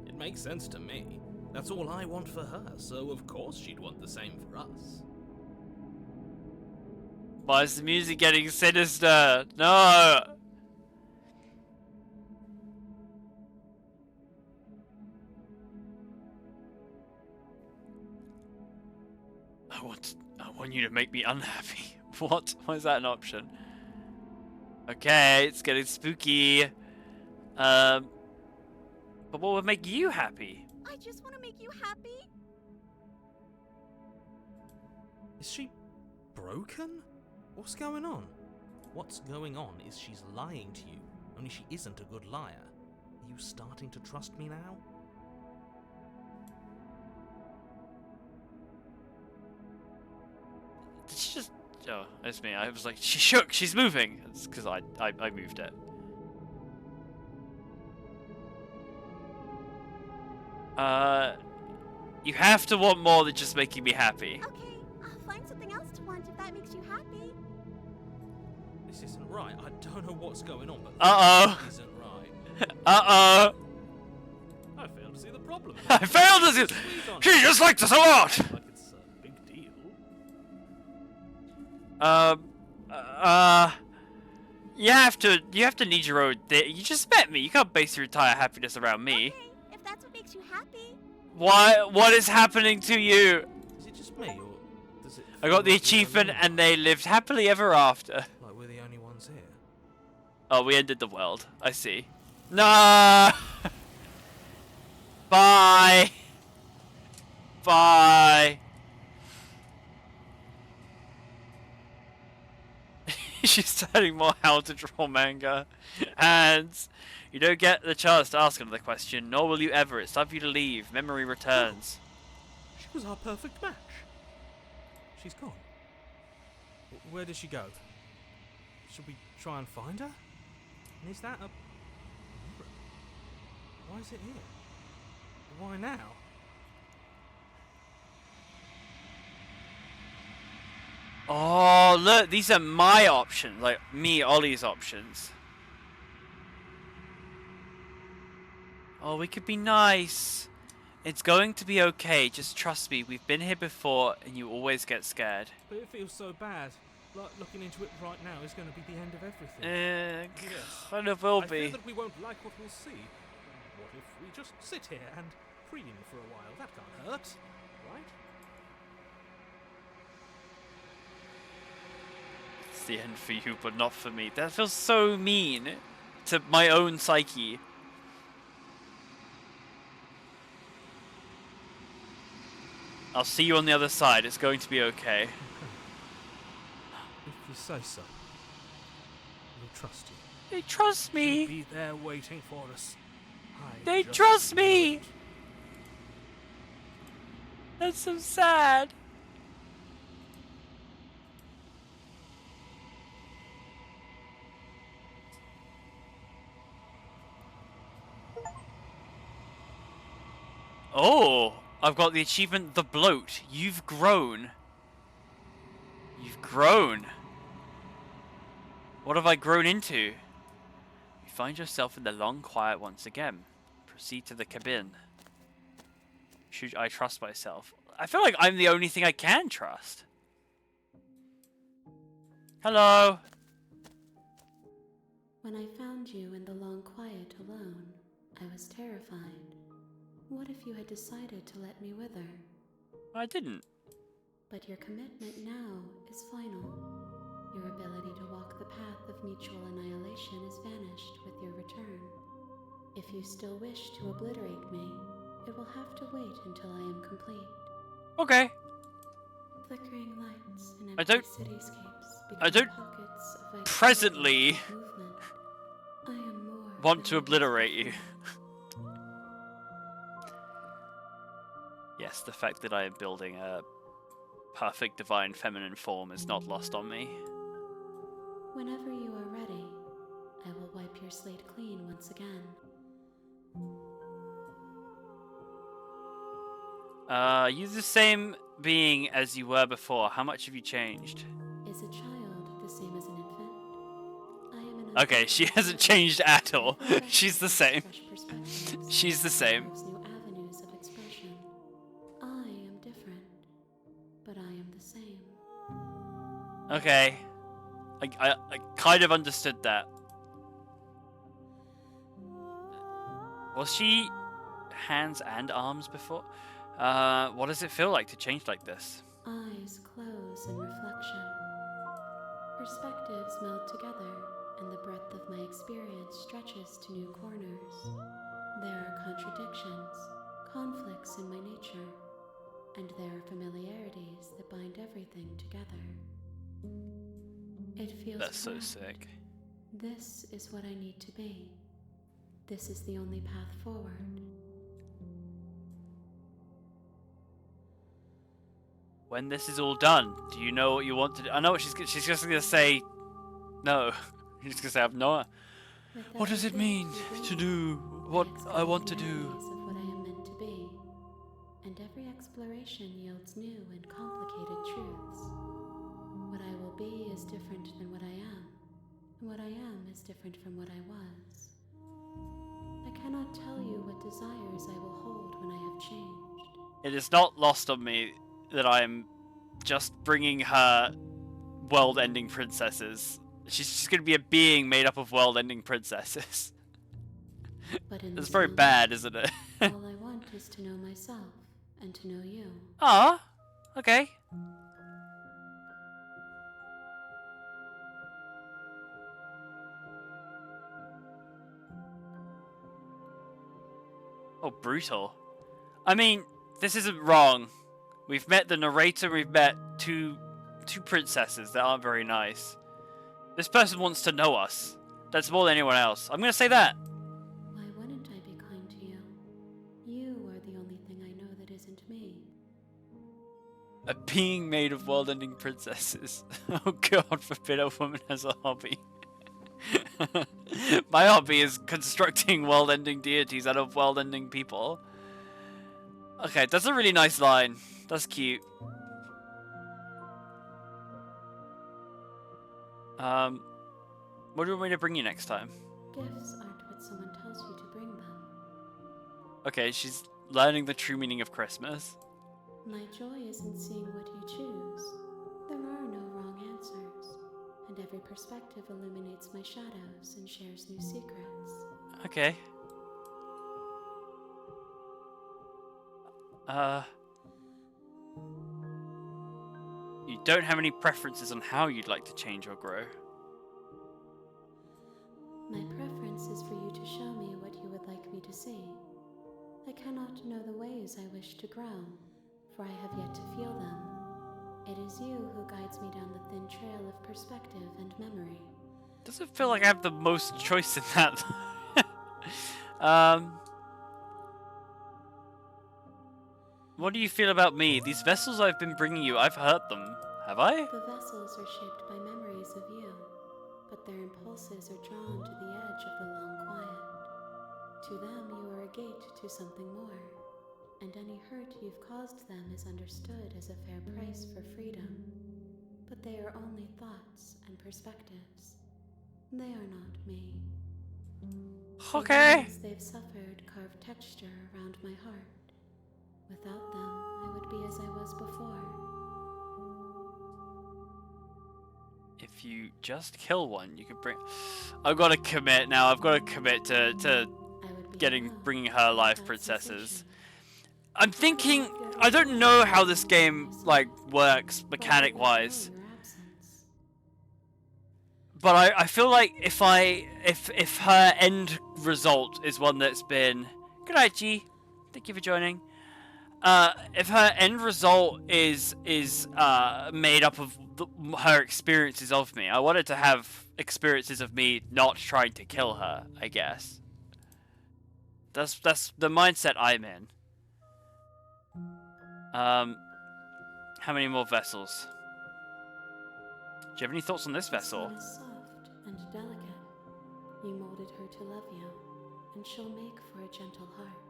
It makes sense to me. That's all I want for her, so of course she'd want the same for us. Why is the music getting sinister? No! I want you to make me unhappy. What? Why is that an option? Okay, it's getting spooky. But what would make you happy? I just want to make you happy. Is she broken? What's going on? What's going on is she's lying to you, only she isn't a good liar. Are you starting to trust me now? Did she just... Oh, it's me. I was like, she shook. She's moving. It's because I moved it. You have to want more than just making me happy. Okay, I'll find something else to want if that makes you happy. This isn't right. I don't know what's going on, but Uh-oh. this isn't right. Uh-oh. I fail to see the problem. I failed to see. Squeeze on She it. just likes us a lot. Like it's a big deal. You have to need your own thing. You just met me. You can't base your entire happiness around me. Okay, if that's what makes you happy. What is happening to you? Is it just me, or does it? I feel got the like we're achievement alone? and they lived happily ever after. Like we're the only ones here. Oh, we ended the world. I see. No. Bye. Bye. She's studying more how to draw manga. And you don't get the chance to ask another question, nor will you ever. It's time for you to leave. Memory returns. She was our perfect match. She's gone. Where did she go? Should we try and find her? And is that a... Why is it here? Why now? Oh, look, these are my options. Like, me, Ollie's options. Oh, we could be nice. It's going to be okay. Just trust me. We've been here before, and you always get scared. But it feels so bad. Like looking into it right now is going to be the end of everything. Yes. Kind of will I be. fear that we won't like what we'll see. What if we just sit here and preen for a while? That can't hurt, right? It's the end for you, but not for me. That feels so mean to my own psyche. I'll see you on the other side. It's going to be okay. If you say so. We'll trust you. They trust She'll me. be there waiting for us. I They just trust know me. it. That's so sad. Oh, I've got the achievement, The Bloat. You've grown. You've grown. What have I grown into? You find yourself in the long quiet once again. Proceed to the cabin. Should I trust myself? I feel like I'm the only thing I can trust. Hello. When I found you in the long quiet alone, I was terrified. What if you had decided to let me wither? I didn't. But your commitment now is final. Your ability to walk the path of mutual annihilation is vanished with your return. If you still wish to obliterate me, it will have to wait until I am complete. Okay. Flickering lights in I empty don't- cityscapes I don't pockets of vitality presently and movement. I am more want to than obliterate you. before. Yes, the fact that I am building a perfect divine feminine form is not lost on me. Whenever you are ready, I will wipe your slate clean once again. You the same being as you were before. How much have you changed? Is a child the same as an infant? I am an Okay, she hasn't changed at all. She's the same. Fresh perspectives. She's the same. Explores new avenues of expression. I am different, but I am the same. Okay. I kind of understood that. Was she hands and arms before? What does it feel like to change like this? Eyes close in reflection. Perspectives meld together, and the breadth of my experience stretches to new corners. There are contradictions, conflicts in my nature, and there are familiarities that bind everything together. It feels That's so correct. sick. This is what I need to be. This is the only path forward. When this is all done, do you know what you want to do? I know what she's just gonna say. No, she's just gonna say I've no. With What does it every mean day to you do bring, what I I want to explore do? realities of what I am meant to be, and every exploration yields new and complicated truths. What I will be is different than what I am, and what I am is different from what I was. I cannot tell you what desires I will hold when I have changed. It is not lost on me that I am just bringing her world-ending princesses. She's just going to be a being made up of world-ending princesses. But in It's this very moment, bad, isn't it? all I want is to know myself and to know you. Ah, okay. Oh, brutal. I mean, this isn't wrong. We've met the narrator, we've met two princesses that aren't very nice. This person wants to know us. That's more than anyone else. I'm gonna say that. Why wouldn't I be kind to you? You are the only thing I know that isn't me. A being made of world-ending princesses. Oh god forbid a woman has a hobby. My hobby is constructing world-ending deities out of world-ending people. Okay, that's a really nice line. That's cute. What do you want me to bring you next time? Gifts aren't what someone tells you to bring them. Okay, she's learning the true meaning of Christmas. My joy isn't seeing what you choose. There are no wrong answers, and every perspective illuminates my shadows and shares new secrets. Okay. You don't have any preferences on how you'd like to change or grow. My preference is for you to show me what you would like me to see. I cannot know the ways I wish to grow, for I have yet to feel them. It is you who guides me down the thin trail of perspective and memory. Doesn't feel like I have the most choice in that. What do you feel about me? These vessels I've been bringing you, I've hurt them. Have I? The vessels are shaped by memories of you, but their impulses are drawn to the edge of the long quiet. To them, you are a gate to something more, and any hurt you've caused them is understood as a fair price for freedom. But they are only thoughts and perspectives. They are not me. Okay. The wounds they've suffered carve texture around my heart. Without them, I would be as I was before. If you just kill one, you can bring... I've got to commit now. I've got to commit to I would be alone bringing her life without princesses. sensation. I'm thinking... I don't know how this game, like, works mechanic-wise. Your absence. But I feel like if her end result is one that's been... Good night, G. Thank you for joining. If her end result is made up of her experiences of me, I wanted to have experiences of me not trying to kill her, I guess. That's the mindset I'm in. How many more vessels? Do you have any thoughts on this vessel? This one is soft and delicate. You molded her to love you, and she'll make for a gentle heart.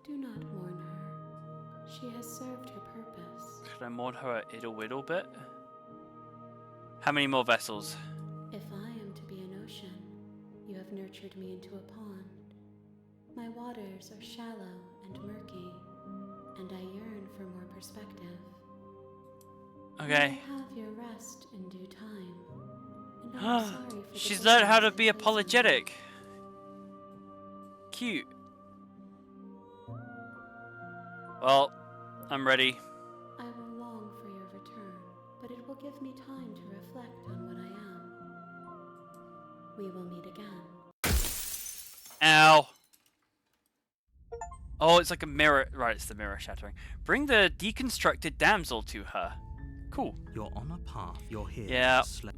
Do not mourn her. She has served her purpose. Could I mourn her a little bit? How many more vessels? If I am to be an ocean, you have nurtured me into a pond. My waters are shallow and murky, and I yearn for more perspective. Okay. You will have your rest in due time. And I'm sorry for the She's learned how to distance be I place on you. apologetic. Cute. Well, I'm ready. I will long for your return, but it will give me time to reflect on what I am. We will meet again. Ow. Oh, it's like a mirror. Right, it's the mirror shattering. Bring the deconstructed damsel to her. Cool. You're on a path. You're here. Yeah. to slay-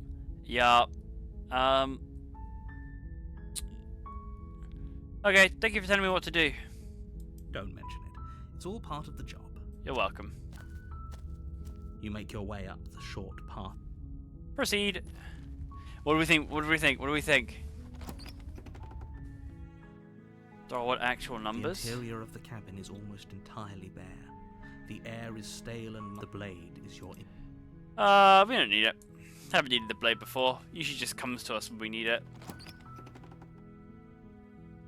Yeah. Okay, thank you for telling me what to do. Don't mention it. It's all part of the job. You're welcome. You make your way up the short path. Proceed. What do we think? What do we think? What do we think? Oh, what actual numbers? The interior of the cabin is almost entirely bare. The air is stale and the blade is your... We don't need it. Haven't needed the blade before. Usually just comes to us when we need it.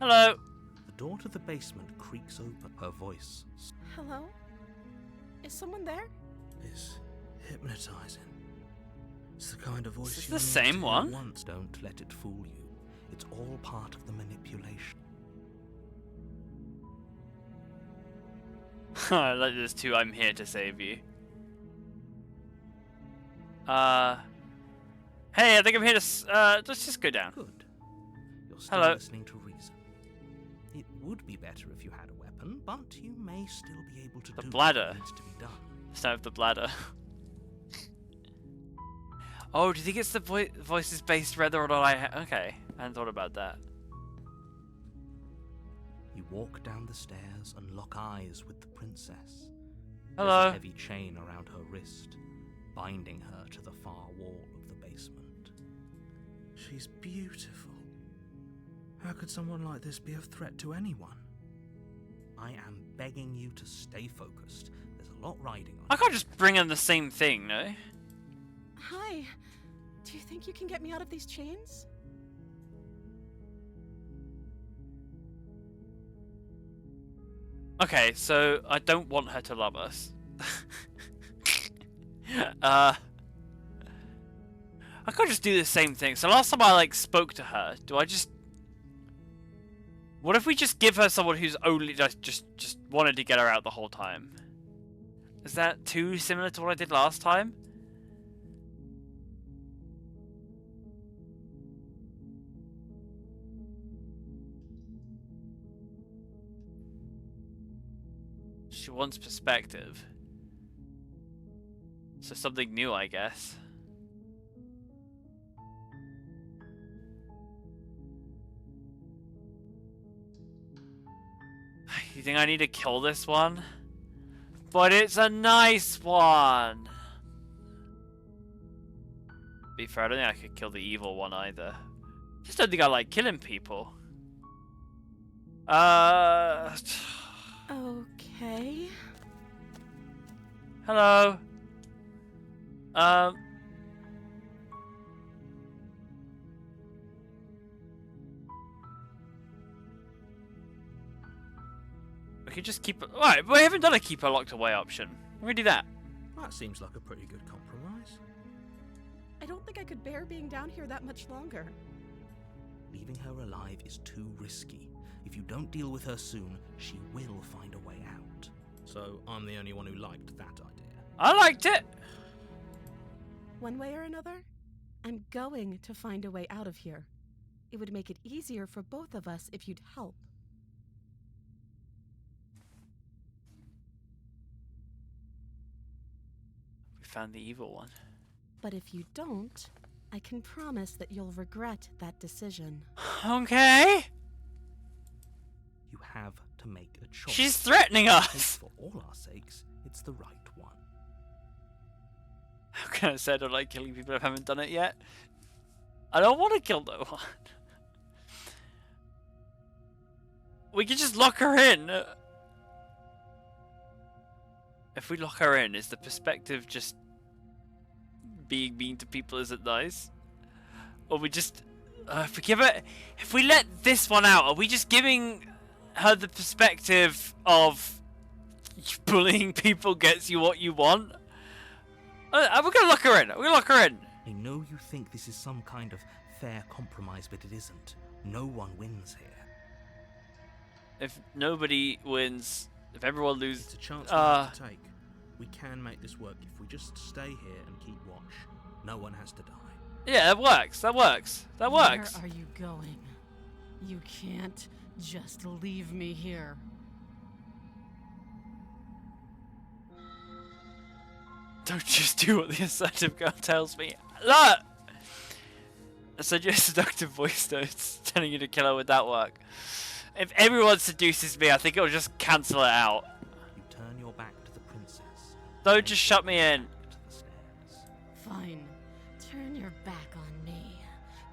Hello. The door to the basement creaks open. Her voice Hello? Is someone there? is hypnotizing. It's the kind of voice Is this you the need same to hear one? once. Don't let it fool you. It's all part of the manipulation. I like this too. I'm here to save you. Hey, I think I'm here to. Let's just go down. Good. You're still Hello. listening to reason. It would be better if you had a weapon, but you may still be able to The do bladder. what needs to be done. Let's have the bladder. Oh, do you think it's the voices based whether or not okay, I hadn't thought about that. You walk down the stairs and lock eyes with the princess. There's Hello. a heavy chain around her wrist, binding her to the far wall of the basement. She's beautiful. How could someone like this be a threat to anyone? I am begging you to stay focused. There's a lot riding on I you. can't just bring in the same thing, no? Hi. Do you think you can get me out of these chains? Okay, so I don't want her to love us. I can't just do the same thing. So last time I like spoke to her, do I just? What if we just give her someone who's only just wanted to get her out the whole time? Is that too similar to what I did last time? She wants perspective. So something new, I guess. You think I need to kill this one? But it's a nice one! Be fair, I don't think I could kill the evil one either. Just don't think I like killing people. Okay. Hello. We could just keep it. Right, we haven't done a keep her locked away option. We're gonna do that. That seems like a pretty good compromise. I don't think I could bear being down here that much longer. Leaving her alive is too risky. If you don't deal with her soon, she will find a way out. So I'm the only one who liked that idea. I liked it. One way or another, I'm going to find a way out of here. It would make it easier for both of us if you'd help. We found the evil one. But if you don't, I can promise that you'll regret that decision. Okay. You have to make a choice. She's threatening I think us. for all our sakes, it's the right one. How can I say I don't like killing people if I haven't done it yet? I don't want to kill no one. We can just lock her in. If we lock her in, is the perspective just being mean to people isn't nice? Or we just if we give it, if we let this one out, are we just giving her the perspective of bullying people gets you what you want? We're gonna lock her in. We're gonna lock her in. I know you think this is some kind of fair compromise, but it isn't. No one wins here. If nobody wins, if everyone It's loses, a chance we have to take. We can make this work if we just stay here and keep watch. No one has to die. yeah, that works. That works. That works. Where are you going? You can't just leave me here. Don't just do what the assertive girl tells me. Look! I send you a seductive voice note telling you to kill her. Would that work? If everyone seduces me, I think it'll just cancel it out. You turn your back to the princess. Don't and just shut me in. back to the stairs. Fine. Turn your back on me.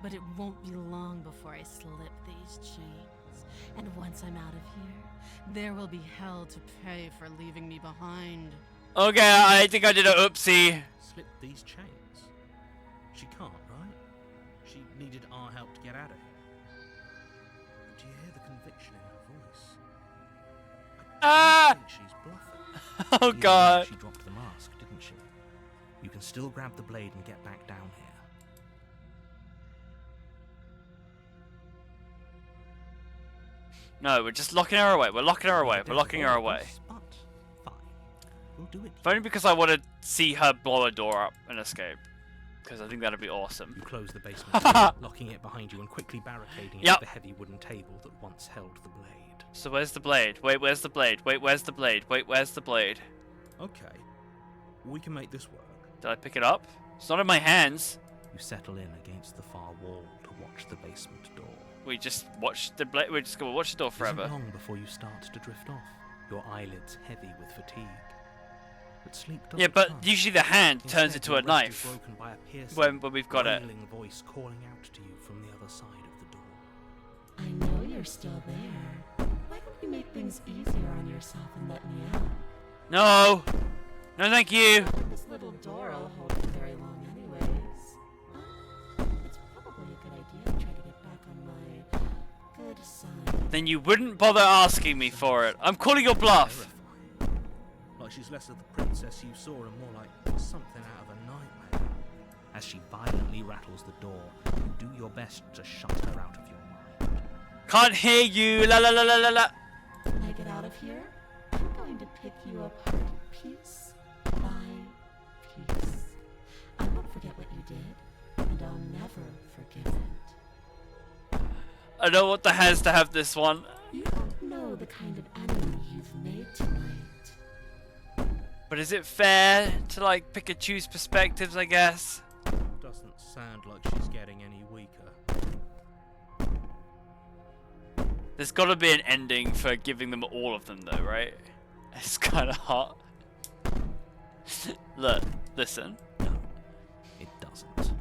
But it won't be long before I slip these chains. And once I'm out of here, there will be hell to pay for leaving me behind. Okay, I think I did a oopsie. Slip these chains. She can't, right? She needed our help to get out of here. Do you hear the conviction in her voice. Ah! I think she's bluffing. Oh Either way, god. She dropped the mask, didn't she? You can still grab the blade and get back down here. No, we're just locking her away. We're locking her away. We're locking her away. But fine. We'll do it. Only because I want to see her blow a door up and escape. Because I think that'd be awesome. You close the basement door, locking it behind you and quickly barricading it Yep. with the heavy wooden table that once held the blade. So where's the blade? Wait, where's the blade? Wait, where's the blade? Wait, where's the blade? Okay. We can make this work. Did I pick it up? It's not in my hands. You settle in against the far wall to watch the basement door. We just watch the blade. We're just gonna watch the door It isn't forever. long before you start to drift off, your eyelids heavy with fatigue. But sleep doesn't Yeah, but come. usually the hand turns Instead, into a your rest is knife broken by a piercing, when we've got it. wailing voice calling out to you from the other side of the door. I know you're still there. Why don't you make things easier on yourself and let me out? No! No, thank you! This little door will hold you very long anyways. It's probably a good idea to try to get back on my good side. Then you wouldn't bother asking me for it. I'm calling your bluff. Terrifying. Like she's less of the princess you saw and more like something out of a nightmare. As she violently rattles the door, you do your best to shut her out of your mind. Can't hear you. La la la la la la. When I get out of here, I'm going to pick you apart piece by piece. I won't forget what you did, and I'll never forgive it. I don't want the hands to have this one. You don't know the kind of enemy you've made tonight. But is it fair to like pick and choose perspectives, I guess? Doesn't sound like she's getting any weaker. There's gotta be an ending for giving them all of them though, right? It's kinda hot. Look, listen. No, it doesn't.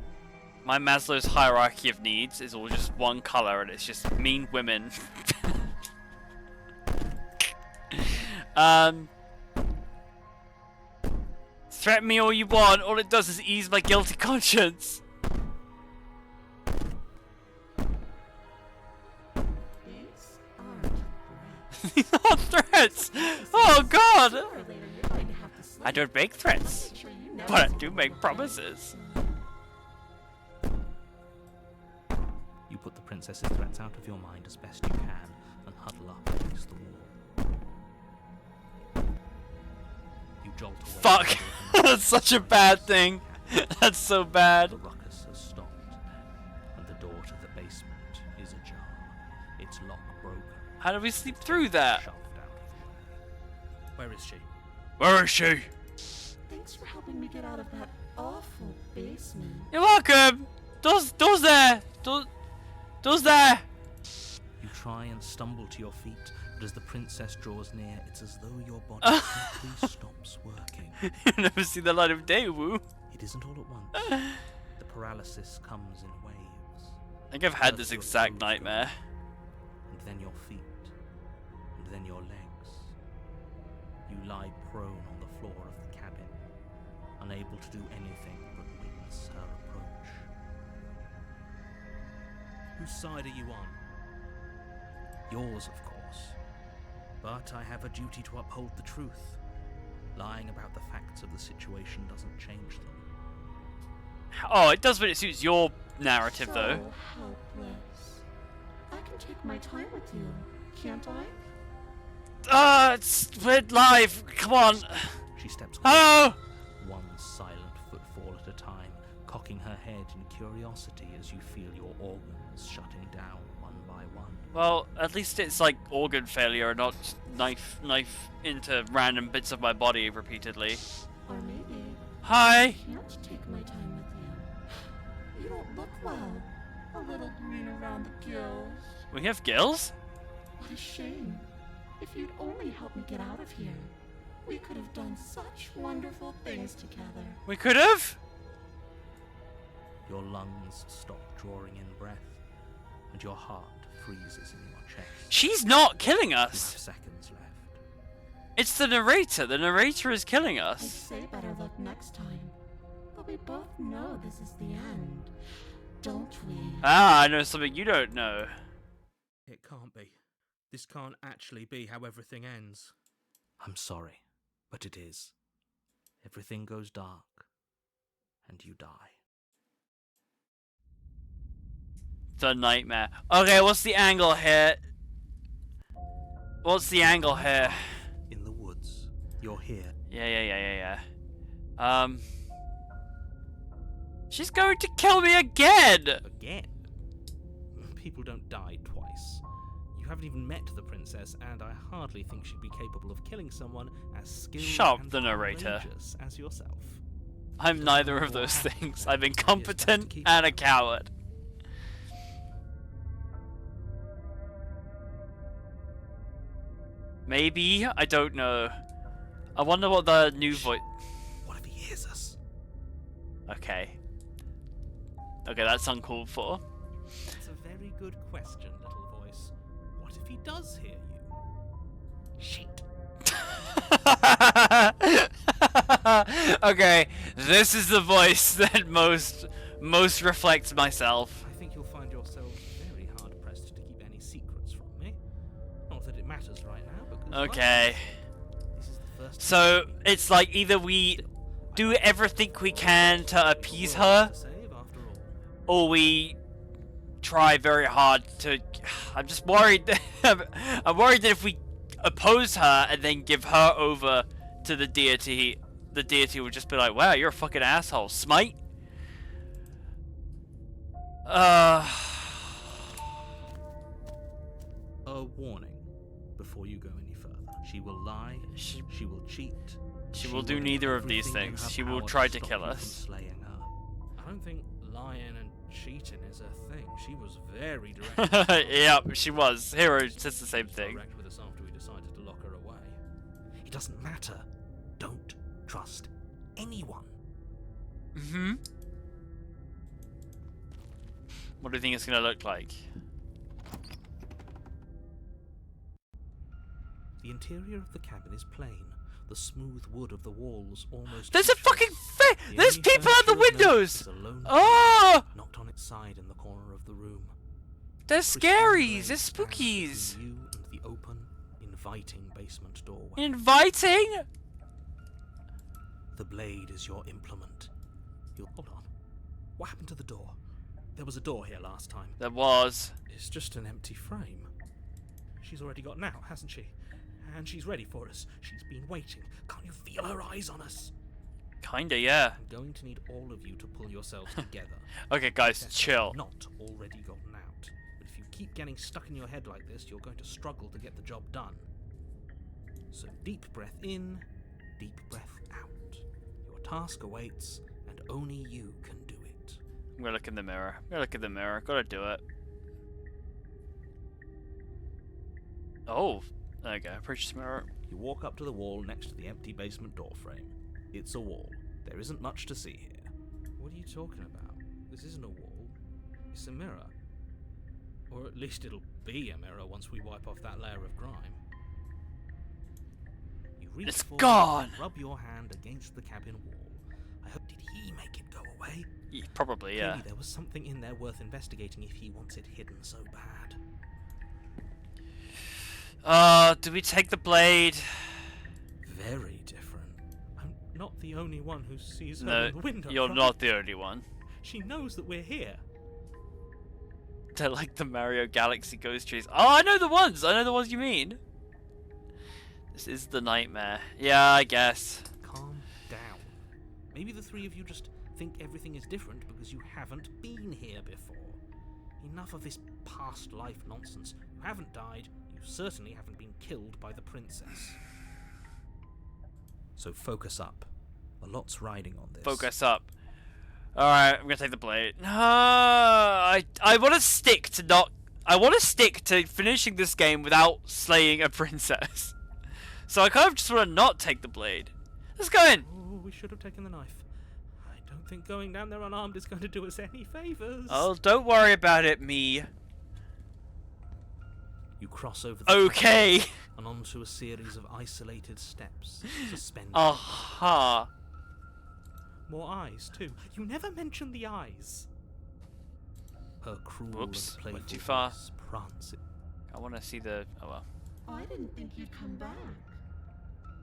My Maslow's hierarchy of needs is all just one color and it's just mean women. Threaten me all you want, all it does is ease my guilty conscience. These aren't threats. These aren't threats! Oh god! Sooner or later, you're going to have to sleep. I don't make threats, Make sure you know but I it's do over make with. promises. You put the princess's threats out of your mind as best you can and huddle up against the wall. You jolt away. Fuck! That's such a bad thing. That's so bad. The ruckus has stopped, and the door to the basement is ajar. Its lock broken, How do we sleep through that? shoved out of the way. Where is she? Where is she? Thanks for helping me get out of that awful basement. You're welcome! Door's there! Door's there! You try and stumble to your feet, but as the princess draws near, it's as though your body simply stops working. You'll never see the light of day, woo. It isn't all at once. The paralysis comes in waves. I think I've had First this your exact toes nightmare. go, and then your feet, and then your legs. You lie prone on the floor of the cabin, unable to do anything but witness her approach. Whose side are you on? Yours, of course. But I have a duty to uphold the truth. Lying about the facts of the situation doesn't change them. Oh, it does when it suits your narrative, though. So helpless. I can take my time with you, can't I? We're live. Come on. She steps Oh! one silent footfall at a time, cocking her head in curiosity as you feel your organs shutting down one by one. Well, at least it's like organ failure, not knife into random bits of my body repeatedly. Or maybe Hi. I can't take my time with you. You don't look well. A little green around the gills. We have gills? What a shame. If you'd only helped me get out of here, we could have done such wonderful things together. We could have. Your lungs stop drawing in breath, and your heart freezes in your chest. She's not killing You have us. seconds left. It's the narrator. The narrator is killing I'd us. say better luck next time. But we both know this is the end, don't we? Ah, I know something you don't know. It can't be. This can't actually be how everything ends. I'm sorry, but it is. Everything goes dark, and you die. The nightmare. Okay, what's the angle here? What's the angle here? In the woods. You're here. Yeah. She's going to kill me again! Again? People don't die twice. You haven't even met the princess, and I hardly think she'd be capable of killing someone as skilled Shut up, and the narrator. courageous as yourself. I'm neither of those things. I'm incompetent and a coward. Maybe? I don't know. I wonder what the new voice... What if he hears us? Okay. Okay, that's uncalled for. That's a very good question, little voice. What if he does hear you? Shit. Okay, this is the voice that most reflects myself. I think you'll find yourself very hard pressed to keep any secrets from me. Not that it matters right now, because Okay. this is the first So time it's like either we do everything we can to appease her, to save after all. or we try very hard to. I'm just worried. I'm worried that if we oppose her and then give her over to the deity will just be like, "Wow, you're a fucking asshole, Smite." A warning before you go any further. She will lie, She will cheat. She will do neither of these everything in things. her She will power try to stop kill you from us. slaying her. I don't think lying and cheating is a thing. She was very direct. Yep, she was. Hero says the same thing. Direct with us after we decided to lock her away. It doesn't matter. Don't trust anyone. Mm-hmm. What do you think it's gonna look like? The interior of the cabin is plain. The smooth wood of the walls almost. There's a fucking thing! The There's only people at the furniture of note windows! is a lone Oh! chair knocked on its side in the corner of the room. There's Pristine scaries! blade There's stands between spookies! You and the open, inviting basement doorway. Inviting? The blade is your implement. You'll hold on. What happened to the door? There was a door here last time. There was. It's just an empty frame. She's already got out, hasn't she? And she's ready for us. She's been waiting. Can't you feel her eyes on us? Kinda, yeah. I'm going to need all of you to pull yourselves together. Okay, guys, Tess has chill. Not already gotten out. But if you keep getting stuck in your head like this, you're going to struggle to get the job done. So deep breath in, deep breath out. Your task awaits, and only you can do it. I'm gonna look in the mirror. I'm gonna look in the mirror. Gotta do it. Oh, there you go. Approach the mirror. You walk up to the wall next to the empty basement door frame. It's a wall. There isn't much to see here. What are you talking about? This isn't a wall. It's a mirror. Or at least it'll be a mirror once we wipe off that layer of grime. You reach It's forward gone! and rub your hand against the cabin wall. I hope did he make it go away? Probably, yeah. Clearly there was something in there worth investigating if he wants it hidden so bad. Do we take the blade? Very different. I'm not the only one who sees her No, in the window. you're right? not the only one. She knows that we're here. They're like the Mario Galaxy ghost trees. Oh, I know the ones! I know the ones you mean. This is the nightmare. Yeah, I guess. Calm down. Maybe the three of you just think everything is different because you haven't been here before. Enough of this past life nonsense. You haven't died. You certainly haven't been killed by the princess. So focus up. A lot's riding on this. Focus up. Alright, I'm gonna take the blade. No, I want to stick to not. I want to stick to finishing this game without slaying a princess. So I kind of just want to not take the blade. Let's go in. Oh, we should have taken the knife. I don't think going down there unarmed is going to do us any favors. Oh, don't worry about it, me. You cross over the Okay. and onto a series of isolated steps suspended. Aha. More eyes, too. You never mention the eyes. Her cruel Whoops, and playful went too far. voice prances. I want to see the. Oh well. I didn't think you'd come back.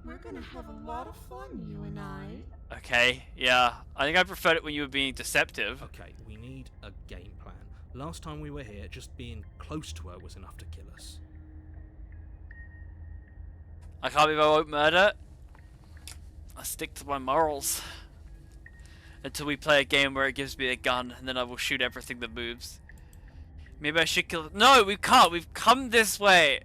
We're gonna have a lot of fun, you and I. Okay, yeah. I think I preferred it when you were being deceptive. Okay, we need a game plan. Last time we were here, just being close to her was enough to kill us. I can't believe I won't murder. I stick to my morals. Until we play a game where it gives me a gun, and then I will shoot everything that moves. Maybe I should kill. No, we can't. We've come this way.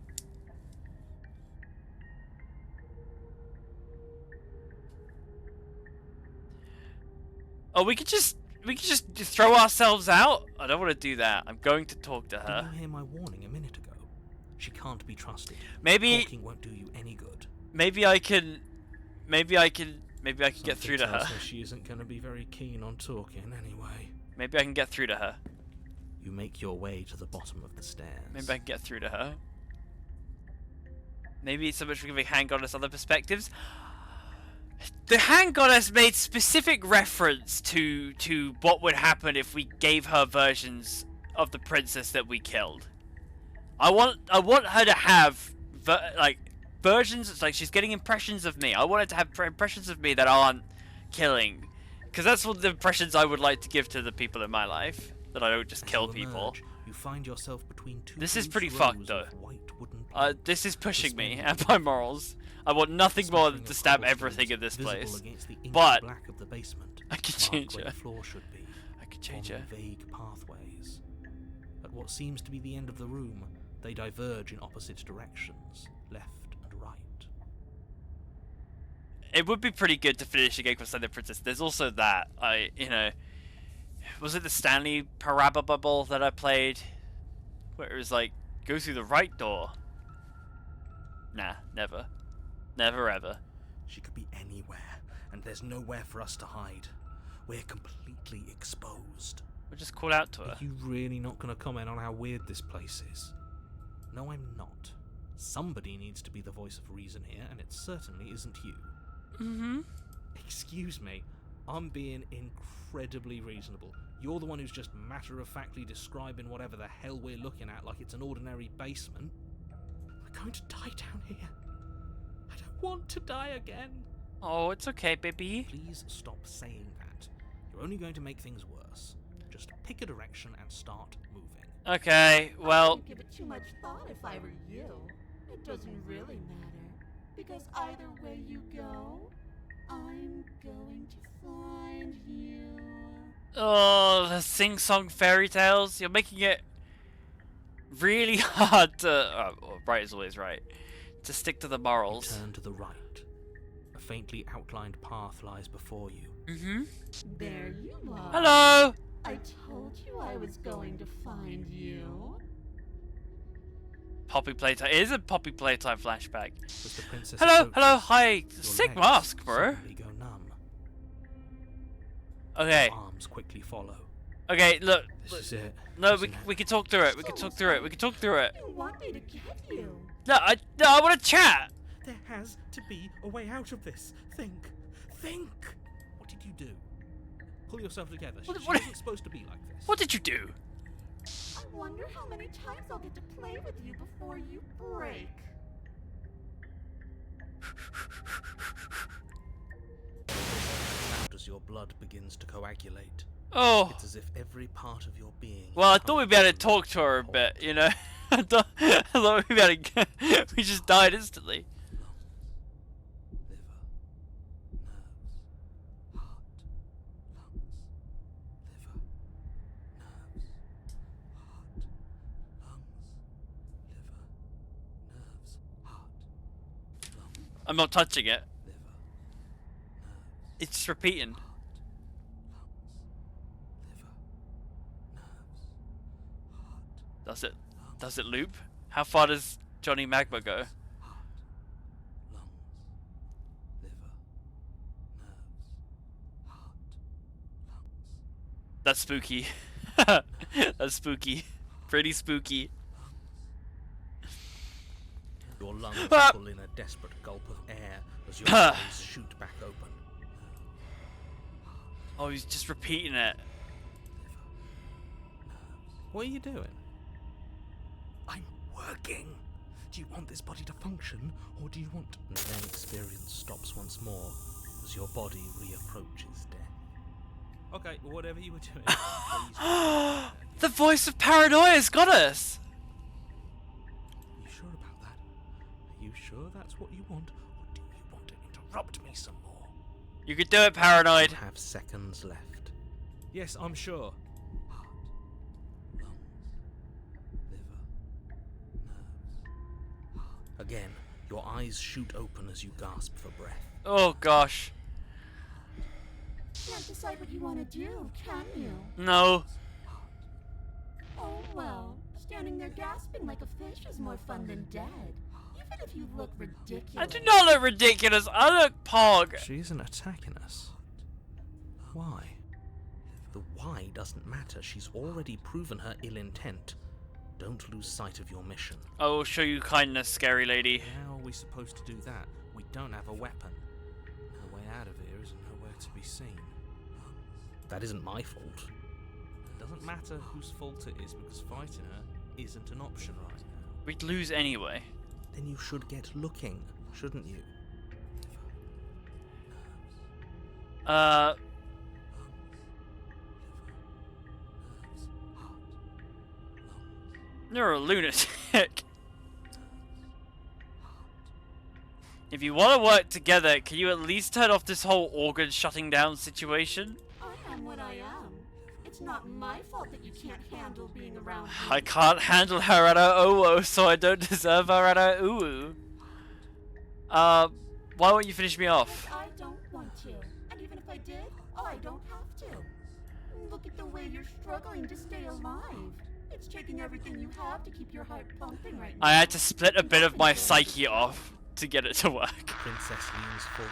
Oh, we could just throw ourselves out. I don't want to do that. I'm going to talk to her. Did you hear my warning a minute ago? She can't be trusted. Maybe Talking won't do you any good. maybe I can get through to her. Something tells me she isn't going to be very keen on talking anyway. Maybe I can get through to her. You make your way to the bottom of the stairs. Maybe I can get through to her. Maybe it's so much for giving Hand Goddess other perspectives. The Hand Goddess made specific reference to what would happen if we gave her versions of the princess that we killed. I want her to have versions. It's like she's getting impressions of me. I want her to have impressions of me that aren't killing, because that's what the impressions I would like to give to the people in my life. That I don't just As kill you people. emerge, you find yourself between two This is loose pretty rows fucked, of though. white wooden This is planks. pushing me The and my morals. I want nothing more smattering than to of stab cobblestones everything in this visible place. against the inky But black of the basement, I could mark change where her. the floor should be, I could change her. forming vague pathways. At what seems to be the end of the room, they diverge in opposite directions, left and right. It would be pretty good to finish a game called Slay the Princess. There's also that. Was it the Stanley Parable Bubble that I played? Where it was like, go through the right door. Nah, never. Never ever. She could be anywhere, and there's nowhere for us to hide. We're completely exposed. We'll just call out to her. Are you really not going to comment on how weird this place is? No, I'm not. Somebody needs to be the voice of reason here, and it certainly isn't you. Mm-hmm. Excuse me, I'm being incredibly reasonable. You're the one who's just matter-of-factly describing whatever the hell we're looking at like it's an ordinary basement. We're going to die down here. I don't want to die again. Oh, it's okay, baby. Please stop saying that. You're only going to make things worse. Just pick a direction and start moving. Okay, I well, wouldn't give it too much thought if I were you. It doesn't really matter, because either way you go, I'm going to find you. oh, the sing-song fairy tales. You're making it really hard to. Right is always right. To stick to the You morals. turn to the right. A faintly outlined path lies before you. Mm-hmm. There you are. Hello. I told you I was going to find you. Poppy Playtime. It is a Poppy Playtime flashback. As the princess Hello, approaches, hello, hi. your Sick legs mask, bro. suddenly go numb. Okay, Your arms quickly follow. okay, look. This look. is it. No, isn't it? we can talk through it. We can talk through it. We can talk through it. You want me to get you? No, I want to chat. There has to be a way out of this. Think. Think! What did you do? Pull yourself together. She What- wasn't supposed to be like this. What did you do? I wonder how many times I'll get to play with you before you break. As your blood begins to coagulate, Oh. it's as if every part of your being. Well, I has thought come we'd be able to to a talk to her a halt. bit, you know? I thought we'd be able to. We just died instantly. Liver, nerves, heart, lungs, liver, nerves, heart, lungs, liver, nerves, heart, lungs, I'm not touching it. liver, nerves, It's just repeating. heart, lungs, liver, nerves, heart, Does it loop? How far does Johnny Magma go? heart, lungs, liver, nerves, heart, lungs. That's spooky. That's spooky. Pretty spooky. Your lungs Ah! pull in a desperate gulp of air as your eyes shoot back open. Oh, he's just repeating it. What are you doing? I'm working? Do you want this body to function, or do you want... And then experience stops once more, as your body reapproaches death. Okay, whatever you were doing, please... The voice of Paranoia's got us! Are you sure about that? Are you sure that's what you want, or do you want to interrupt me some more? You could do it, Paranoid. You have seconds left. Yes, I'm sure. Heart, lungs, liver, nerves, heart. Again, your eyes shoot open as you gasp for breath. Oh gosh. Can't decide what you want to do, can you? No. Oh well, standing there gasping like a fish is more fun than dead. Even if you look ridiculous. I do not look ridiculous. I look pog. She isn't attacking us. Why? The why doesn't matter. She's already proven her ill intent. Don't lose sight of your mission. I will show you kindness, scary lady. How are we supposed to do that? We don't have a weapon. The way out of here is nowhere to be seen. That isn't my fault. It doesn't matter whose fault it is, because fighting her isn't an option right now. We'd lose anyway. Then you should get looking, shouldn't you? You're a lunatic. If you want to work together, can you at least turn off this whole organ shutting down situation? I am what I am. It's not my fault that you can't handle being around me. I can't handle Harada Owo, so I don't deserve Harada Uwu. Why won't you finish me off? I don't want to. And even if I did, I don't have to. Look at the way you're struggling to stay alive. It's taking everything you have to keep your heart pumping right now. I had to split a bit of my psyche off to get it to work. Princess leans forward,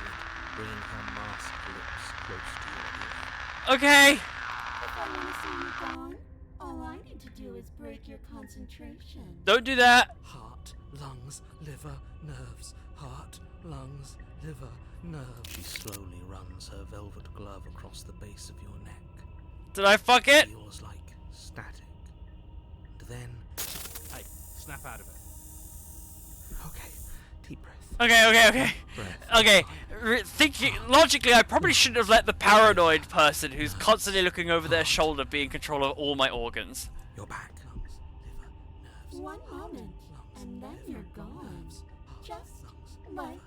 bringing her masked lips close to your ear. Okay. If I want to see you gone, all I need to do is break your concentration. Don't do that. Heart, lungs, liver, nerves. Heart, lungs, liver, nerves. She slowly runs her velvet glove across the base of your neck. Did I fuck it? Feels like static. And then... Hey, snap out of it. Okay, deep breath. Okay. Breath. Okay, thinking logically, I probably shouldn't have let the paranoid person who's constantly looking over their shoulder be in control of all my organs. You're back. Lungs, liver, nerves. One moment, and then you're gone. Just like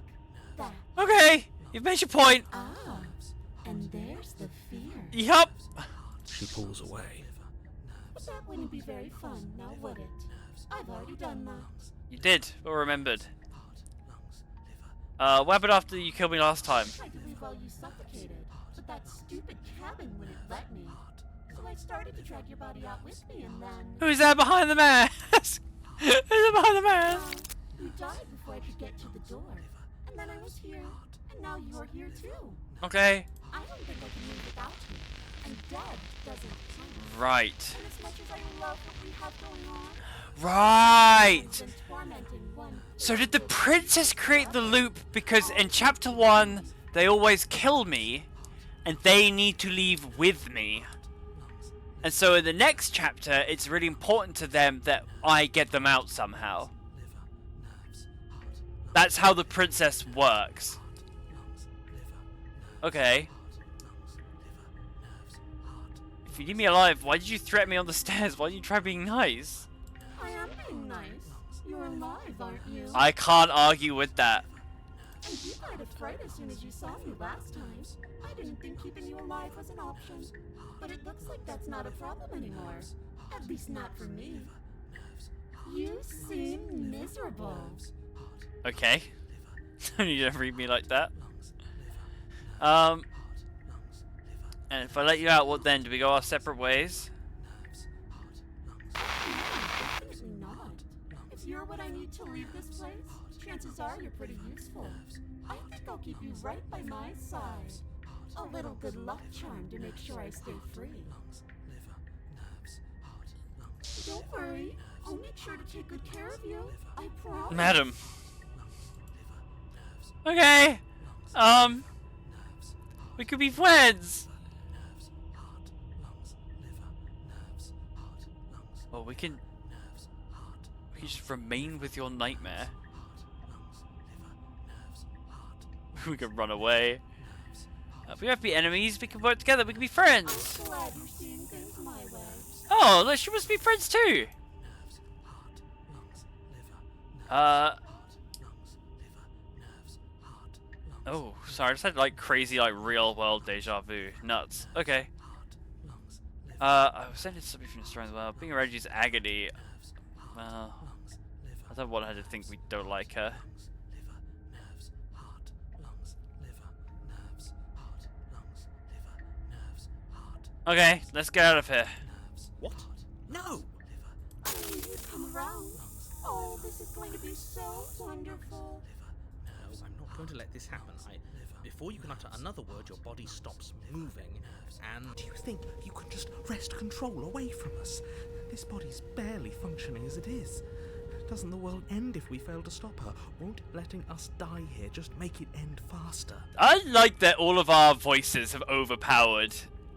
that. Okay, you've made your point. Ah, and there's the fear. Yup. She pulls away. But that wouldn't be very fun, now would it? I've already done that. You did, or remembered. What happened after you killed me last time? I tried to leave while you suffocated, but that stupid cabin wouldn't let me. So I started to drag your body out with me, and then... Who's there behind the mask? Who's there behind the mask? You died before I could get to the door. And then I was here, and now you're here too. Okay. I don't think I can live without you. And dead doesn't count. Right. And as much as I love what we have going on, Right. I've been tormenting one. So did the princess create the loop because in chapter 1 they always kill me and they need to leave with me? And so in the next chapter it's really important to them that I get them out somehow. That's how the princess works. Okay. If you need me alive, why did you threaten me on the stairs? Why didn't you try being nice? I am being nice. You're alive, aren't you? I can't argue with that. And you died of fright as soon as you saw me last time. I didn't think keeping you alive was an option. But it looks like that's not a problem anymore. At least not for me. You seem miserable. Okay. You don't read me like that. And if I let you out, what then? Do we go our separate ways? Definitely not. If you're what I need to leave this place, chances are you're pretty useful. I think I'll keep you right by my side. A little good luck charm to make sure I stay free. Don't worry. I'll make sure to take good care of you. I promise. Madam. Okay. We could be friends. Well, we can You just remain with your nightmare. We can run away. We don't have to be enemies. We can work together. We can be friends. I'm glad you're seeing things my way. Oh, look, she must be friends too. Oh, sorry. I just had like crazy, like real world deja vu. Nuts. Okay. I was sending something from the story as well. Being Reggie's agony. Well, I don't want her to think we don't like her. Okay, let's get out of here. What? No! I knew you'd come around. Oh, this is going to be so wonderful. No, I'm not going to let this happen. Before you can utter another word, your body stops moving. And do you think you can just wrest control away from us? This body's barely functioning as it is. Doesn't the world end if we fail to stop her? Won't letting us die here just make it end faster? I like that all of our voices have overpowered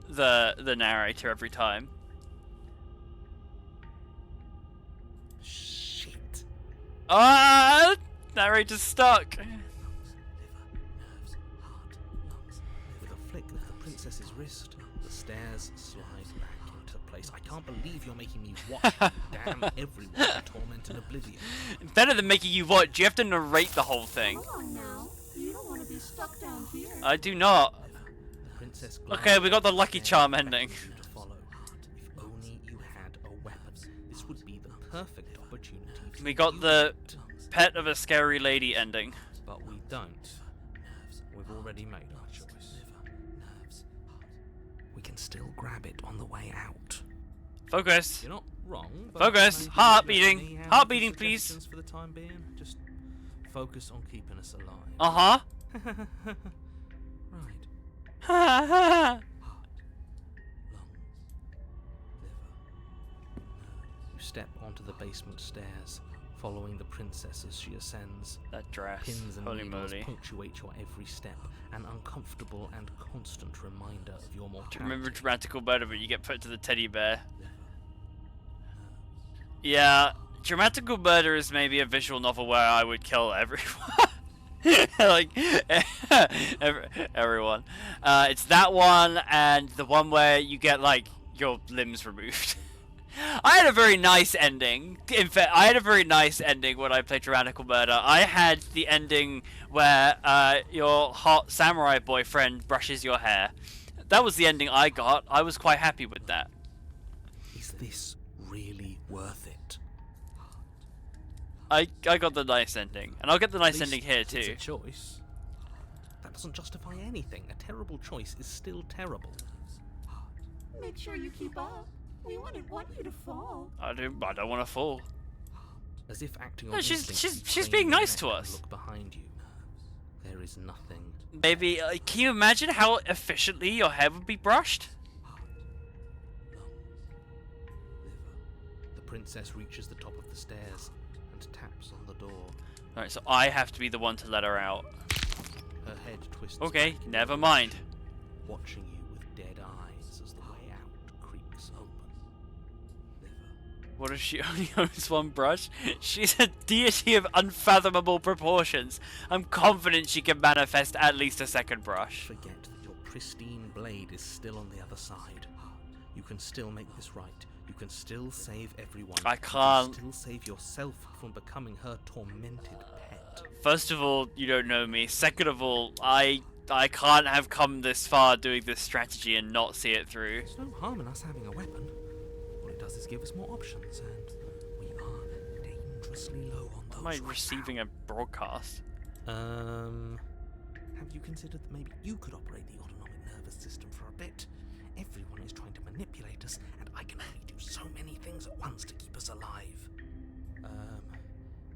the narrator every time. Shit. Ah, narrator's stuck. With a flick of the princess's wrist, the stairs slide back into place. I can't believe you're making me watch damn everyone in tormented oblivion. Better than making you watch, you have to narrate the whole thing. Come on now. You don't want to be stuck down here. I do not. The princess Okay, we got the Lucky glanced Charm back ending. at you to follow. If only you had a weapon, this would be the perfect opportunity to We got use the it. Pet of a Scary Lady ending. But we don't. We've already made our choice. We can still grab it on the way out. Focus. You're not wrong. But Focus. maybe Heart let beating. me have Heart the beating, please. suggestions for the time being. Just focus on keeping us alive. Uh-huh. Right. Uh-huh. You step onto the basement stairs, following the princess as she ascends. That dress. Pins and Holy needles moly. punctuate your every step, an uncomfortable and constant reminder of your mortality. Remember Dramatical Murder, but you get put to the teddy bear. Yeah, Dramatical Murder is maybe a visual novel where I would kill everyone. Like, everyone. It's that one, and the one where you get, like, your limbs removed. I had a very nice ending. In fact, I had a very nice ending when I played Tyrannical Murder. I had the ending where your hot samurai boyfriend brushes your hair. That was the ending I got. I was quite happy with that. Is this really worth it? I got the nice ending. And I'll get the nice At least ending here it's too. a choice. That doesn't justify anything. A terrible choice is still terrible. Make sure you keep up. We wouldn't want you to fall. I don't want to fall. As if acting No, on she's- instinct she's- to she's train being your nice neck to and us. Look behind you. There is nothing. Baby, can you imagine how efficiently your hair would be brushed? The princess reaches the top of the stairs and taps on the door. Alright, so I have to be the one to let her out. Her head twists. Okay, back in never your mind. direction, watching you with dead eyes as the way out creaks open. Liver. What if she only owns one brush? She's a deity of unfathomable proportions. I'm confident she can manifest at least a second brush. Forget that your pristine blade is still on the other side. You can still make this right. You can still save everyone. I You can can't. still save yourself from becoming her tormented pet. First of all, you don't know me. Second of all, I can't have come this far doing this strategy and not see it through. There's no harm in us having a weapon. All it does is give us more options, and we are dangerously low on those. Am I right receiving a broadcast? now. Have you considered that maybe you could operate the autonomic nervous system for a bit? Everyone is trying to manipulate us, and I can only do so many things at once to keep us alive.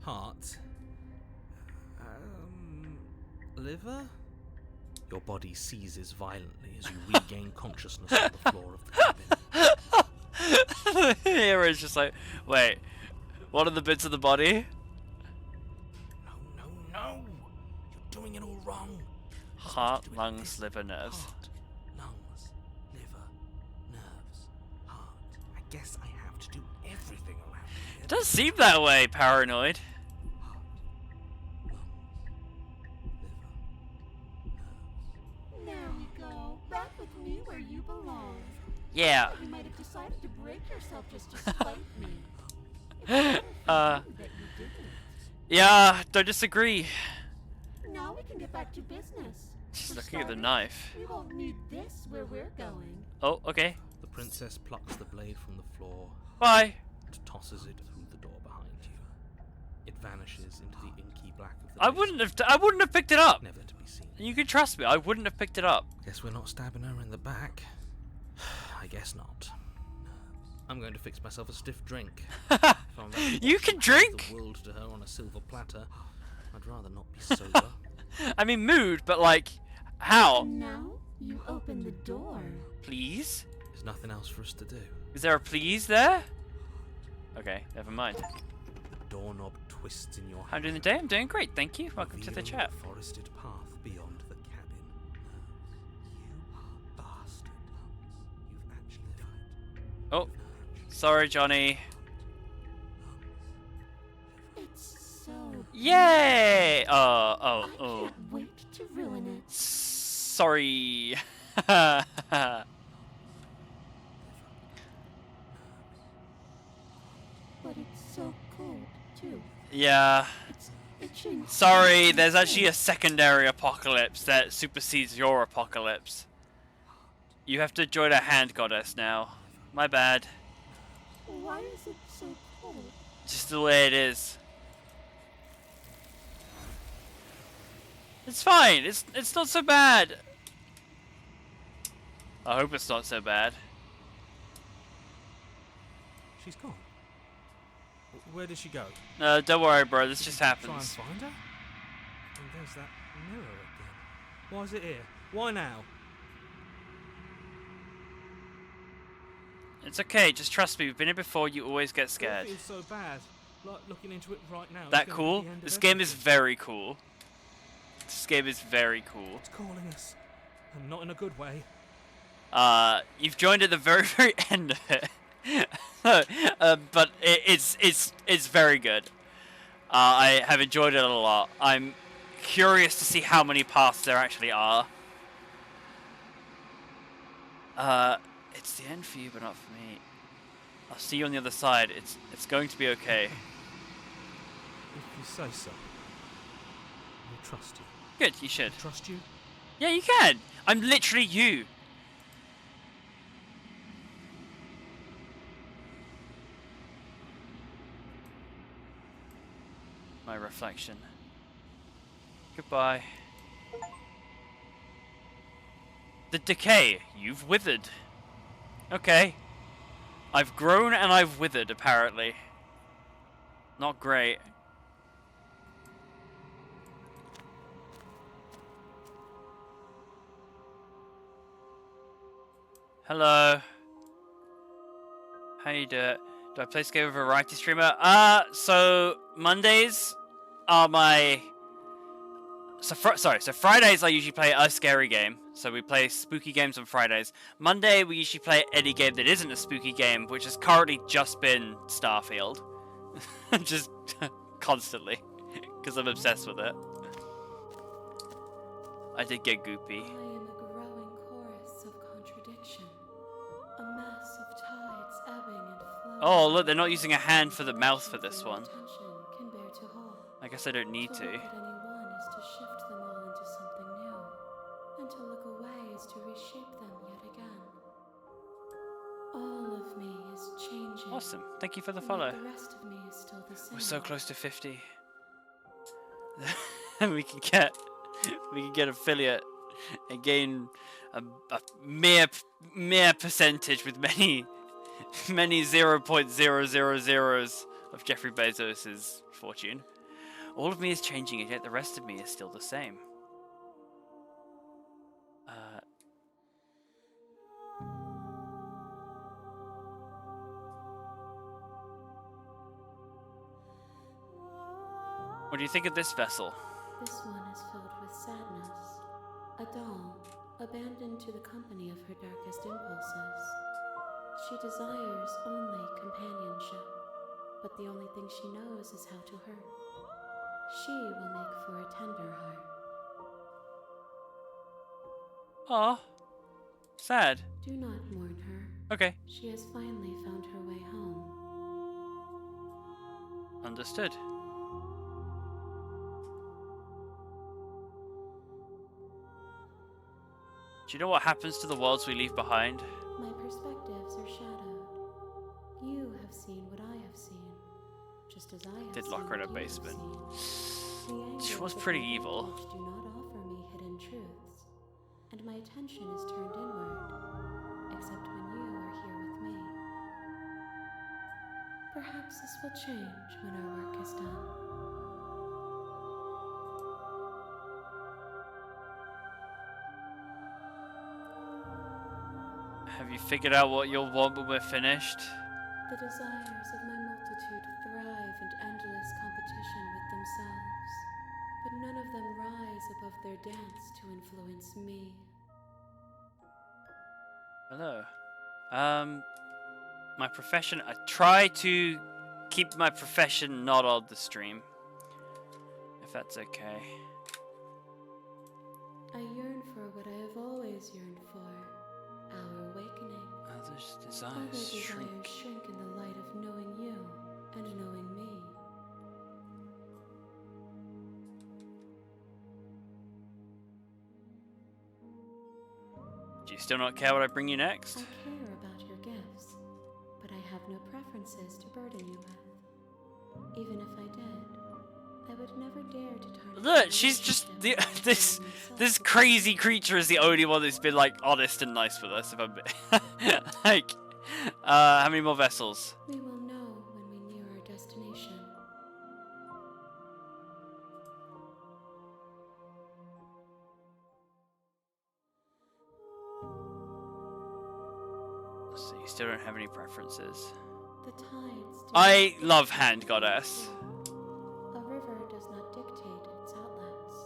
Heart. Liver? Your body seizes violently as you regain consciousness on the floor of the cabin. The hero's just like, wait, what are the bits of the body? No! You're doing it all wrong. Heart, Do it like lungs, this. liver, nerves. Heart, lungs, liver, nerves, heart. I guess I have to do everything around here. It does seem that way, paranoid. There we go. Back with me where you belong. Yeah. You might have decided to break yourself just to spite me. It's better for you that you didn't. Yeah, don't disagree. Now we can get back to business. She's For looking at the starters, knife. We won't need this where we're going. Oh, okay. The princess plucks the blade from the floor Bye. and tosses it through the door behind you. It vanishes into the inky black of the I basement, wouldn't have picked it up. never to be seen. You can trust me. I wouldn't have picked it up. Guess we're not stabbing her in the back. I guess not. I'm going to fix myself a stiff drink. If I'm about to You watch can her drink? hand the world to her on a silver platter, I'd rather not be sober. I mean, mood, but like, how? And now you open the door. Please? There's nothing else for us to do. Is there a please there? Okay, never mind. The doorknob twists in your How I'm hand, doing today? I'm doing great, thank you. Welcome to the revealing chat. the forested path beyond the cabin. You bastard. You've actually Oh, sorry, Johnny. It's so. Yay! I Oh. can't wait to ruin it. Sorry. But it's so cold too. Yeah. It's itching. Sorry, there's actually a secondary apocalypse that supersedes your apocalypse. You have to join a hand goddess now. My bad. Why is it so cold? Just the way it is. It's fine. It's not so bad. I hope it's not so bad. She's gone. Where did she go? No, don't worry, bro. This just Try and happens. find her? And there's that mirror again. Why is it here? Why now? It's okay. Just trust me. We've been here before. You always get It scared. feels so bad. Like looking into it right now. is That gonna be cool? the end of This game is everything. very cool. This game is very cool. It's calling us. And not in a good way. You've joined at the very, very end of it. But it's very good. I have enjoyed it a lot. I'm curious to see how many paths there actually are. It's the end for you, but not for me. I'll see you on the other side. It's going to be okay. If you say so. I trust you. Good, you should. Trust you? Yeah, you can. I'm literally you. My reflection. Goodbye. The decay. You've withered. Okay. I've grown and I've withered, apparently. Not great. Hello. How you do? Do I play this game with a variety streamer? So Mondays are my. So Fridays I usually play a scary game. So we play spooky games on Fridays. Monday we usually play any game that isn't a spooky game, which has currently just been Starfield, just constantly, because I'm obsessed with it. I did get goopy. I am a growing chorus of contradiction, a mass of tides ebbing and flowing. Oh look, they're not using a hand for the mouth for this one. Attention can bear to hold. I guess I don't need To to. look at anyone is to shift them all into something new, and to look away is to reshape them yet again. All of me is changing. Awesome. Thank you for the and follow. yet the rest of me is still the same. We're so close to 50. we can get affiliate and gain a mere percentage with many 0.000s of Jeffrey Bezos's fortune. All of me is changing, and yet the rest of me is still the same. What do you think of this vessel? This one is filled with sadness. A doll, abandoned to the company of her darkest impulses. She desires only companionship. but the only thing she knows is how to hurt. She will make for a tender heart. Aw. Sad. Do not mourn her. Okay. She has finally found her way home. Understood. Do you know what happens to the worlds we leave behind? My perspectives are shadowed. You have seen what I have seen, just as I have Did seen lock her in a what you have basement. seen. The She angles was of pretty my evil. image do not offer me hidden truths, and my attention is turned inward, except when you are here with me. Perhaps this will change when our work is done. Have you figured out what you'll want when we're finished? The desires of my multitude thrive in endless competition with themselves, but none of them rise above their dance to influence me. Hello. My profession. I try to keep my profession not on the stream, if that's okay. I yearn for what I have always yearned for, our awakening. Others' Other desires desires shrink. shrink in the light of knowing you and knowing me. Do you still not care what I bring you I next? care about your gifts, but I have no preferences to burden you with. Even if I did, I would never dare to tarnish. Look, the she's just relationship the between this myself. crazy creature is the only one that's been like honest and nice with us. If I'm like, how many more vessels? We will know when we near our destination. So you still don't have any preferences. The tides do I not love dictate Hand its Goddess. flow. A river does not dictate its outlets.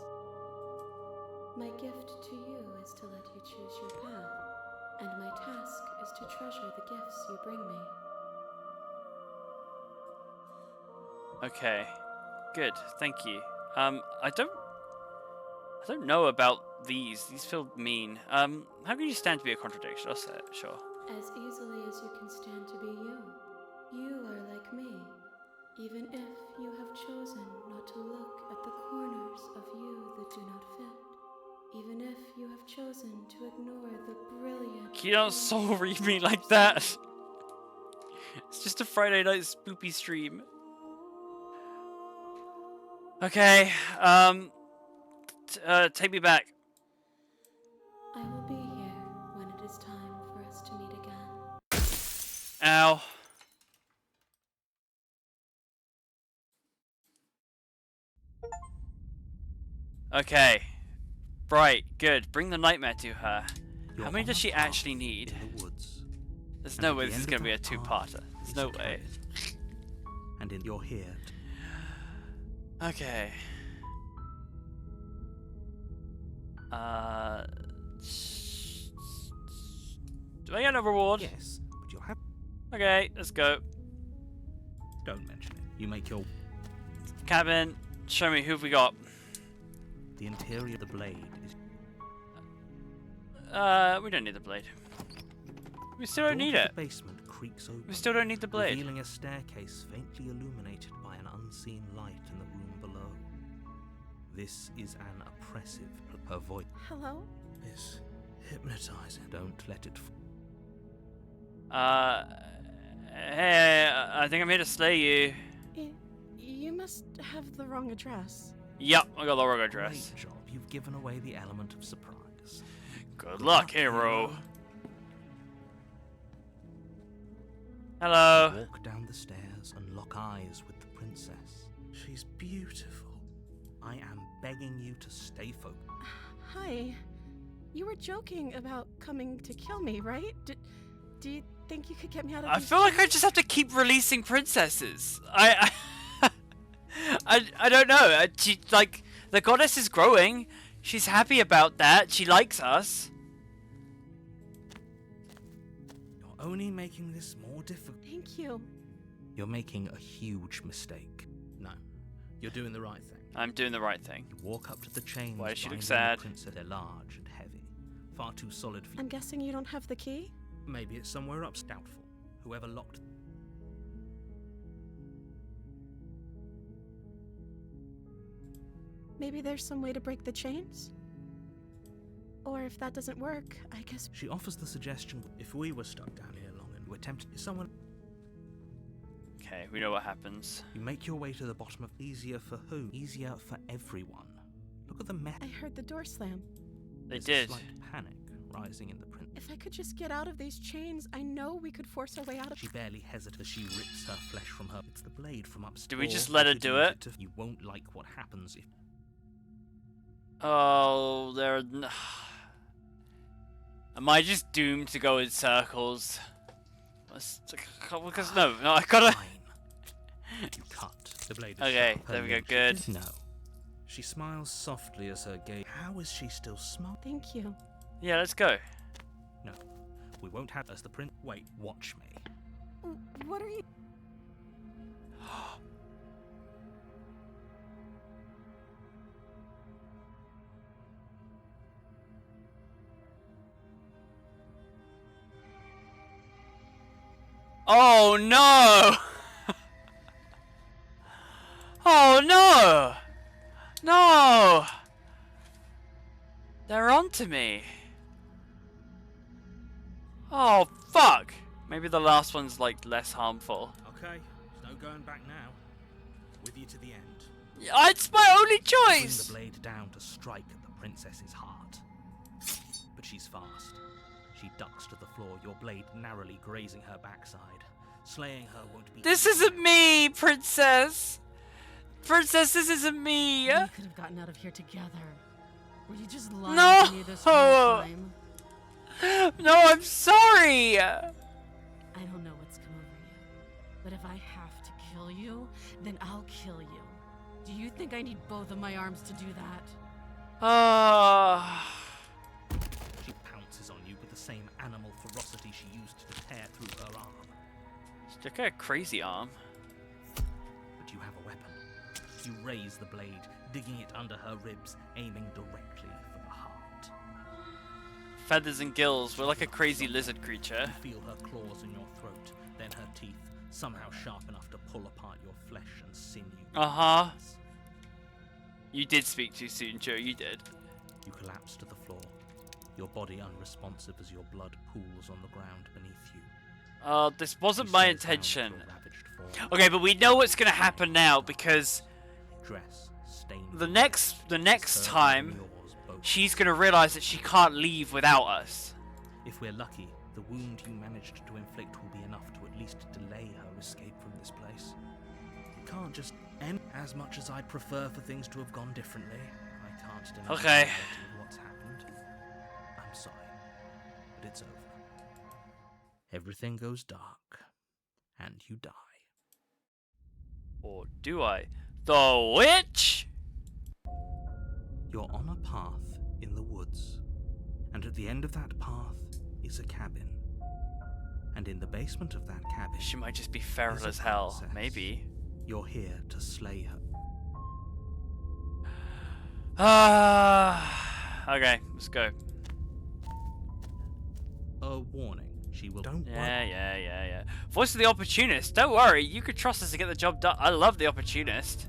My gift to you is to let you choose your path, and my task is to treasure the gifts you bring me. Okay, good. Thank you. I don't know about these. These feel mean. How can you stand to be a contradiction? I'll say it. Sure. As easily as you can stand to be you. You are like me, even if you have chosen not to look at the corners of you that do not fit. Even if you have chosen to ignore the brilliant... You don't soul read me like that. It's just a Friday night spoopy stream. Okay, take me back. I will be here when it is time for us to meet again. Ow. Okay. Right, good. Bring the nightmare to her. You're How many on does a she path actually need? In the woods. There's And no at way the this is end gonna of be a that two-parter. path There's is no a way. cabin. And in you're here. Okay. Do I get a reward? Yes, but you'll have. Okay, let's go. Don't mention it. You make your. Cabin, show me who have we got. The interior of the blade is. We don't need the blade. We still The don't door need to it. The basement creaks open. We still don't need the blade. Revealing a staircase faintly illuminated by an unseen light in the room below. This is an oppressive. Her voice Hello? is hypnotizing. Don't let it. Hey, I think I'm here to slay you. You must have the wrong address. Yep, I got the wrong address. Great job. You've given away the element of surprise. Good luck, hero. Hello. Walk down the stairs and lock eyes with the princess. She's beautiful. I am begging you to stay focused. Hi. You were joking about coming to kill me, right? Do you think you could get me out of I these feel like I chains? just have to keep releasing princesses. I don't know. She, like, the goddess is growing. She's happy about that. She likes us. You're only making this more difficult. Thank you. You're making a huge mistake. No, you're doing the right thing. I'm doing the right thing. You walk up to the chains. Why does she look binding sad? The princess. They're large and heavy, far too solid for you. I'm guessing you don't have the key? Maybe it's somewhere up. Doubtful. Whoever locked. Maybe there's some way to break the chains? Or if that doesn't work, I guess. She offers the suggestion: if we were stuck down here long and were tempted, someone. Okay, we know what happens. You make your way to the bottom of. Easier for who? Easier for everyone. Look at the mess. I heard the door slam. They There's did. A slight panic rising in the prince. If I could just get out of these chains, I know we could force our way out of. She barely hesitates as she rips her flesh from her. It's the blade from upstairs. Do we just Or let you her could do use it? You won't like what happens if. Oh, am I just doomed to go in circles? Because no, I gotta. Fine. You cut. The blade is Okay, sharp. Her there we go, lip- good. No. She smiles softly as her gaze. How is she still smiling? Thank you. Yeah, let's go. No. We won't have as the prince. Wait, watch me. What are you? Oh no! Oh no! No! They're onto me. Oh fuck! Maybe the last one's like less harmful. Okay, there's no going back now. With you to the end. It's my only Bring choice! the blade down to strike at the princess's heart. But she's fast. She ducks to the floor, your blade narrowly grazing her backside. Slaying her won't be. This easy. isn't me, princess! Princess, this isn't me! We could have gotten out of here together. Were you just lying No! to me this whole time? No, I'm sorry! I don't know what's come over you, but if I have to kill you, then I'll kill you. Do you think I need both of my arms to do that? She pounces on you with the same animal ferocity she used to tear through her arm. Look at her crazy arm. But you have a weapon. You raise the blade, digging it under her ribs, aiming directly for the heart. Feathers and gills, we're like a crazy lizard creature. You feel her claws in your throat, then her teeth, somehow sharp enough to pull apart your flesh and sinew. Uh-huh. You did speak too soon, Joe, you did. You collapse to the floor, your body unresponsive as your blood pools on the ground beneath you. This wasn't You my stare down intention. at your ravaged form. Okay, but we know what's gonna happen now because Dress stained the with next blood, time her and yours both. she's gonna realize that she can't leave without us. If we're lucky, the wound you managed to inflict will be enough to at least delay her escape from this place. It can't just end. As much as I'd prefer for things to have gone differently, I can't deny Okay. the reality of what's happened. I'm sorry, but it's over. Everything goes dark, and you die. Or do I? The witch? You're on a path in the woods, and at the end of that path is a cabin. And in the basement of that cabin, She might just be feral is a as hell. princess. Maybe. You're here to slay her. Okay, let's go. A warning. She will. Don't worry. Yeah. Voice of the Opportunist. Don't worry, you could trust us to get the job done. I love the Opportunist.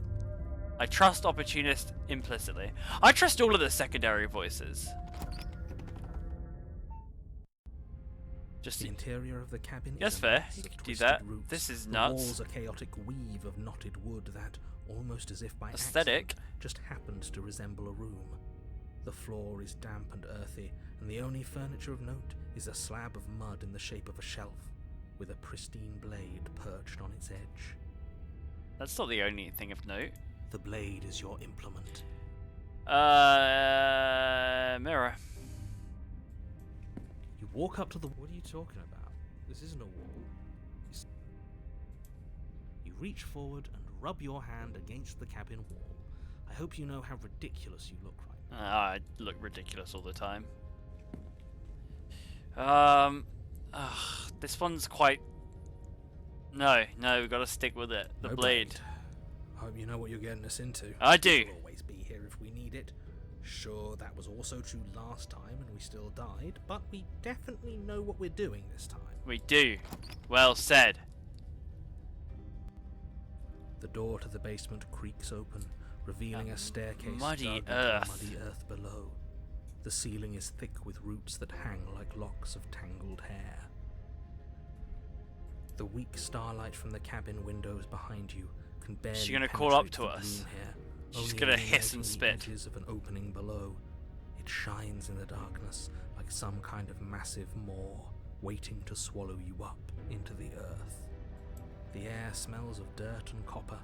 I trust Opportunist implicitly. I trust all of the secondary voices. Just The interior of the cabin That's is a fair. mess You of could do twisted that. roots. This is The nuts. walls a chaotic weave of knotted wood that, almost as if by Aesthetic. accident, just happens to resemble a room. The floor is damp and earthy, and the only furniture of note is a slab of mud in the shape of a shelf, with a pristine blade perched on its edge. That's not the only thing of note. The blade is your implement. Mirror. You walk up to the. What are you talking about? This isn't a wall. You reach forward and rub your hand against the cabin wall. I hope you know how ridiculous you look right now. I look ridiculous all the time. This one's quite No, we gotta stick with it. The No blade. Hope you know what you're getting us into. I do. We'll always be here if we need it. Sure, that was also true last time and we still died, but we definitely know what we're doing this time. We do. Well said. The door to the basement creaks open, revealing a staircase muddy dug into earth. the muddy earth below. The ceiling is thick with roots that hang like locks of tangled hair. The weak starlight from the cabin windows behind you can barely She's gonna call up penetrate to the us. gloom here, She's only gonna hiss illuminating and the spit. edges of an opening below. It shines in the darkness like some kind of massive maw waiting to swallow you up into the earth. The air smells of dirt and copper.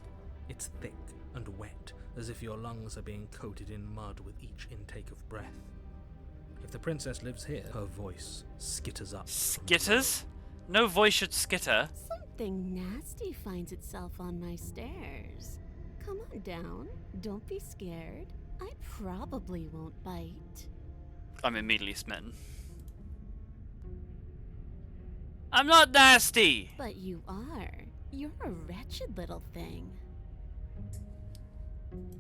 It's thick and wet, as if your lungs are being coated in mud with each intake of breath. If the princess lives here, her voice skitters up. from below. Skitters? No voice should skitter. Something nasty finds itself on my stairs. Come on down. Don't be scared. I probably won't bite. I'm immediately smitten. I'm not nasty! But you are. You're a wretched little thing.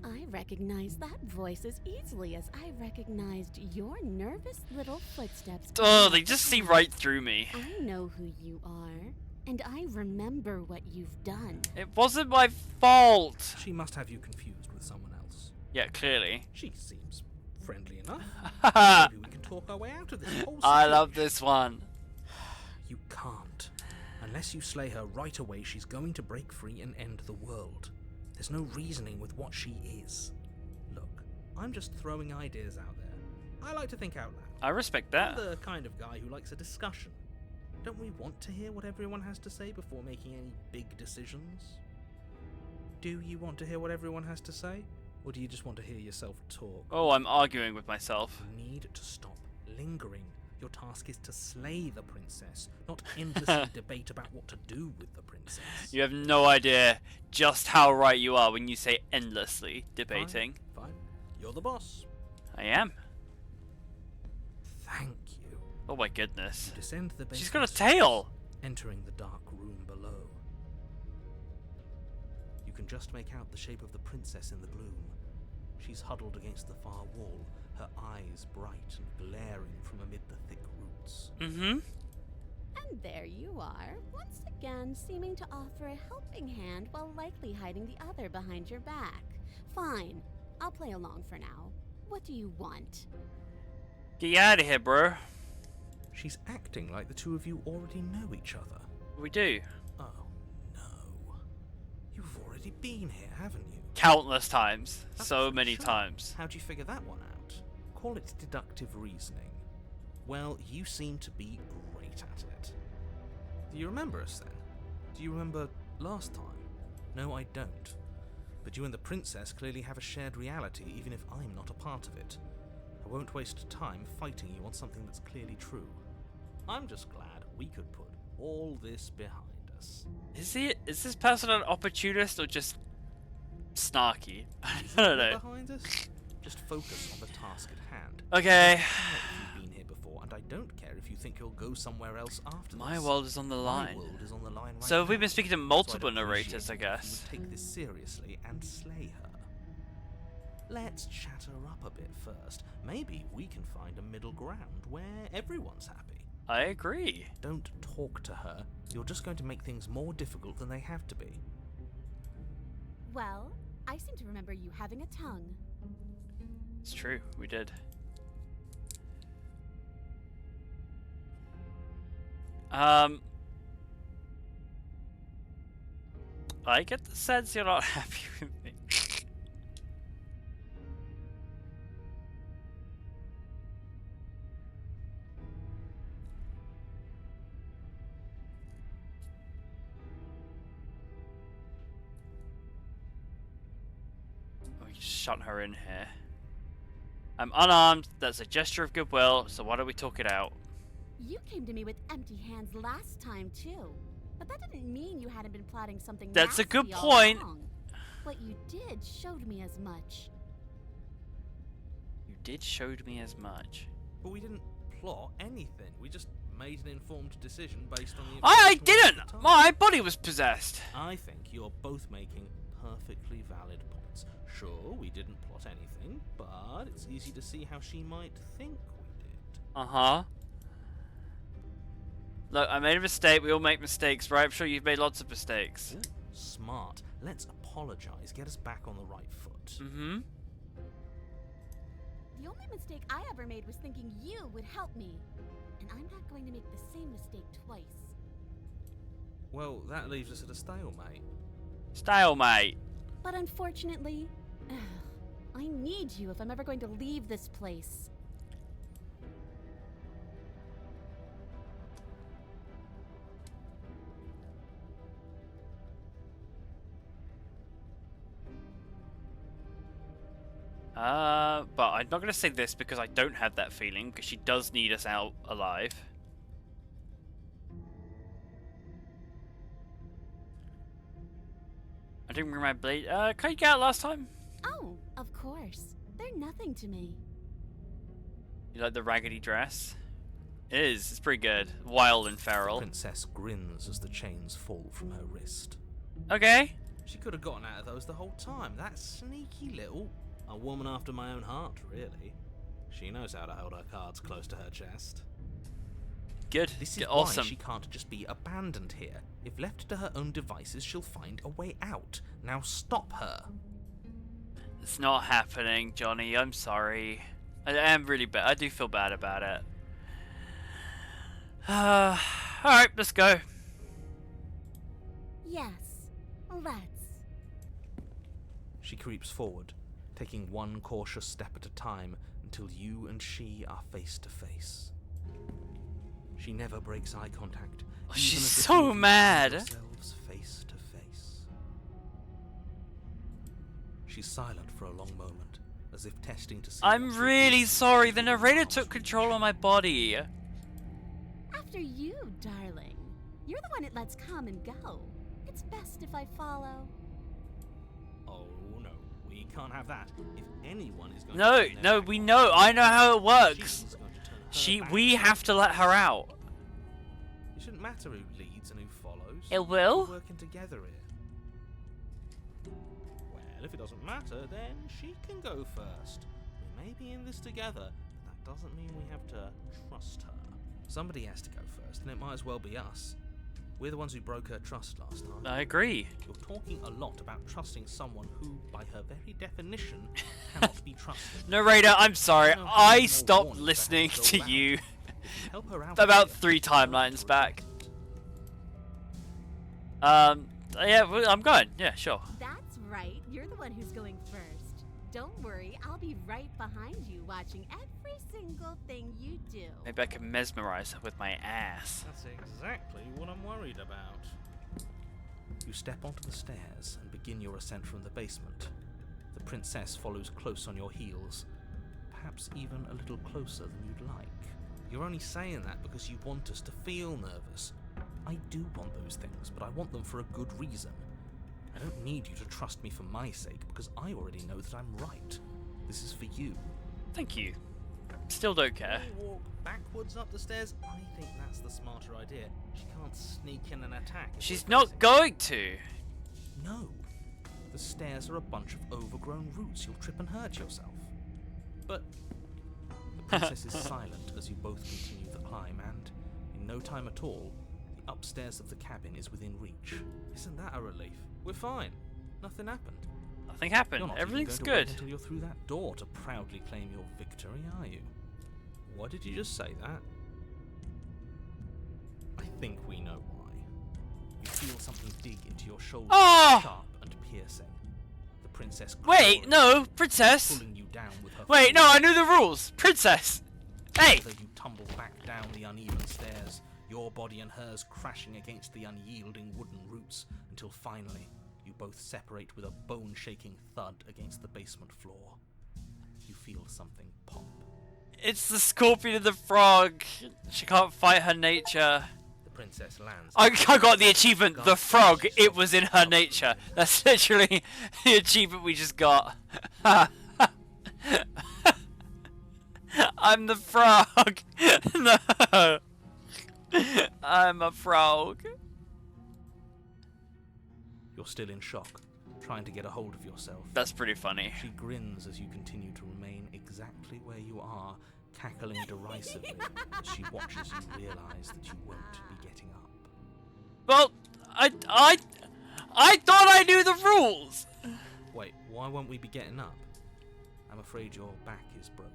I recognize that voice as easily as I recognized your nervous little footsteps. Oh, coming they up just the see path. right through me. I know who you are, and I remember what you've done. It wasn't my fault! She must have you confused with someone else. Yeah, clearly. She seems friendly enough. I Maybe we can talk our way out of this whole situation. love this one. You can't. Unless you slay her right away, she's going to break free and end the world. There's no reasoning with what she is. Look, I'm just throwing ideas out there. I like to think out loud. I respect I'm that. the kind of guy who likes a discussion. Don't we want to hear what everyone has to say before making any big decisions? Do you want to hear what everyone has to say? Or do you just want to hear yourself talk? Oh, I'm arguing with myself. You need to stop lingering. Your task is to slay the princess, not endlessly debate about what to do with the princess. You have no idea just how right you are when you say endlessly debating. Fine. You're the boss. I am. Thank you. Oh my goodness. You descend the basement. She's got a tail! Entering the dark room below. You can just make out the shape of the princess in the gloom. She's huddled against the far wall, her eyes bright and glaring from amid the thick roots. Mm-hmm. And there you are, once again seeming to offer a helping hand while likely hiding the other behind your back. Fine, I'll play along for now. What do you want? Get out of here, bro. She's acting like the two of you already know each other. We do. Oh, no. You've already been here, haven't you? Countless times. That's So for many sure. times. How'd you figure that one out? Call it deductive reasoning. Well, you seem to be great at it. Do you remember us then? Do you remember last time? No, I don't. But you and the princess clearly have a shared reality, even if I'm not a part of it. I won't waste time fighting you on something that's clearly true. I'm just glad we could put all this behind us. Is this person an opportunist or just snarky? I don't know. Behind us? Just focus on the task at hand. Okay. I don't know if you've been here before, and I don't care if you think you'll go somewhere else after My this. world is on the My line. world is on the line right So now. we've been speaking to So I'd multiple appreciate narrators, I it if guess. you would take this seriously and slay her. Let's chat her up a bit first. Maybe we can find a middle ground where everyone's happy. I agree. Don't talk to her. You're just going to make things more difficult than they have to be. Well, I seem to remember you having a tongue. It's true, we did. I get the sense you're not happy with me. We just shut her in here. I'm unarmed, that's a gesture of goodwill, so why don't we talk it out? You came to me with empty hands last time, too. But that didn't mean you hadn't been plotting something That's a good nasty all point. along. What you did showed me as much. You did show me as much. But we didn't plot anything. We just made an informed decision based on the I information we had didn't! at the time. My body was possessed. I think you're both making perfectly valid points. Sure, we didn't plot anything, but it's easy to see how she might think we did. Uh-huh. Look, I made a mistake. We all make mistakes, right? I'm sure you've made lots of mistakes. Ooh, smart. Let's apologize. Get us back on the right foot. Mm-hmm. The only mistake I ever made was thinking you would help me. And I'm not going to make the same mistake twice. Well, that leaves us at a stalemate. Stalemate. But unfortunately, I need you if I'm ever going to leave this place. But I'm not going to say this because I don't have that feeling, because she does need us out alive. I didn't bring my blade. Can you get out last time? Oh, of course. They're nothing to me. You like the raggedy dress? It is. It's pretty good. Wild and The feral. princess grins as the chains fall from her wrist. Okay. She could have gotten out of those the whole time. That sneaky little... A woman after my own heart, really. She knows how to hold her cards close to her chest. Good. This is Awesome. why she can't just be abandoned here. If left to her own devices, she'll find a way out. Now stop her. It's not happening, Johnny. I'm sorry. I am really bad. I do feel bad about it. Alright, let's go. Yes, let's. She creeps forward, taking one cautious step at a time until you and she are face to face. She never breaks eye contact. Oh, even she's as the so two of you find mad. yourselves face to face. She's silent for a long moment, as if testing to see. I'm what she'll really do. sorry. The narrator took control of my body. After you, darling. You're the one it lets come and go. It's best if I follow. Oh no, we can't have that. If anyone is going No, to turn their no, back we on know. her, I know how it works. she's going to turn her back We on have to let her out. It shouldn't matter who leads and who follows. It will? We're working together here. Well, if it doesn't matter, then she can go first. We may be in this together, but that doesn't mean we have to trust her. Somebody has to go first, and it might as well be us. We're the ones who broke her trust last time. I agree. You're talking a lot about trusting someone who, by her very definition, cannot be trusted. Narrator, I'm sorry. I don't know how I more stopped warnings listening I have to go you round. If you help her out about here, 3 she'll help timelines to back. resolve it. Yeah, I'm going. Yeah, sure. That's right. You're the one who's going first. Don't worry, I'll be right behind you, watching every single thing you do. Maybe I can mesmerize her with my ass. That's exactly what I'm worried about. You step onto the stairs and begin your ascent from the basement. The princess follows close on your heels, perhaps even a little closer than you'd like. You're only saying that because you want us to feel nervous. I do want those things, but I want them for a good reason. I don't need you to trust me for my sake, because I already know that I'm right. This is for you. Thank you. Still don't care. Can we walk backwards up the stairs? I think that's the smarter idea. She can't sneak in and attack. if She's we're not facing- going to. No. The stairs are a bunch of overgrown roots. You'll trip and hurt yourself. But the princess is silent as you both continue the climb, and in no time at all, the upstairs of the cabin is within reach. Isn't that a relief? We're fine. Nothing happened. Nothing happened. You're not even Everything's going to wait good. until you're through that door to proudly claim your victory, are you? What did you just say that? I think we know why. You feel something dig into your shoulder, Oh! sharp and piercing. The princess Wait, claws, no, princess. pulling you down with her Wait, no, force. I knew the rules. Princess. Hey. Together you tumble back down the uneven stairs, your body and hers crashing against the unyielding wooden roots, until finally you both separate with a bone-shaking thud against the basement floor. You feel something pop. It's the scorpion and the frog. She can't fight her nature. The princess lands. I got the achievement, the frog. It was in her nature. That's literally the achievement we just got. I'm the frog. No. I'm a frog. You're still in shock, trying to get a hold of yourself. That's pretty funny. She grins as you continue to remain exactly where you are, cackling derisively as she watches you realize that you won't be getting up. Well, I thought I knew the rules. Wait, why won't we be getting up? I'm afraid your back is broken.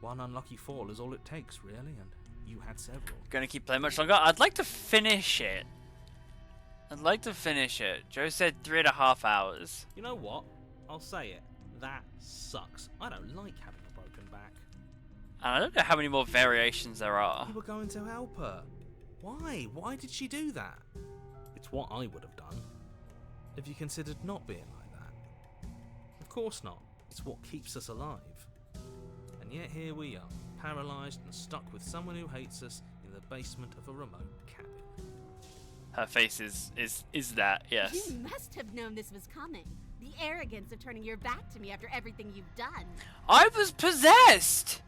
One unlucky fall is all it takes, really, and you had several. Gonna keep playing much longer? I'd like to finish it. Joe said 3.5 hours. You know what? I'll say it. That sucks. I don't like having a broken back. And I don't know how many more variations there are. You were going to help her. Why? Why did she do that? It's what I would have done. Have you considered not being like that? Of course not. It's what keeps us alive. And yet here we are, paralysed and stuck with someone who hates us in the basement of a remote cabin. Her face is that, yes. You must have known this was coming. The arrogance of turning your back to me after everything you've done. I was possessed!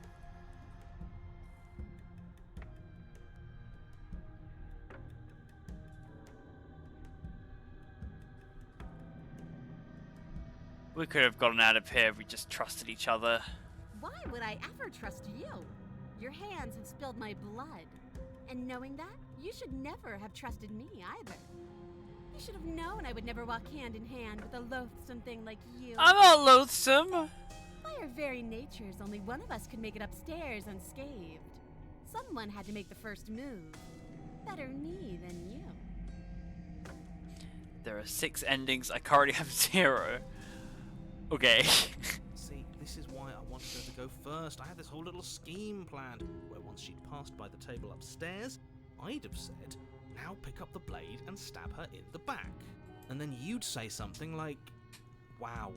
We could have gotten out of here if we just trusted each other. Why would I ever trust you? Your hands have spilled my blood. And knowing that, you should never have trusted me either. You should have known I would never walk hand in hand with a loathsome thing like you. I'm not loathsome. By our very natures, only one of us could make it upstairs unscathed. Someone had to make the first move. Better me than you. There are 6 endings. I currently have 0. Okay. See, this is why I wanted her to go first. I had this whole little scheme planned, where once she'd passed by the table upstairs, I'd have said, now pick up the blade and stab her in the back. And then you'd say something like, wow,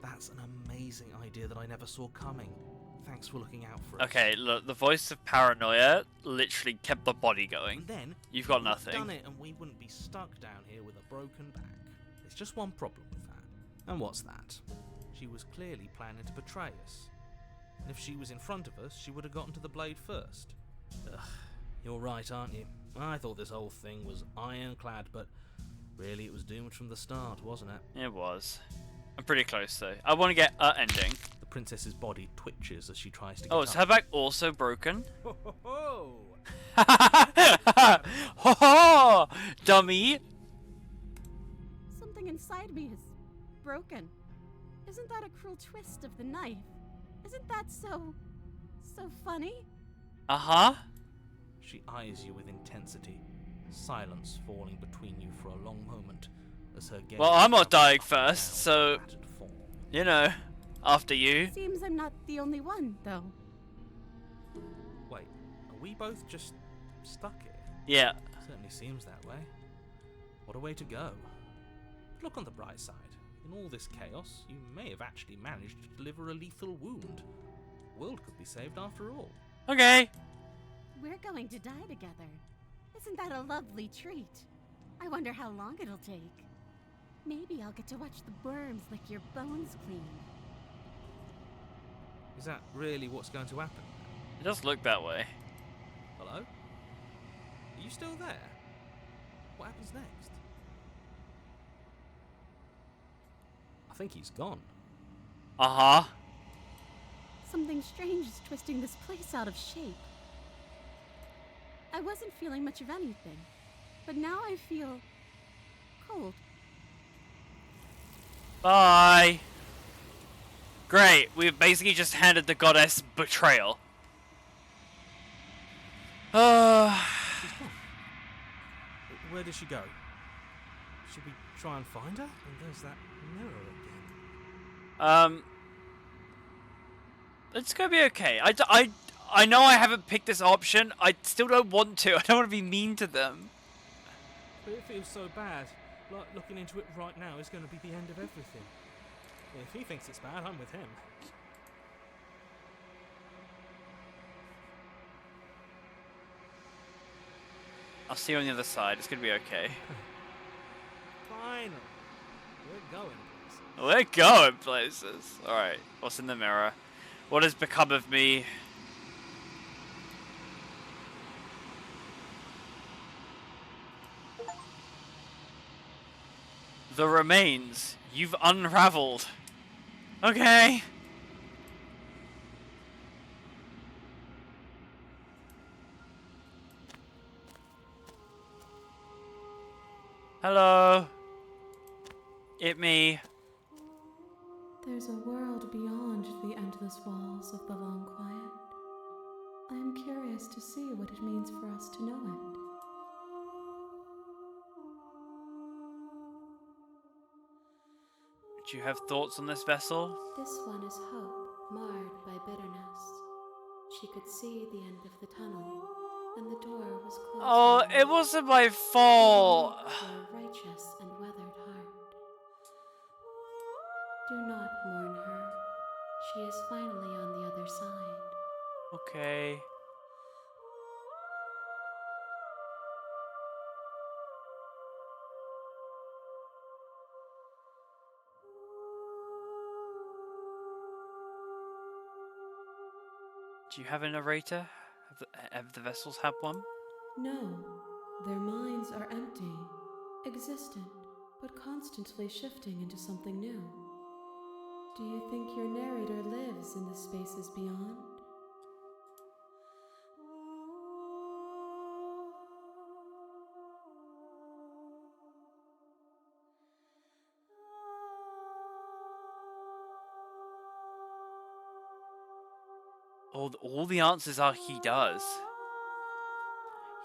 that's an amazing idea that I never saw coming. Thanks for looking out for us. Okay, look, the voice of paranoia literally kept the body going. And then You've got we'd have nothing. done it and we wouldn't be stuck down here with a broken back. There's just one problem with that. And what's that? She was clearly planning to betray us. And if she was in front of us, she would have gotten to the blade first. Ugh, you're right, aren't you? I thought this whole thing was ironclad, but really it was doomed from the start, wasn't it? It was. I'm pretty close though. I want to get a ending. The princess's body twitches as she tries to get Oh, up. is her back also broken? Ho ho ho! Ho ho! Dummy! Something inside me is broken. Isn't that a cruel twist of the knife? Isn't that so funny? Uh-huh. She eyes you with intensity, silence falling between you for a long moment as her gaze... Well, I'm not dying up and first, down so, the battered form. you know, after you. Seems I'm not the only one, though. Wait, are we both just stuck here? Yeah. Certainly seems that way. What a way to go. But look on the bright side. In all this chaos, you may have actually managed to deliver a lethal wound. The world could be saved after all. Okay. We're going to die together. Isn't that a lovely treat? I wonder how long it'll take. Maybe I'll get to watch the worms lick your bones clean. Is that really what's going to happen? It does look that way. Hello? Are you still there? What happens next? I think he's gone. Uh-huh. Something strange is twisting this place out of shape. I wasn't feeling much of anything, but now I feel cold. Bye. Great. We've basically just handed the goddess betrayal. She's gone. Where did she go? Should we try and find her? And there's that mirror again. It's gonna be okay. I know I haven't picked this option. I still don't want to. I don't want to be mean to them. But it feels so bad. Like looking into it right now is going to be the end of everything. If he thinks it's bad, I'm with him. I'll see you on the other side. It's gonna be okay. Finally. We're going places. We're going places. Alright. What's in the mirror? What has become of me? The remains you've unraveled. Okay. Hello. It me. There's a world beyond the endless walls of the long quiet. I am curious to see what it means for us to know it. Do you have thoughts on this vessel? This one is hope, marred by bitterness. She could see the end of the tunnel, and the door was closed. Oh, on her. it wasn't my fault. For a righteous and weathered heart. Do not mourn her. She is finally on the other side. Okay. Do you have a narrator? Have the vessels had one? No, their minds are empty, existent, but constantly shifting into something new. Do you think your narrator lives in the spaces beyond? All the answers are he does.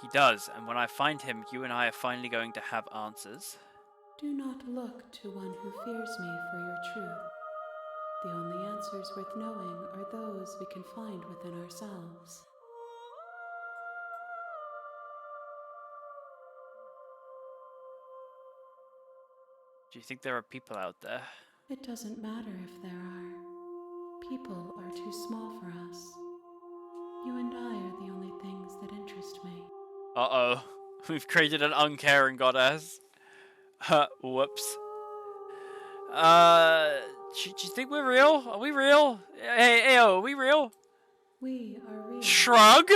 He does, and when I find him, you and I are finally going to have answers. Do not look to one who fears me for your truth. The only answers worth knowing are those we can find within ourselves. Do you think there are people out there? It doesn't matter if there are. People are too small for us. You and I are the only things that interest me. Uh-oh. We've created an uncaring goddess. Whoops. Do you think we're real? Are we real? Hey, are we real? We are real. Shrug?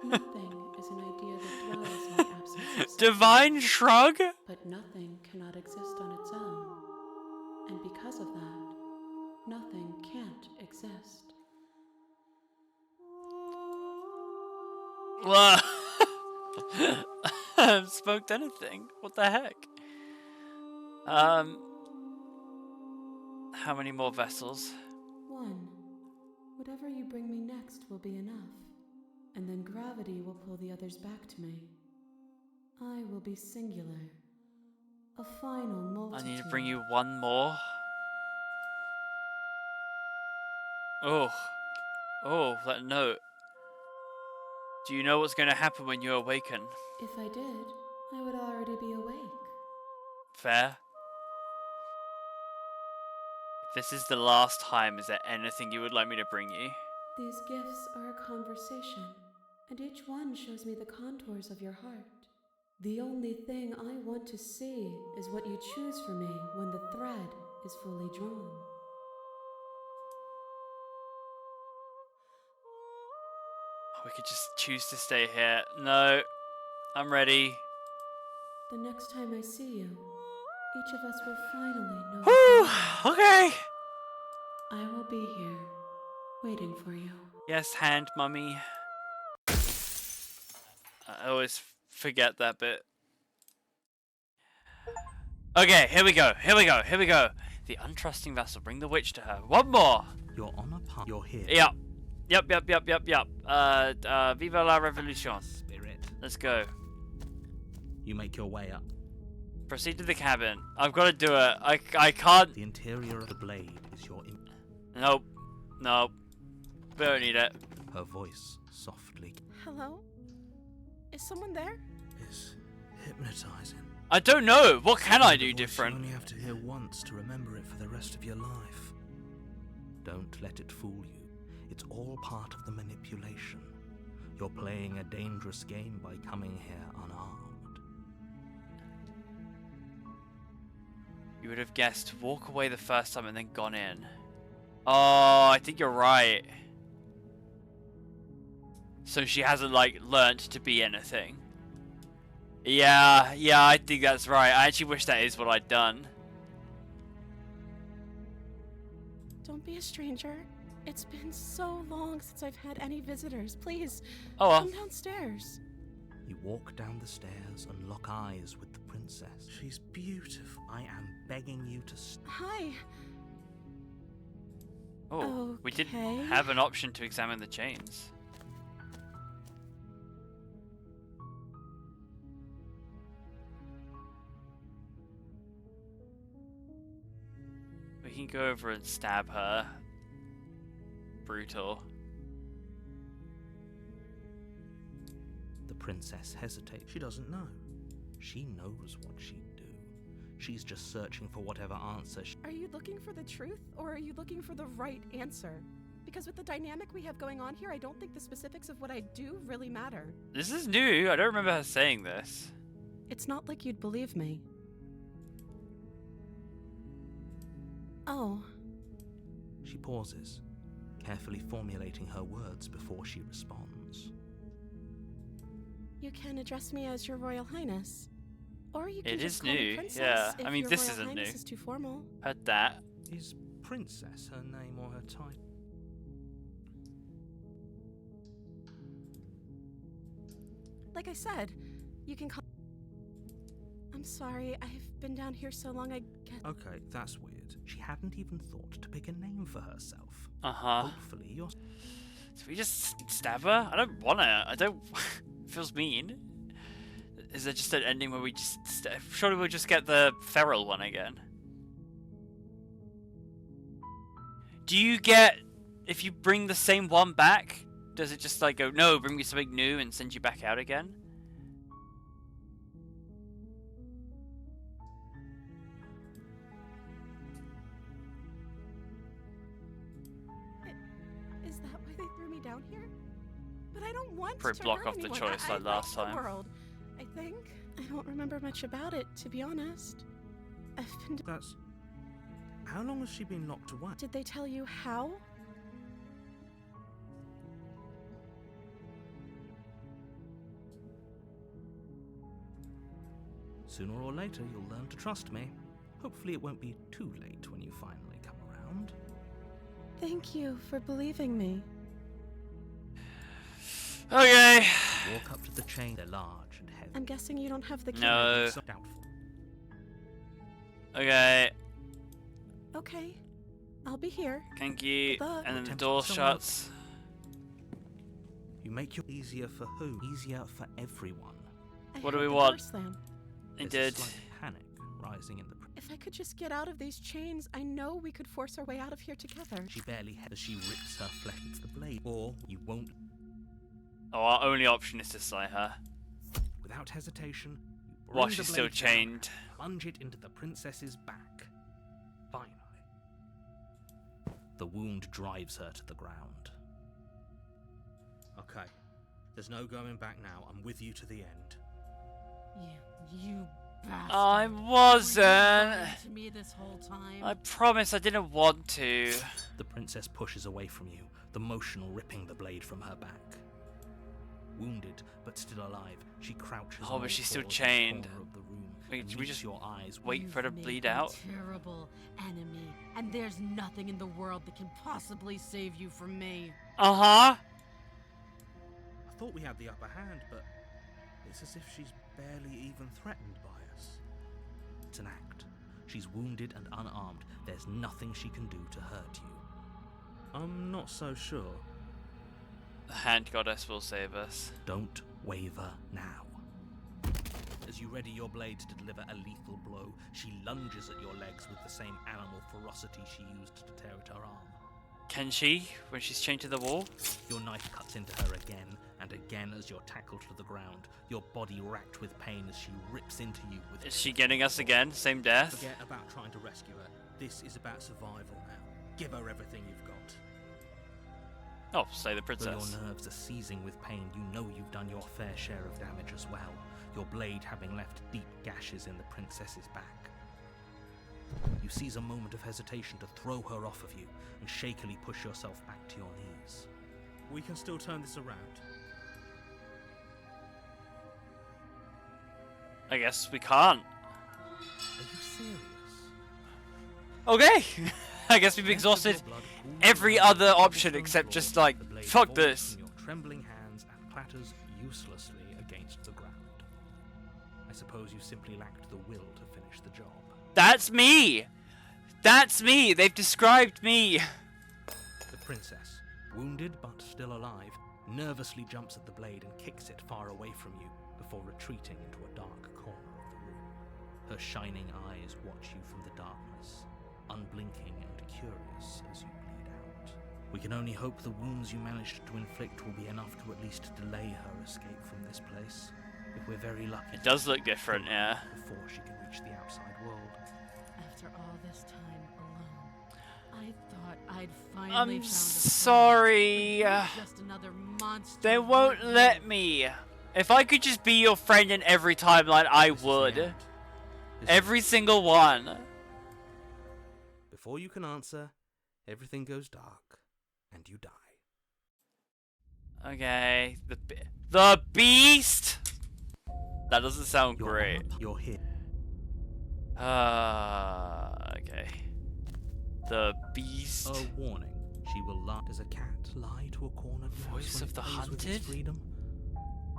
Nothing is an idea that dwells in the absence of Divine shrug? but nothing cannot exist on its own. And because of that, nothing can't exist. I haven't spoke anything. What the heck? How many more vessels? One. Whatever you bring me next will be enough. And then gravity will pull the others back to me. I will be singular. A final multitude. I need to bring you one more. Oh, that note. Do you know what's going to happen when you awaken? If I did, I would already be awake. Fair. If this is the last time, is there anything you would like me to bring you? These gifts are a conversation, and each one shows me the contours of your heart. The only thing I want to see is what you choose for me when the thread is fully drawn. We could just choose to stay here. No, I'm ready. The next time I see you, each of us will finally know. Whew, okay. I will be here, waiting for you. Yes, hand mummy. I always forget that bit. Okay, here we go. The untrusting vessel, bring the witch to her. One more. You're on a path. You're here. Yep. Viva la revolution. Spirit. Let's go. You make your way up. Proceed to the cabin. I've got to do it. I can't. The interior of the blade is your Nope. We don't need it. Her voice softly Hello? Is someone there? is hypnotizing. I don't know. What can I The do voice different? You only have to hear once to remember it for the rest of your life. Don't let it fool you. It's all part of the manipulation. You're playing a dangerous game by coming here unarmed. You would have guessed walk away the first time and then gone in. Oh, I think you're right. So she hasn't, like, learnt to be anything. Yeah, I think that's right. I actually wish that is what I'd done. Don't be a stranger. It's been so long since I've had any visitors. Please, Oh well. come downstairs. You walk down the stairs and lock eyes with the princess. She's beautiful. I am begging you to Hi. Oh, we didn't Okay. have an option to examine the chains. We can go over and stab her. Brutal. The princess hesitates. She doesn't know. She knows what she'd do. She's just searching for whatever answer Are you looking for the truth, or are you looking for the right answer? Because with the dynamic we have going on here, I don't think the specifics of what I do really matter. This is new. I don't remember her saying this. It's not like you'd believe me. Oh, She pauses, carefully formulating her words before she responds. you can address me as Your Royal Highness. Or you can It just is call me new, Princess yeah. if I mean, Your this Royal isn't Highness new. is too formal. Heard that. Is princess her name or her title? Like I said, you can call. I'm sorry, I've been down here so long, I get. Okay, that's weird. She hadn't even thought to pick a name for herself. Uh-huh. Hopefully you're... So we just stab her? I don't want to. I don't... It feels mean. Is there just an ending where we just... Surely we'll just get the feral one again. Do you get... If you bring the same one back, does it just like go, no, bring me something new and send you back out again? Is that why they threw me down here? But I don't want Probably to block hurt off the anyone. choice I like last like the time. world, I think. I don't remember much about it, to be honest. I've been. That's... How long has she been locked away? Did they tell you how? Sooner or later, you'll learn to trust me. Hopefully it won't be too late when you finally come around. Thank you for believing me. Okay. Walk up to the chain. They're large and heavy. I'm guessing you don't have the key. No. So doubtful. Okay. Okay. I'll be here. Thank you. Good luck. And then the Tempted door someone- shuts. You make your easier for who? Easier for everyone. I What do heard we the want? door slam. It There's did. a slight panic rising in the... If I could just get out of these chains, I know we could force our way out of here together. She barely as she rips her flesh into the blade. Or you won't. Oh, our only option is to slay her. Without hesitation, you bring While the she's still blade down, chained. plunge it into the princess's back. Finally, the wound drives her to the ground. Okay, there's no going back now. I'm with you to the end. You bastard. I Were you wasn't. lying to me this whole time? I promise I didn't want to. The princess pushes away from you, the motion ripping the blade from her back. Wounded, but still alive, she crouches Oh, on but all she's still fours in the chained. corner of the room Wait, and should we meets just your eyes wait for her to You've bleed made me out? Terrible enemy, and there's nothing in the world that can possibly save you from me. Uh-huh. I thought we had the upper hand, but it's as if she's barely even threatened by us. It's an act. She's wounded and unarmed. There's nothing she can do to hurt you. I'm not so sure. The hand goddess will save us. Don't waver now. As you ready your blade to deliver a lethal blow, she lunges at your legs with the same animal ferocity she used to tear at her arm. Can she, when she's chained to the wall? Your knife cuts into her again and again as you're tackled to the ground, your body racked with pain as she rips into you with... Is she getting us again? Same death? Forget about trying to rescue her. This is about survival now. Give her everything you've got. Oh, slay the Though princess. your nerves are seizing with pain, you know you've done your fair share of damage as well, your blade having left deep gashes in the princess's back. You seize a moment of hesitation to throw her off of you and shakily push yourself back to your knees. We can still turn this around. I guess we can't. Are you serious? Okay. I guess we've exhausted every other option except just like, fuck this. From your trembling hands and clatters uselessly against the ground. I suppose you simply lacked the will to finish the job. That's me! That's me! They've described me! The princess, wounded but still alive, nervously jumps at the blade and kicks it far away from you before retreating into a dark corner of the room. Her shining eyes watch you from the darkness, unblinking and curious as you bleed out. We can only hope the wounds you managed to inflict will be enough to at least delay her escape from this place. If we're very lucky. It does look different, yeah. Before she can reach the outside world. After all this time alone, I thought I'd finally I'm found a friend, sorry. but you're just another monster. They won't let me. If I could just be your friend in every timeline, I This is the would. end. This is Every single one. Before you can answer, everything goes dark, and you die. Okay. The beast? That doesn't sound You're great. You're here. Okay. The beast. A warning. She will lie. Does a cat lie to a cornered mouse Voice when of it the plays with its hunted? freedom?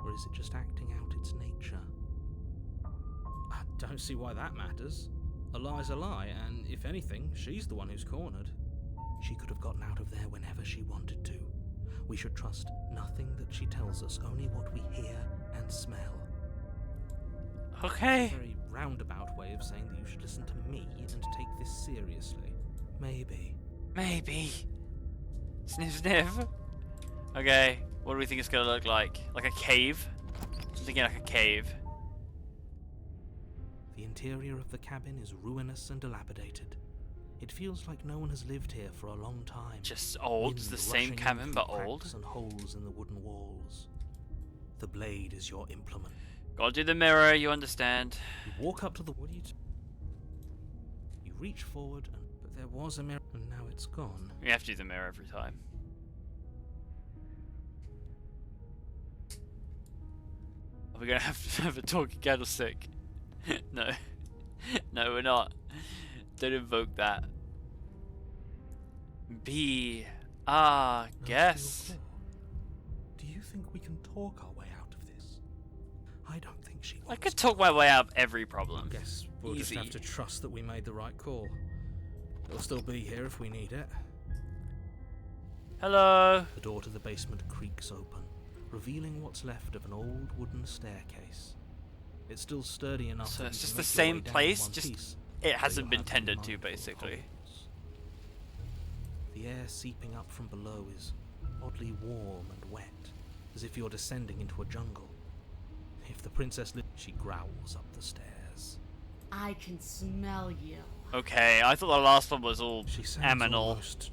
Or is it just acting out its nature? I don't see why that matters. A lie's a lie, and if anything, she's the one who's cornered. She could have gotten out of there whenever she wanted to. We should trust nothing that she tells us, only what we hear and smell. Okay. A very roundabout way of saying that you should listen to me and take this seriously. Maybe. Maybe. Sniff, sniff. Okay. What do we think it's gonna look like? Like a cave? I'm thinking like a cave. The interior of the cabin is ruinous and dilapidated. It feels like no one has lived here for a long time. Just old. It's Wind the same rushing cabin, through but cracks old. and holes in the wooden walls. The blade is your implement. Gotta do the mirror, you understand. You walk up to the. What do you? You reach forward, but there was a mirror, and now it's gone. We have to do the mirror every time. Are we gonna have to have a talking candlestick? No. No, we're not. Don't invoke that. B. Ah, No guess. steel claw. Do you think we can talk our way out of this? I don't think she wants I could to. talk my way out of every I problem. guess we'll Easy. just have to trust that we made the right call. It'll still be here if we need it. Hello. The door to the basement creaks open, revealing what's left of an old wooden staircase. It's still sturdy enough. So that it's you just can the make your way same down in place, one just piece, it but hasn't you'll been have tended to, mindful of basically. holes. The air seeping up from below is oddly warm and wet, as if you're descending into a jungle. If the princess she growls up the stairs. I can smell you. Okay, I thought the last one was all She sounds animal. almost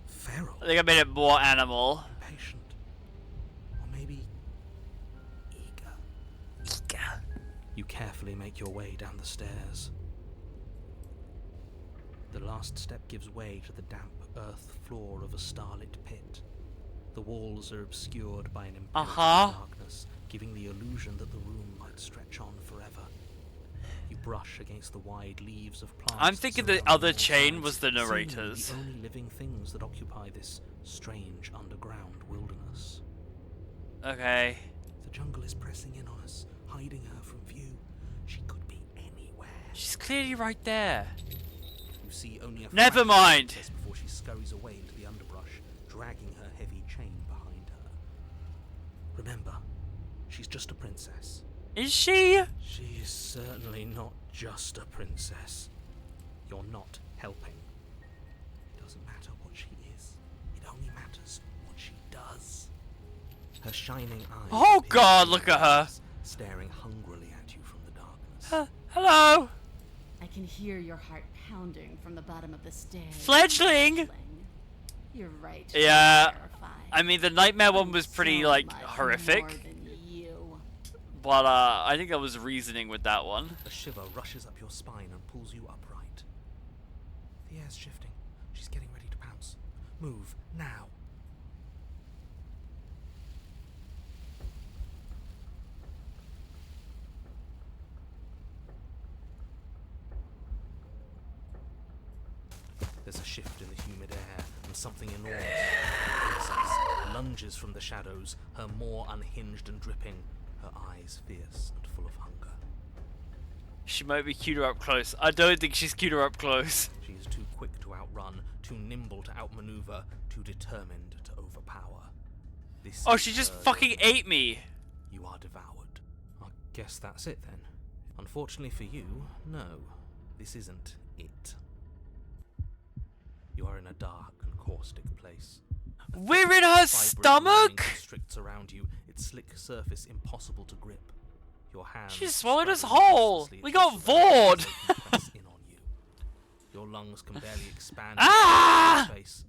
feral, I think I made it more animal. impatient, or maybe eager. You carefully make your way down the stairs. The last step gives way to the damp earth floor of a starlit pit. The walls are obscured by an impenetrable darkness, giving the illusion that the room might stretch on forever. You brush against the wide leaves of plants. I'm thinking the surrounding other all chain sides, was the seemingly narrators. the only living things that occupy this strange underground wilderness. Okay. The jungle is pressing in on us, hiding her from view. She could be anywhere. She's clearly right there. You see only a Never fraction of mind. the princess before she scurries away into the underbrush, dragging her heavy chain behind her. Remember, she's just a princess. Is she? She is certainly not just a princess. You're not helping. It doesn't matter what she is. It only matters what she does. Her shining eyes. Oh appear God, through look the at her. darkness, staring hungrily at you from the darkness. Hello. I can hear your heart pounding from the bottom of the stairs. Fledgling. You're right. she's Yeah. terrified. I mean, the nightmare one I'm was pretty so like much horrific, more than you. but I think I was reasoning with that one. A shiver rushes up your spine and pulls you upright. The air's shifting. She's getting ready to pounce. Move, now. There's a shift in the humid air, and something enormous, the princess, lunges from the shadows, her maw unhinged and dripping, her eyes fierce and full of hunger. She might be cuter up close. I don't think she's cuter up close. She is too quick to outrun, too nimble to outmaneuver, too determined to overpower. This Oh, is she just her fucking domain. ate me. You are devoured. I guess that's it then. Unfortunately for you, no, this isn't it. You are in a dark and caustic place. A We're thick, in her vibrant stomach? lining constricts around you, its slick surface impossible to grip. Your hands She swallowed us scrabble whole. uselessly We at got your surroundings vored. as they compress in on you. Your lungs can barely expand Ah! into space.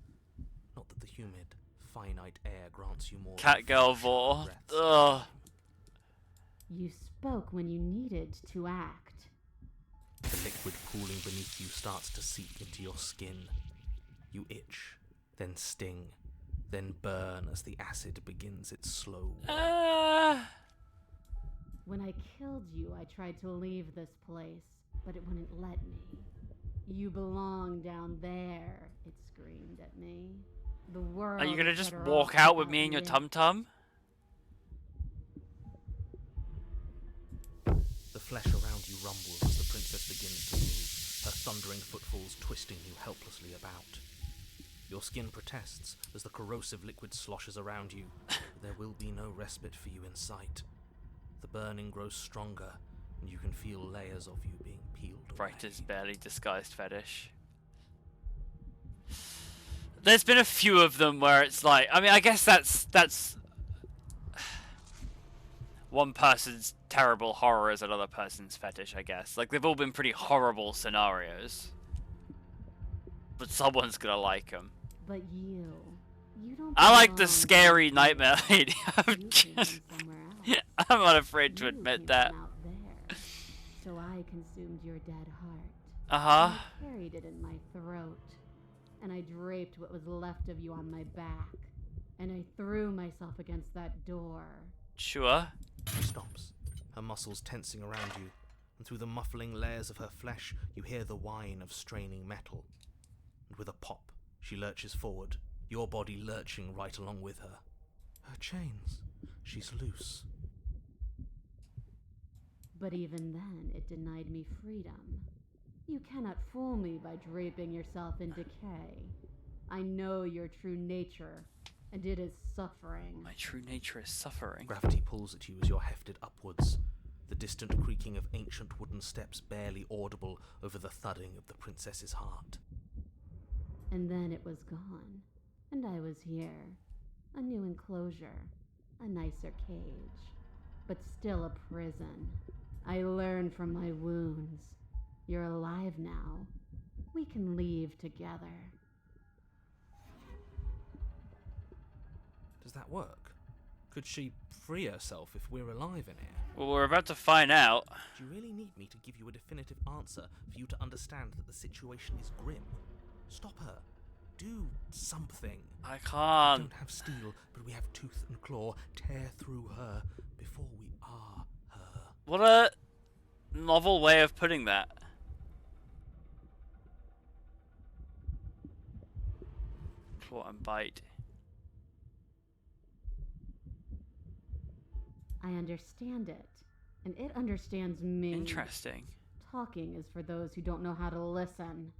Not that the humid, finite air grants you more. Cat than girl 5 vor. breaths at a Ugh. time. You spoke when you needed to act. The liquid pooling beneath you starts to seep into your skin. You itch, then sting, then burn as the acid begins its slow work. When I killed you, I tried to leave this place, but it wouldn't let me. You belong down there, it screamed at me. The world Are you gonna is just better walk off out with without me and your you. tum tum? The flesh around you rumbles as the princess begins to move, her thundering footfalls twisting you helplessly about. Your skin protests as the corrosive liquid sloshes around you, but there will be no respite for you in sight. The burning grows stronger, and you can feel layers of you being peeled away. Brighter's barely disguised fetish. There's been a few of them where it's like, I mean, I guess that's one person's terrible horror is another person's fetish, I guess. Like, they've all been pretty horrible scenarios. But someone's gonna like them. But you don't I like the belong scary down nightmare here. lady. You came from somewhere else. I'm not afraid to You admit came that. from out there. So I consumed your dead heart. Uh-huh. I carried it in my throat, and I draped what was left of you on my back, and I threw myself against that door. Sure. She stops, her muscles tensing around you, and through the muffling layers of her flesh, you hear the whine of straining metal. And with a pop, she lurches forward, your body lurching right along with her. Her chains. She's loose. But even then, it denied me freedom. You cannot fool me by draping yourself in decay. I know your true nature, and it is suffering. My true nature is suffering. Gravity pulls at you as you're hefted upwards, the distant creaking of ancient wooden steps barely audible over the thudding of the princess's heart. And then it was gone, and I was here. A new enclosure, a nicer cage, but still a prison. I learned from my wounds. You're alive now. We can leave together. Does that work? Could she free herself if we're alive in here? Well, we're about to find out. Do you really need me to give you a definitive answer for you to understand that the situation is grim? Stop her. Do something. I We can't. don't have steel, but we have tooth and claw. Tear through her before we are her. What a novel way of putting that. Claw and bite. I understand it, and it understands me. Interesting. Talking is for those who don't know how to listen.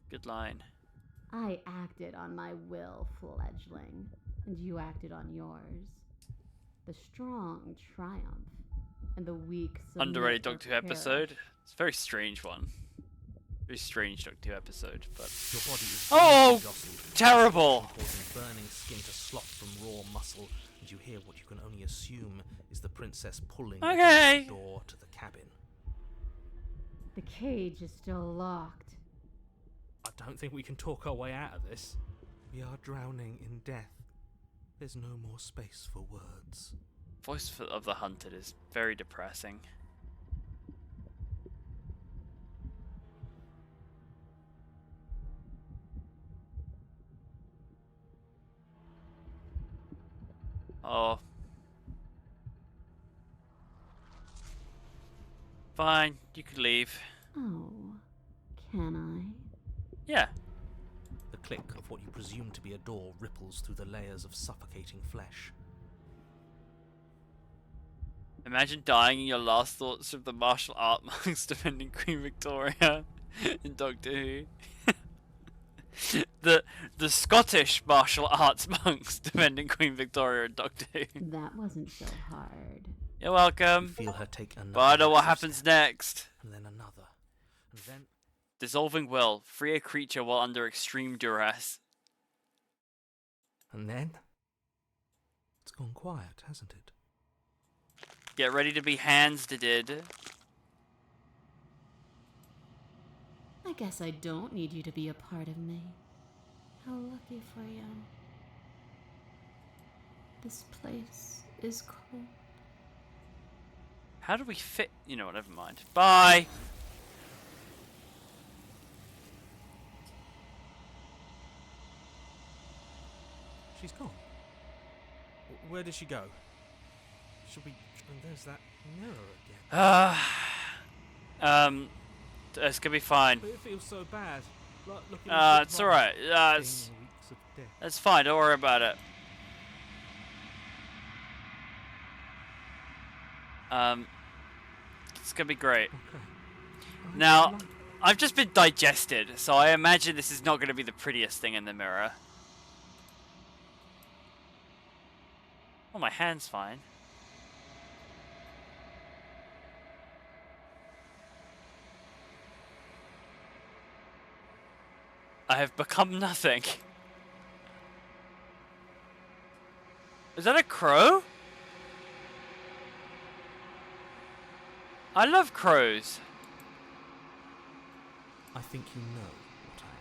Good line. I acted on my will, fledgling, and you acted on yours. The strong triumph, and the weak submit Underrated or Doctor Who perish. episode. It's a very strange one. Very strange Doctor Who episode, but Your body is Oh, jostled, terrible. causing burning skin to slop from raw muscle, and you hear what you can only assume is the princess pulling Okay. against the door to the cabin. The cage is still locked. I don't think we can talk our way out of this. We are drowning in death. There's no more space for words. Voice of the Hunted is very depressing. Oh. Fine, you can leave. Oh, can I? Yeah. The click of what you presume to be a door ripples through the layers of suffocating flesh. Imagine dying in your last thoughts of the martial art monks defending Queen Victoria in Doctor Who. the Scottish martial arts monks defending Queen Victoria in Doctor Who. That wasn't so hard. You're You welcome. feel her take another. But I know what massive happens step, next. and then another, and then Dissolving will. Free a creature while under extreme duress. and then. It's gone quiet, hasn't it? Get ready to be hands-did. I guess I don't need you to be a part of me. How lucky for you. This place is cold. How do we fit? You know what, never mind. Bye! She's gone. Where did she go? Should we? And there's that mirror again. It's gonna be fine. But it feels so bad. Like looking at It's alright. It's weeks of death. It's fine, don't worry about it. It's gonna be great. Okay. Now, I've just been digested, so I imagine this is not gonna be the prettiest thing in the mirror. Oh, my hand's fine. I have become nothing. Is that a crow? I love crows. I think you know what I am.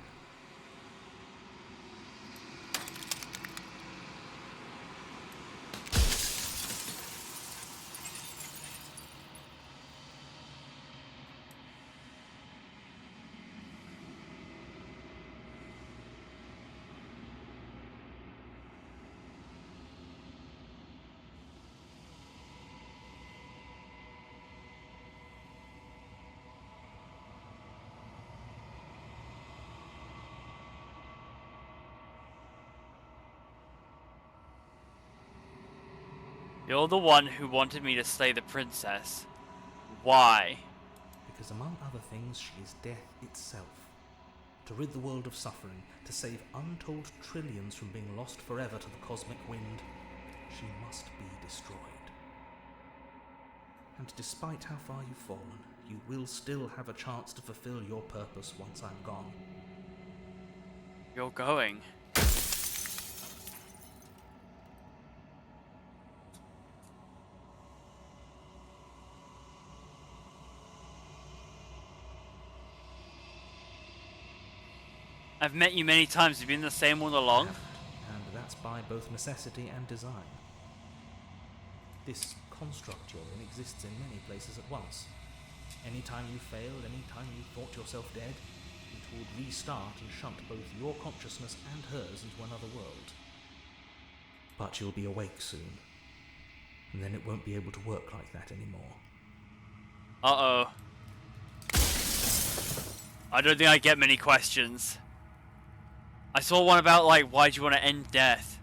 You're the one who wanted me to slay the princess. Why? Because among other things, she is death itself. To rid the world of suffering, to save untold trillions from being lost forever to the cosmic wind, she must be destroyed. And despite how far you've fallen, you will still have a chance to fulfill your purpose once I'm gone. You're going. I've met you many times. You've been the same all along. And that's by both necessity and design. This construct you're in exists in many places at once. Anytime you failed, anytime you thought yourself dead, it would restart and shunt both your consciousness and hers into another world. But you'll be awake soon, and then it won't be able to work like that anymore. Uh-oh. I don't think I get many questions. I saw one about, like, why do you want to end death?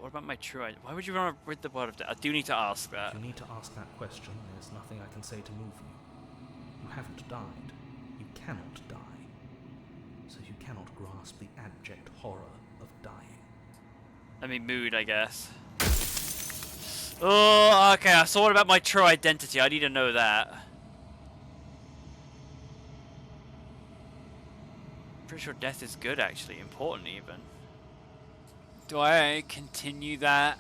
What about my true identity? Why would you want to rid the world of death? I do need to ask that. If you need to ask that question, there's nothing I can say to move you. You haven't died. You cannot die. So you cannot grasp the abject horror of dying. I mean, mood, I guess. Oh, okay. So what about my true identity? I need to know that. Pretty sure death is good, actually. Important, even. Do I continue that?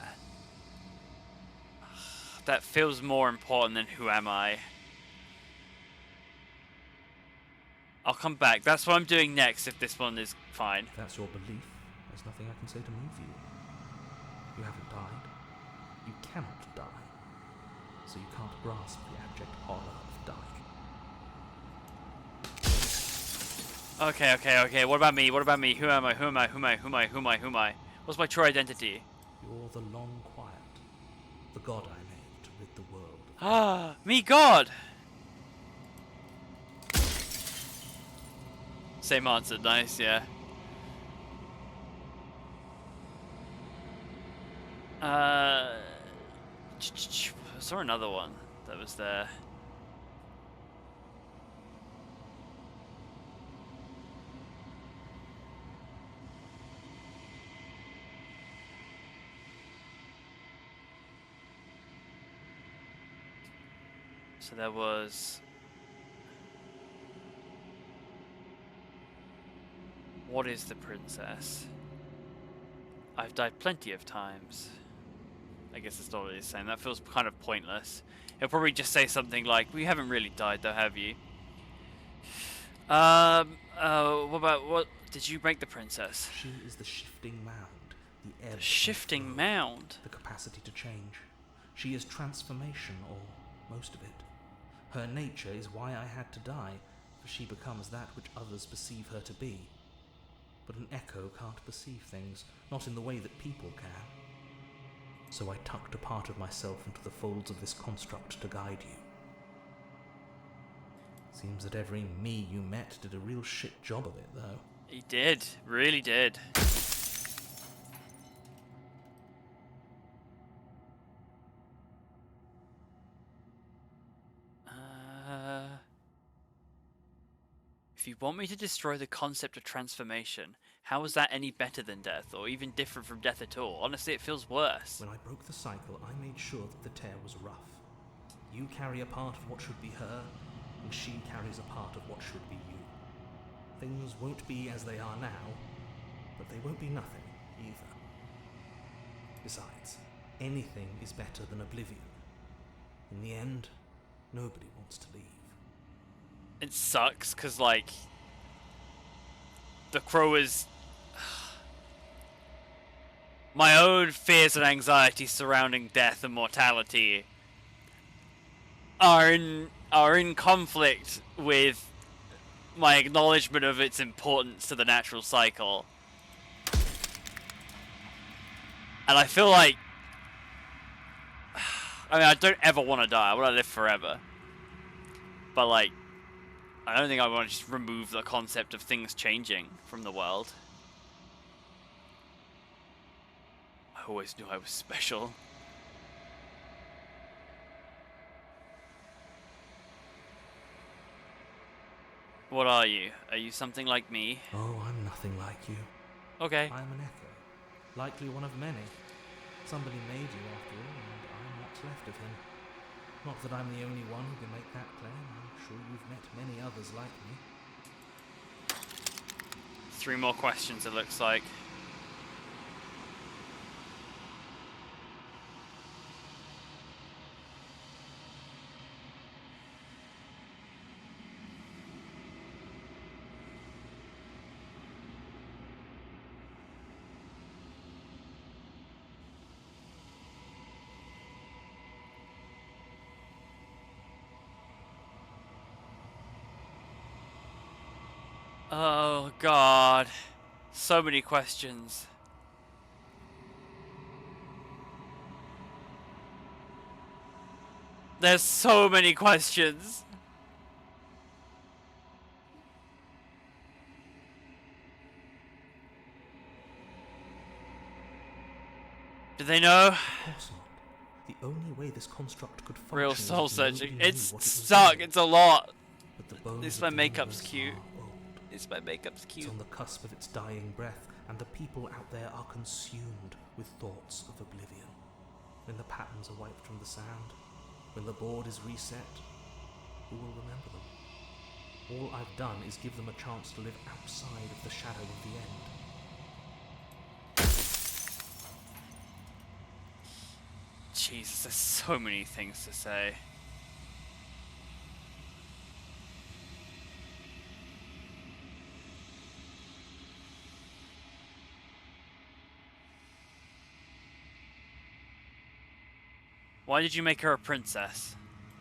That feels more important than who am I. I'll come back. That's what I'm doing next if this one is fine. If that's your belief, there's nothing I can say to move you. You haven't died. You cannot die. So you can't grasp the abject horror of dying. Okay, okay, okay. What about me? What about me? Who am I? Who am I? Who am I? Who am I? Who am I? Who am I? What's my true identity? You're the Long Quiet, the god I made to rid the world of Ah, me God! Same answer, nice, yeah. I saw another one that was there. So there was... What is the princess? I've died plenty of times. I guess it's not what he's saying. That feels kind of pointless. He'll probably just say something like, "We haven't really died though, have you?" What about, what? Did you break the princess? She is the shifting mound, the ebb The and shifting flow, mound? the capacity to change. She is transformation, or most of it. Her nature is why I had to die, for she becomes that which others perceive her to be. But an echo can't perceive things, not in the way that people can. So I tucked a part of myself into the folds of this construct to guide you. Seems that every me you met did a real shit job of it, though. He did. Really did. If you want me to destroy the concept of transformation, how is that any better than death, or even different from death at all? Honestly, it feels worse. When I broke the cycle, I made sure that the tear was rough. You carry a part of what should be her, and she carries a part of what should be you. Things won't be as they are now, but they won't be nothing either. Besides, anything is better than oblivion. In the end, nobody wants to leave. It sucks, because, like, the crow is... My own fears and anxieties surrounding death and mortality are in conflict with my acknowledgement of its importance to the natural cycle. And I feel like... I mean, I don't ever want to die. I want to live forever. But, like, I don't think I want to just remove the concept of things changing from the world. I always knew I was special. What are you? Are you something like me? Oh, I'm nothing like you. Okay. I'm an echo, likely one of many. Somebody made you after all, and I'm what's left of him. Not that I'm the only one who can make that claim. I'm sure you've met many others like me. 3 more questions, it looks like. Oh God, so many questions. There's so many questions. Do they know? Of course not. The only way this construct could function Real is if soul searching. nobody knew It's what it was stuck. doing. It's a lot. But the bones This of my the makeup's universe cute. are old. My makeup's It's cute. on the cusp of its dying breath, and the people out there are consumed with thoughts of oblivion. When the patterns are wiped from the sand, when the board is reset, who will remember them? All I've done is give them a chance to live outside of the shadow of the end. Jesus, there's so many things to say. Why did you make her a princess?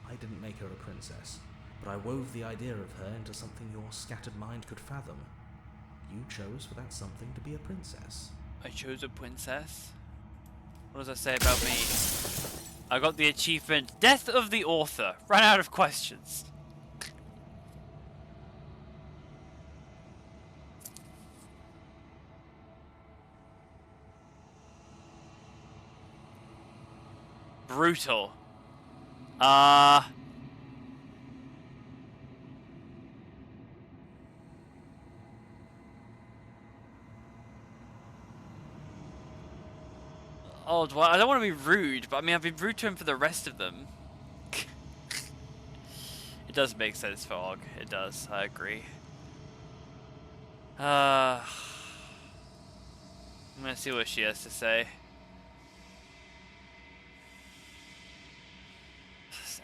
I didn't make her a princess. but I wove the idea of her into something your scattered mind could fathom. You chose for that something to be a princess. I chose a princess? What does that say about me? I got the achievement, Death of the Author. Ran out of questions. Brutal. Oh, well, I don't want to be rude, but I mean, I've been rude to him for the rest of them. It does make sense for Og. It does. I agree. I'm gonna see what she has to say.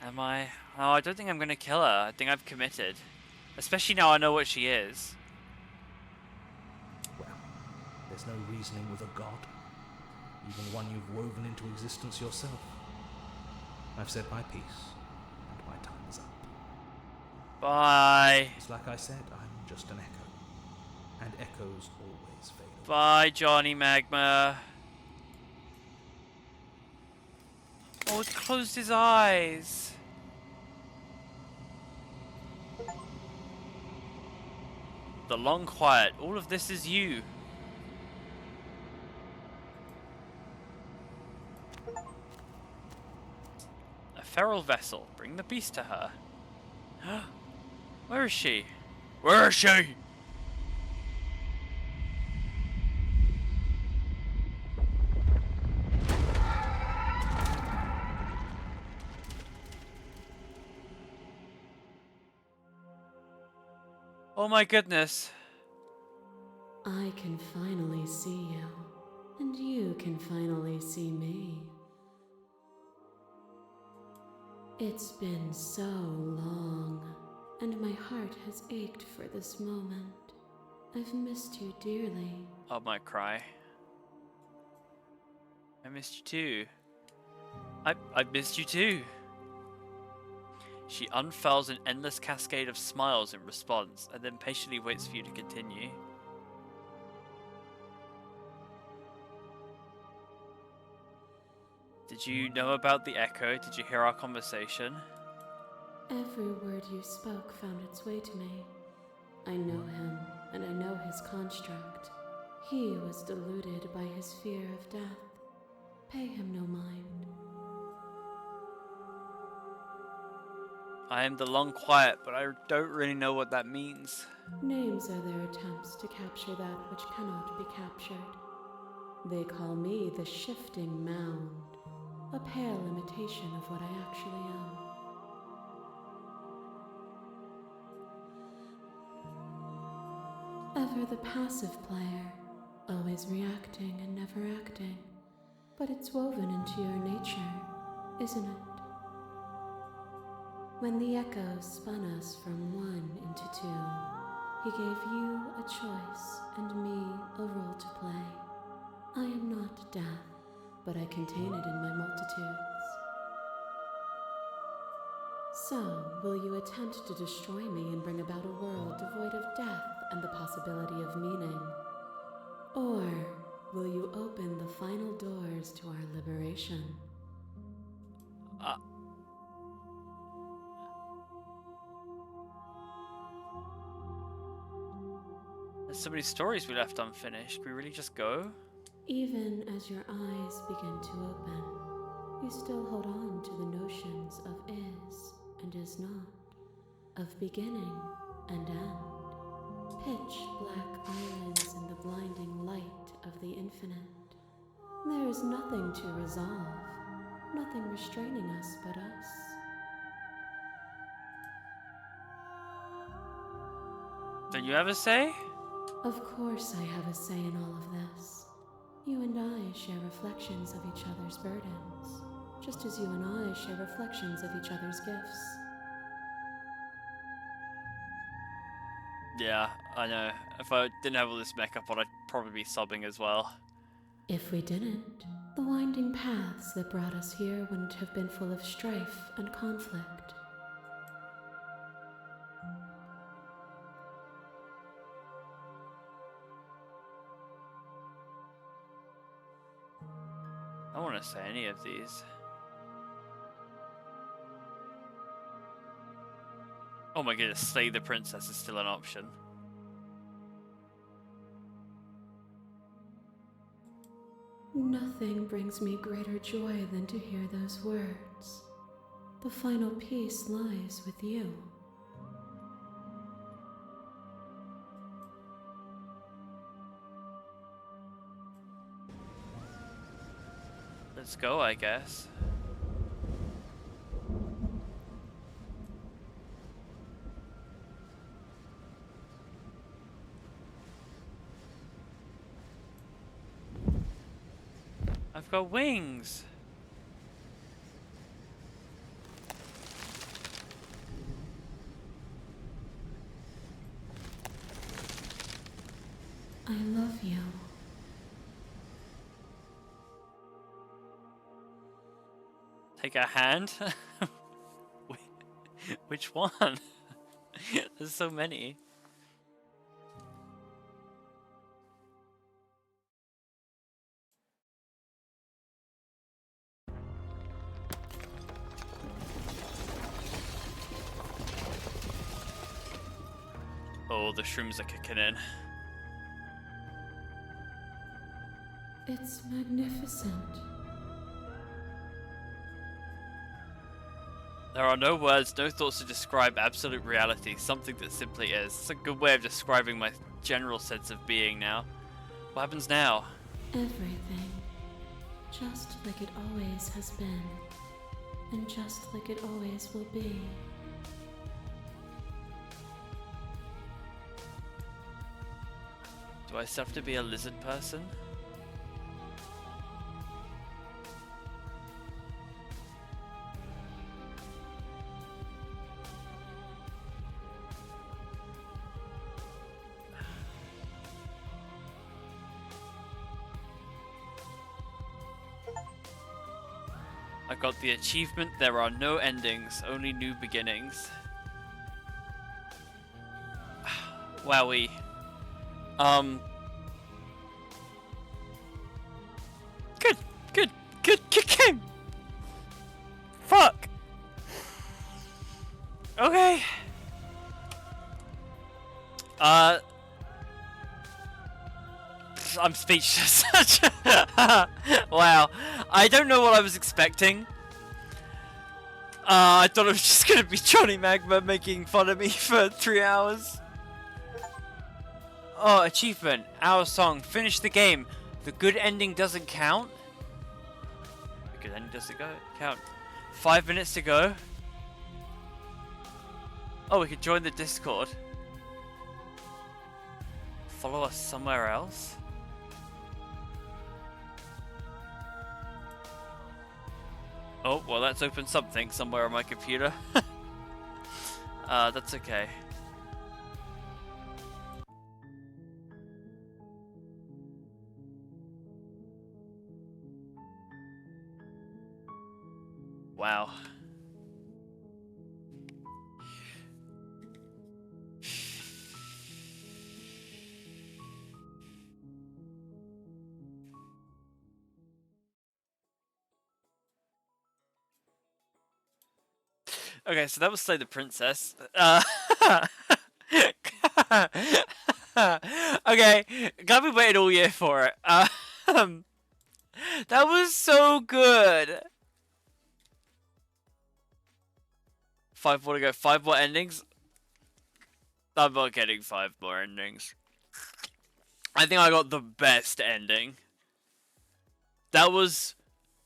Am I? Oh, I don't think I'm gonna kill her. I think I've committed. Especially now I know what she is. Well, there's no reasoning with a god. Even one you've woven into existence yourself. I've said my piece, and my time is up. Bye. It's like I said, I'm just an echo. And echoes always fade away. Bye, Johnny Magma. Oh, it closed his eyes. The long quiet. All of this is you. A feral vessel. Bring the beast to her. Where is she? Where is she? Oh my goodness. I can finally see you, and you can finally see me. It's been so long, and my heart has ached for this moment. I've missed you dearly. I might cry. I missed you too. I missed you too. She unfurls an endless cascade of smiles in response, and then patiently waits for you to continue. Did you know about the echo? Did you hear our conversation? Every word you spoke found its way to me. I know him, and I know his construct. He was deluded by his fear of death. Pay him no mind. I am the long quiet, but I don't really know what that means. Names are their attempts to capture that which cannot be captured. They call me the Shifting Mound, a pale imitation of what I actually am. Ever the passive player, always reacting and never acting. But it's woven into your nature, isn't it? When the echo spun us from one into two, he gave you a choice and me a role to play. I am not death, but I contain it in my multitudes. So, will you attempt to destroy me and bring about a world devoid of death and the possibility of meaning? Or will you open the final doors to our liberation? There's so many stories we left unfinished. Can we really just go? Even as your eyes begin to open, you still hold on to the notions of is and is not, of beginning and end. Pitch black islands in the blinding light of the infinite. There is nothing to resolve, nothing restraining us but us. Don't you ever say? Of course I have a say in all of this. You and I share reflections of each other's burdens, just as you and I share reflections of each other's gifts. Yeah, I know. If I didn't have all this makeup on, I'd probably be sobbing as well. If we didn't, the winding paths that brought us here wouldn't have been full of strife and conflict. say any of these. Oh my goodness, slay the princess is still an option. Nothing brings me greater joy than to hear those words. The final piece lies with you. Let's go, I guess. I've got wings. I love you. Take a hand? Which one? There's so many. Oh, the shrooms are kicking in. It's magnificent. There are no words, no thoughts to describe absolute reality, something that simply is. It's a good way of describing my general sense of being now. What happens now? Everything. Just like it always has been. And just like it always will be. Do I still have to be a lizard person? I got the achievement, there are no endings, only new beginnings. Wowie. Good game! Fuck! Okay. I'm speechless. Wow. I don't know what I was expecting. I thought it was just gonna be Johnny Magma making fun of me for 3 hours. Oh, achievement. Our song. Finish the game. The good ending doesn't count. The good ending doesn't count. 5 minutes to go. Oh, we could join the Discord. Follow us somewhere else. Oh, well that's opened something somewhere on my computer. That's okay. Wow. Okay, so that was Slay the Princess. Okay, glad we waited all year for it. That was so good. 5 more to go. 5 more endings. I'm not getting 5 more endings. I think I got the best ending. That was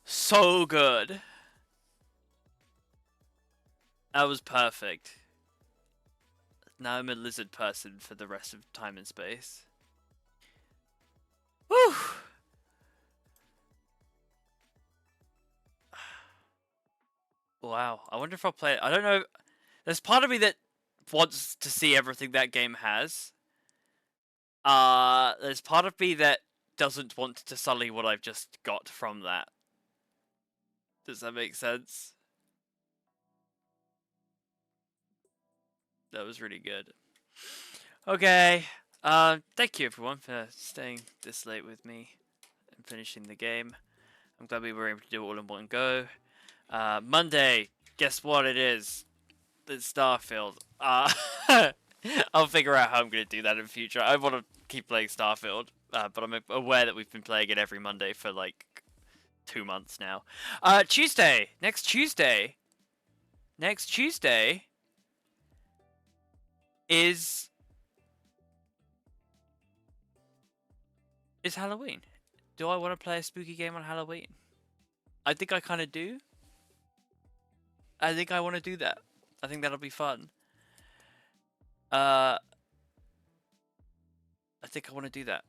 so good. That was perfect. Now I'm a lizard person for the rest of time and space. Whew! Wow, I wonder if I'll play it. I don't know. There's part of me that wants to see everything that game has. There's part of me that doesn't want to sully what I've just got from that. Does that make sense? That was really good. Okay. Thank you everyone for staying this late with me and finishing the game. I'm glad we were able to do it all in one go. Monday, guess what it is? It's Starfield. I'll figure out how I'm going to do that in the future. I want to keep playing Starfield, but I'm aware that we've been playing it every Monday for like 2 months now. Tuesday! Next Tuesday is Halloween. Do I want to play a spooky game on Halloween? I think I kind of do. I think I want to do that. I think that'll be fun. I think I want to do that.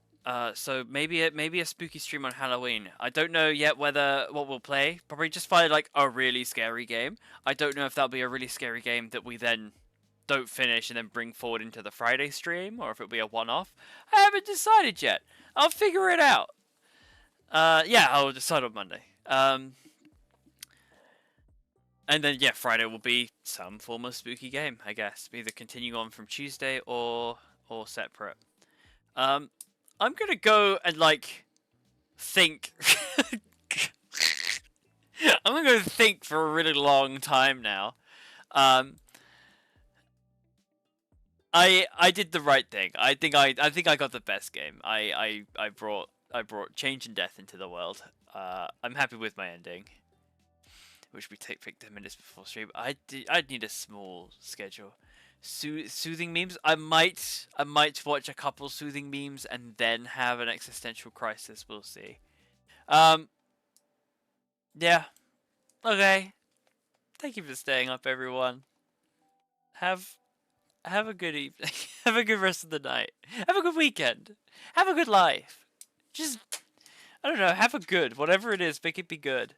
So maybe a spooky stream on Halloween. I don't know yet what we'll play. Probably just find like a really scary game. I don't know if that'll be a really scary game that we then don't finish and then bring forward into the Friday stream, or if it'll be a one-off. I haven't decided yet. I'll figure it out. Yeah, I'll decide on Monday. And then, yeah, Friday will be some form of spooky game, I guess. Either continue on from Tuesday or separate. I'm gonna go and, like, think. I'm gonna go think for a really long time now. I did the right thing. I think I got the best game. I brought change and death into the world. I'm happy with my ending. Which we take 10 minutes before stream. I'd need a small schedule. Soothing memes. I might watch a couple soothing memes and then have an existential crisis. We'll see. Yeah. Okay. Thank you for staying up, everyone. Have a good evening. Have a good rest of the night. Have a good weekend. Have a good life. Just, I don't know, have a good, whatever it is, make it be good.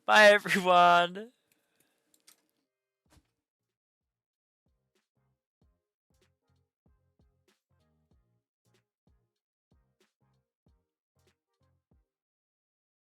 Bye, everyone.